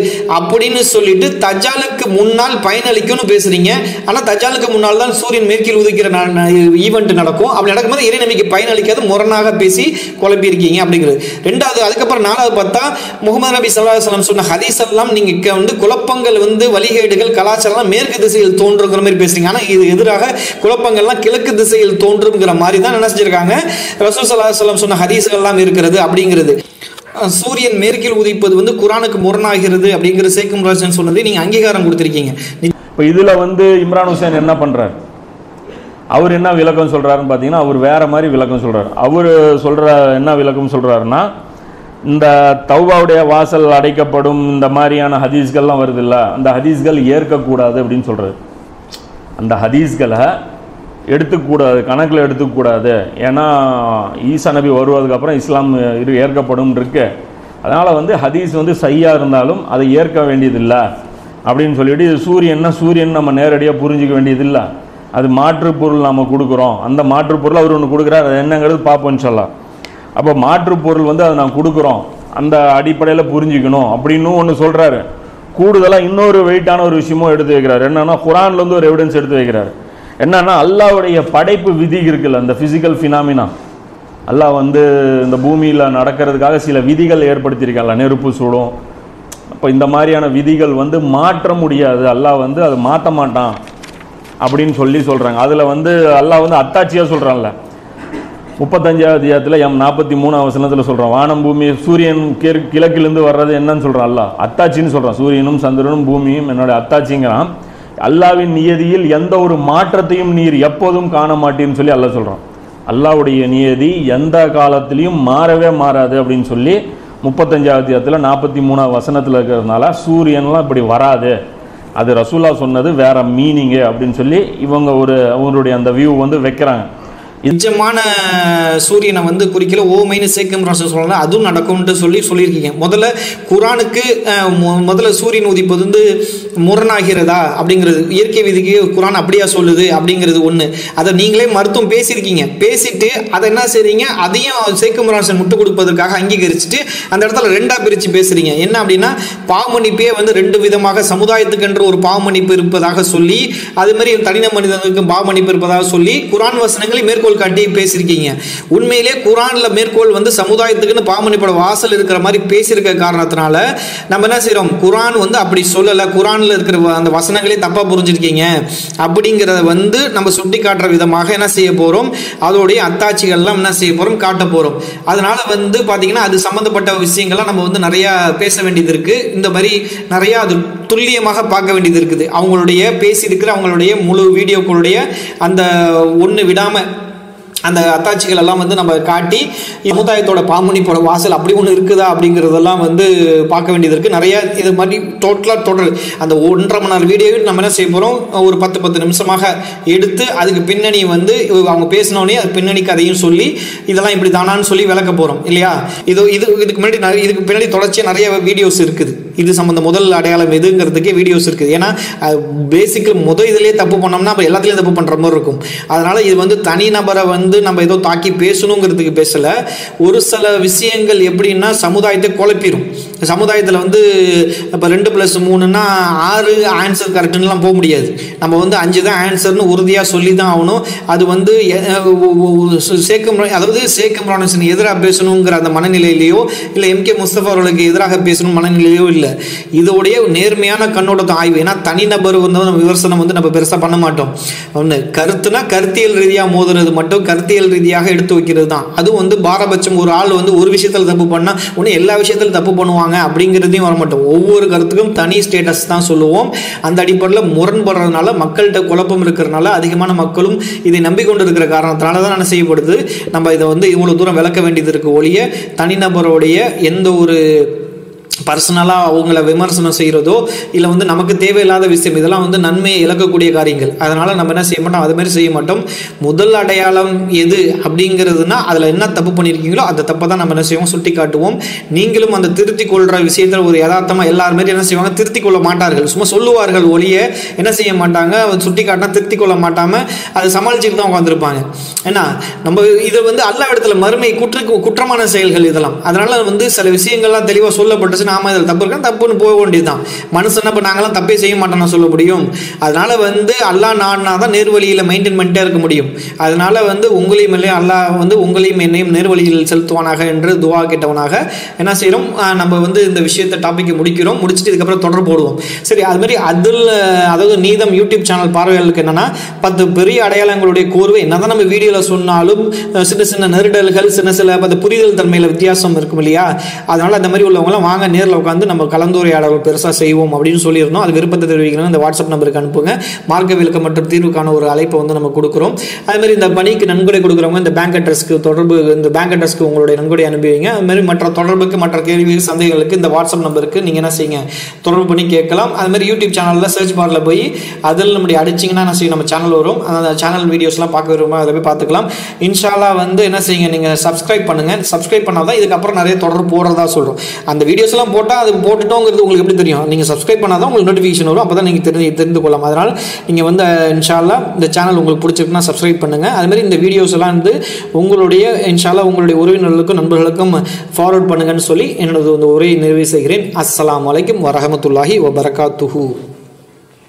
அப்படின்னு சொல்லிட்டு தஜாலுக்கு முன்னால் பயனளிக்கும்னு பேசுறீங்க. ஆனால் தஜாலுக்கு முன்னால் தான் சூரியன் மேற்கில் உதிக்கிற ஈவெண்ட் நடக்கும். அப்படி நடக்கும்போது இறை நம்பிக்கை பயனளிக்காது முரணாக பேசி குழப்பி இருக்கீங்க அப்படிங்கிறது. ரெண்டாவது அதுக்கப்புறம் நாலாவது பார்த்தா முகமது நபி ஸல்லல்லாஹு அலைஹி வஸல்லம் சொன்ன ஹதீஸ் எல்லாம் நீங்க வந்து குழப்பங்கள் வந்து வழிகேடுகள் கலாச்சாரம் மேற்கு திசையில் தோன்றுங்கிற மாதிரி பேசுறீங்க. ஆனால் இது எதிராக குழப்பங்கள்லாம் கிழக்கு திசையில் தோன்றுங்கிற மாதிரி தான் என்ன செஞ்சிருக்காங்க, ரசூல் ஸல்லல்லாஹு அலைஹி வஸல்லம் சொன்ன ஹதீஸ்கள் எல்லாம் இருக்கிறது அப்படிங்கிறது. சூரியன் மேற்கில் உதிப்பது வந்து குர்ஆனுக்கு முரணாகிறது அப்படிங்கிற ஷேக் இம்ரான் ஹுசைன் சொன்னதை நீங்க அங்கீகாரம் கொடுத்திருக்கீங்க. இப்போ இதுல வந்து இம்ரான் ஹுசைன் என்ன பண்றாரு, அவர் என்ன விளக்கம் சொல்றாருன்னு பார்த்தீங்கன்னா அவர் வேற மாதிரி விளக்கம் சொல்றாரு. அவர் சொல்ற என்ன விளக்கம் சொல்றாருன்னா, இந்த தௌபாவுடைய வாசல் அடைக்கப்படும் இந்த மாதிரியான ஹதீஸ்கள்லாம் வருது இல்லை, அந்த ஹதீஸ்கள் ஏற்கக்கூடாது அப்படின்னு சொல்றாரு. அந்த ஹதீஸ்களை எடுத்துக்கூடாது, கணக்கில் எடுத்துக்கூடாது. ஏன்னா ஈசா நபி வருவதுக்கப்புறம் இஸ்லாம் ஏற்கப்படும் இருக்கு. அதனால் வந்து ஹதீஸ் வந்து சையாக இருந்தாலும் அதை ஏற்க வேண்டியதில்லை அப்படின்னு சொல்லிட்டு, இது சூரியன் நம்ம நேரடியாக புரிஞ்சிக்க வேண்டியதில்லை, அது மாற்று பொருள் நம்ம கொடுக்குறோம். அந்த மாற்று பொருள் அவர் ஒன்று கொடுக்குறாரு, அது என்னங்கிறது பார்ப்போம்னு சொல்லலாம். அப்போ மாற்று பொருள் வந்து அதை நான் கொடுக்குறோம், அந்த அடிப்படையில் புரிஞ்சுக்கணும் அப்படின்னு ஒன்று சொல்கிறாரு. கூடுதலாக இன்னொரு வெயிட்டான ஒரு விஷயமும் எடுத்து வைக்கிறார். என்னன்னா குர்ஆன்லேருந்து ஒரு எவிடன்ஸ் எடுத்து வைக்கிறார். என்னன்னா அல்லாஹ்வுடைய படைப்பு விதி இருக்குல்ல, அந்த ஃபிசிக்கல் ஃபினாமினா, அல்லாஹ் வந்து இந்த பூமியில் நடக்கிறதுக்காக சில விதிகள் ஏற்படுத்தியிருக்காங்க. நெருப்பு சூடும், அப்போ இந்த மாதிரியான விதிகள் வந்து மாற்ற முடியாது, அல்லாஹ் வந்து அதை மாற்ற மாட்டான் அப்படின்னு சொல்கிறாங்க. அதில் வந்து அல்லாஹ் வந்து அத்தாட்சியாக சொல்கிறான்ல, 35வது அத்தியாயத்தில் 43வது வசனத்தில் சொல்கிறான், வானம் பூமி சூரியன் கிழக்கிலிருந்து வர்றது என்னன்னு சொல்கிறான் அல்லாஹ், அத்தாட்சின்னு சொல்கிறான். சூரியனும் சந்திரனும் பூமியும் என்னோட அத்தாட்சிங்கிறான். அல்லாஹ்வின் நியதியில் எந்த ஒரு மாற்றத்தையும் நீர் எப்போதும் காண மாட்டேன்னு சொல்லி அல்லாஹ் சொல்கிறான். அல்லாஹ்வுடைய நியதி எந்த காலத்திலையும் மாறவே மாறாது அப்படின்னு சொல்லி 35வது அத்தியாயத்தில் 43வது வசனத்தில் இருக்கிறதுனால சூரியன்லாம் இப்படி வராது, அது ரசூலா சொன்னது வேற மீனிங்கு அப்படின்னு சொல்லி இவங்க அவங்களுடைய அந்த வியூ வந்து வைக்கிறாங்க. நிஜமான சூரியனை வந்து குறிக்கல ஓமைன்னு ஷேக் இம்ரான் சொல்லலாம், அதுவும் நடக்கும்ட்டு சொல்லியிருக்கீங்க. முதல்ல குர்ஆனுக்கு முதல்ல சூரியன் உதிப்பது வந்து முரணாகிறதா அப்படிங்கிறது, இயற்கை விதிக்கு குர்ஆன் அப்படியா சொல்லுது அப்படிங்கிறது ஒன்று. அதை நீங்களே மருத்துவம் பேசியிருக்கீங்க. பேசிட்டு அதை என்ன செய்றீங்க, அதையும் ஷேக் இம்ரான் முட்டு கொடுப்பதற்காக அங்கீகரிச்சுட்டு அந்த இடத்துல ரெண்டாக பிரித்து பேசுறீங்க. என்ன அப்படின்னா பாவமன்னிப்பே வந்து ரெண்டு விதமாக, சமுதாயத்துக்கென்று ஒரு பாவமன்னிப்பு இருப்பதாக சொல்லி, அது மாதிரி தனின மனிதனுக்கு பாவமன்னிப்பு இருப்பதாக சொல்லி குர்ஆன் வசனங்களை மேற்கோள் காட்டி பேசியிருக்கீங்க. உண்மையிலே குர்ஆன்ல மேற்கோள் வந்து சமுதாயத்துக்குன்னு பாவமன்னிப்போட வாசல் இருக்கிற மாதிரி பேசியிருக்க காரணத்தினால நம்ம என்ன செய்யறோம், குர்ஆன் வந்து அப்படி சொல்லலை, குர்ஆன்ல இருக்கிற அந்த வசனங்களே தப்பா புரிஞ்சிருக்கீங்க அப்படிங்கிறத வந்து நம்ம சுட்டி காட்டுற விதமாக என்ன செய்ய போறோம், அதோடைய அத்தாட்சிகள்லாம் என்ன செய்ய போறோம், காட்ட போறோம். அதனால வந்து பாத்தீங்கன்னா அது சம்பந்தப்பட்ட விஷயங்கள்லாம் நம்ம வந்து நிறைய பேச வேண்டியது இருக்கு. இந்த மாதிரி நிறைய அது துல்லியமாக பார்க்க வேண்டியது இருக்குது. அவங்களுடைய பேசியிருக்கிற அவங்களுடைய முழு வீடியோக்களுடைய அந்த ஒன்று விடாம அந்த அத்தாட்சிகள் எல்லாம் வந்து நம்ம காட்டி சமுதாயத்தோட பாவமன்னிப்போட வாசல் அப்படி ஒன்று இருக்குதா அப்படிங்கிறதெல்லாம் வந்து பார்க்க வேண்டியது இருக்குது. நிறைய இது மாதிரி டோட்டலாக தொடர் அந்த 1.5 மணி நேரம் வீடியோ நம்ம என்ன செய்ய போகிறோம், ஒரு 10 நிமிஷமாக எடுத்து அதுக்கு பின்னணி வந்து அவங்க பேசினோடனே அது பின்னணி கதையும் சொல்லி இதெல்லாம் இப்படி தானான்னு சொல்லி விளக்க போகிறோம் இல்லையா. இதுக்கு முன்னாடி இதுக்கு பின்னாடி தொடர்ச்சியாக நிறைய வீடியோஸ் இருக்குது. இது சம்பந்த முதல் அடையாளம் எதுங்கிறதுக்கே வீடியோஸ் இருக்குது. ஏன்னா பேசிக்கல் இதுலேயே தப்பு பண்ணோம்னா அப்போ எல்லாத்துலேயும் தப்பு பண்ணுற மாதிரி இருக்கும். அதனால் இது வந்து தனிநபரை வந்து நம்ம ஏதோ தாக்கி பேசணுங்கிறதுக்கு பேசல. ஒரு சில விஷயங்கள் எப்படின்னா சமுதாயத்தை குழப்பிடும். சமுதாயத்தில் வந்து இப்போ 2+3ன்னா 6 ஆன்சர் கரெக்டுன்னெலாம் போக முடியாது. நம்ம வந்து 5 தான் ஆன்சர்னு உறுதியாக சொல்லி தான் ஆகணும். அது வந்து ஷேக் இம்ரான் ஹுசைன் எதிராக பேசணுங்கிற அந்த மனநிலையிலையோ இல்லை MK முஸ்தபா அவர்களுக்கு எதிராக பேசணும் மனநிலையோ இல்லை. இல்லை, இதோடைய நேர்மையான கண்ணோட்டத்தை ஆய்வு. ஏன்னா தனிநபர் வந்து நம்ம விமர்சனம் வந்து நம்ம பெருசாக பண்ண மாட்டோம். ஒன்று கருத்துனா கருத்தியல் ரீதியாக மோதுறது மட்டும், கருத்தியல் ரீதியாக எடுத்து வைக்கிறது தான். அதுவும் வந்து பாரபட்சம் ஒரு ஆள் வந்து ஒரு விஷயத்தில் தப்பு பண்ணால் ஒன்று எல்லா விஷயத்திலும் தப்பு பண்ணுவாங்க அப்படிங்கிறதையும் வர மாட்டோம். ஒவ்வொரு கருத்துக்கும் தனி ஸ்டேட்டஸ் தான் சொல்லுவோம். அந்த அடிப்படையில் முரண்படுறதுனால மக்கள்கிட்ட குழப்பம் இருக்கிறதுனால அதிகமான மக்களும் இதை நம்பிக்கொண்டு இருக்கிற காரணத்தினால தான் என்ன செய்யப்படுது, நம்ம இதை வந்து இவ்வளோ தூரம் விளக்க வேண்டியது இருக்குது. ஒழிய தனிநபருடைய எந்த ஒரு பர்சனலாக அவங்கள விமர்சனம் செய்கிறதோ இல்லை வந்து நமக்கு தேவையில்லாத விஷயம், இதெல்லாம் வந்து நன்மையை இழக்கக்கூடிய காரியங்கள். அதனால் நம்ம என்ன செய்ய மாட்டோம், அதுமாரி செய்ய மாட்டோம். முதல் அடையாளம் எது அப்படிங்கிறதுனா அதில் என்ன தப்பு பண்ணியிருக்கீங்களோ அந்த தப்பை தான் நம்ம என்ன செய்வோம், சுட்டி காட்டுவோம். நீங்களும் அந்த திருத்தி கொள்கிற விஷயத்தில் ஒரு யதார்த்தமாக எல்லாருமே என்ன செய்வாங்க, திருத்தி கொள்ள மாட்டார்கள், சும்மா சொல்லுவார்கள் ஒழிய என்ன செய்ய மாட்டாங்க, சுட்டி காட்டினா திருத்தி கொள்ள மாட்டாமல் அதை சமாளிச்சுட்டு தான் உட்காந்துருப்பாங்க. ஏன்னா நம்ம இதை வந்து அல்ல இடத்துல மறுமை குற்றமான செயல்கள் இதெல்லாம். அதனால் வந்து சில விஷயங்கள்லாம் தெளிவாக சொல்லப்பட்டுச்சு, நாம இதில் தப்பு இருக்கா தப்புன்னு போக வேண்டியதுதான். மனுஷன் இப்போ நாங்களாம் தப்பே செய்ய மாட்டோம்னு சொல்ல முடியும். அதனால வந்து அல்லாஹ் நாடினா தான் நேர்வழியில் மெயின்டைன் பண்ணிட்டே இருக்க முடியும். அதனால வந்து உங்களையும் இல்லை அல்லாஹ் வந்து உங்களையும் என்னையும் நேர்வழியில் செலுத்துவானாக என்று துவா கேட்டவனாக என்ன செய்கிறோம், நம்ம வந்து இந்த விஷயத்தை டாப்பிக்கை முடிக்கிறோம். முடிச்சுட்டு இதுக்கப்புறம் தொடர்பு போடுவோம். சரி, அது மாதிரி அதாவது நீதம் யூடியூப் சேனல் பார்வையாளருக்கு என்னன்னா 10 பெரிய அடையாளங்களுடைய கோர்வை என்னதான் நம்ம வீடியோவில் சொன்னாலும் சின்ன சின்ன நெருடல்கள், சில புரிதல் தன்மையில் வித்தியாசம் இருக்கும் இல்லையா. அதனால அந்த மாதிரி உள்ளவங்களாம் வாங்க நேரில் உட்காந்து நம்ம கலந்துரையாடல் பெருசாக செய்வோம் அப்படின்னு சொல்லியிருந்தோம். அது விருப்பத்தை தெரிவிக்கணும், இந்த வாட்ஸ்அப் நம்பருக்கு அனுப்புங்க. மார்க்க விளக்கம் மற்றும் தீர்வுக்கான ஒரு அழைப்பை வந்து நம்ம கொடுக்குறோம். அதுமாதிரி இந்த பணிக்கு நன்கொடை கொடுக்குறவங்க இந்த பேங்க் அட்ரஸ்க்கு இந்த பேங்க் அட்ரஸ்க்கு உங்களுடைய நன்கொடை அனுப்புவீங்க. அதுமாதிரி மற்ற தொடர்புக்கு மற்ற கேள்வி சந்தேகங்களுக்கு இந்த வாட்ஸ்அப் நம்பருக்கு நீங்கள் என்ன செய்யுங்க, தொடர்பு பண்ணி கேட்கலாம். அதுமாதிரி யூடியூப் சேனலில் சர்ச் பாரில் போய் அதில் நம்முடைய அடிச்சிங்கன்னா என்ன செய்யும், நம்ம சேனல் வரும். அந்த சேனல் வீடியோஸ்லாம் பார்க்க விரும்ப அதை போய் பார்த்துக்கலாம். இன்ஷால்லா வந்து என்ன செய்யுங்க, நீங்கள் சப்ஸ்கிரைப் பண்ணுங்கள். சப்ஸ்கிரைப் பண்ணால் தான் இதுக்கப்புறம் நிறைய தொடர்பு போடுறதா சொல்கிறோம். அந்த வீடியோஸ்லாம் போட்டால் அது போட்டுட்டோங்கிறது உங்களுக்கு எப்படி தெரியும், நீங்கள் சப்ஸ்கிரைப் பண்ணால் தான் உங்களுக்கு நோட்டிஃபிகேஷன் வரும். அப்போ தான் நீங்கள் தெரிந்து கொள்ளலாம். அதனால் நீங்கள் வந்து இன்ஷால்லா இந்த சேனல் உங்களுக்கு பிடிச்சிருக்குன்னா சப்ஸ்கிரைப் பண்ணுங்கள். அதுமாதிரி இந்த வீடியோஸ் எல்லாம் வந்து உங்களுடைய இன்ஷால்லா உங்களுடைய உறவினர்களுக்கும் நண்பர்களுக்கும் ஃபார்வர்ட் பண்ணுங்கன்னு சொல்லி என்னோட உரையை நிறைவு செய்கிறேன். அஸ்ஸலாமு அலைக்கும் வரஹ்மத்துல்லாஹி வபரகாத்துஹு.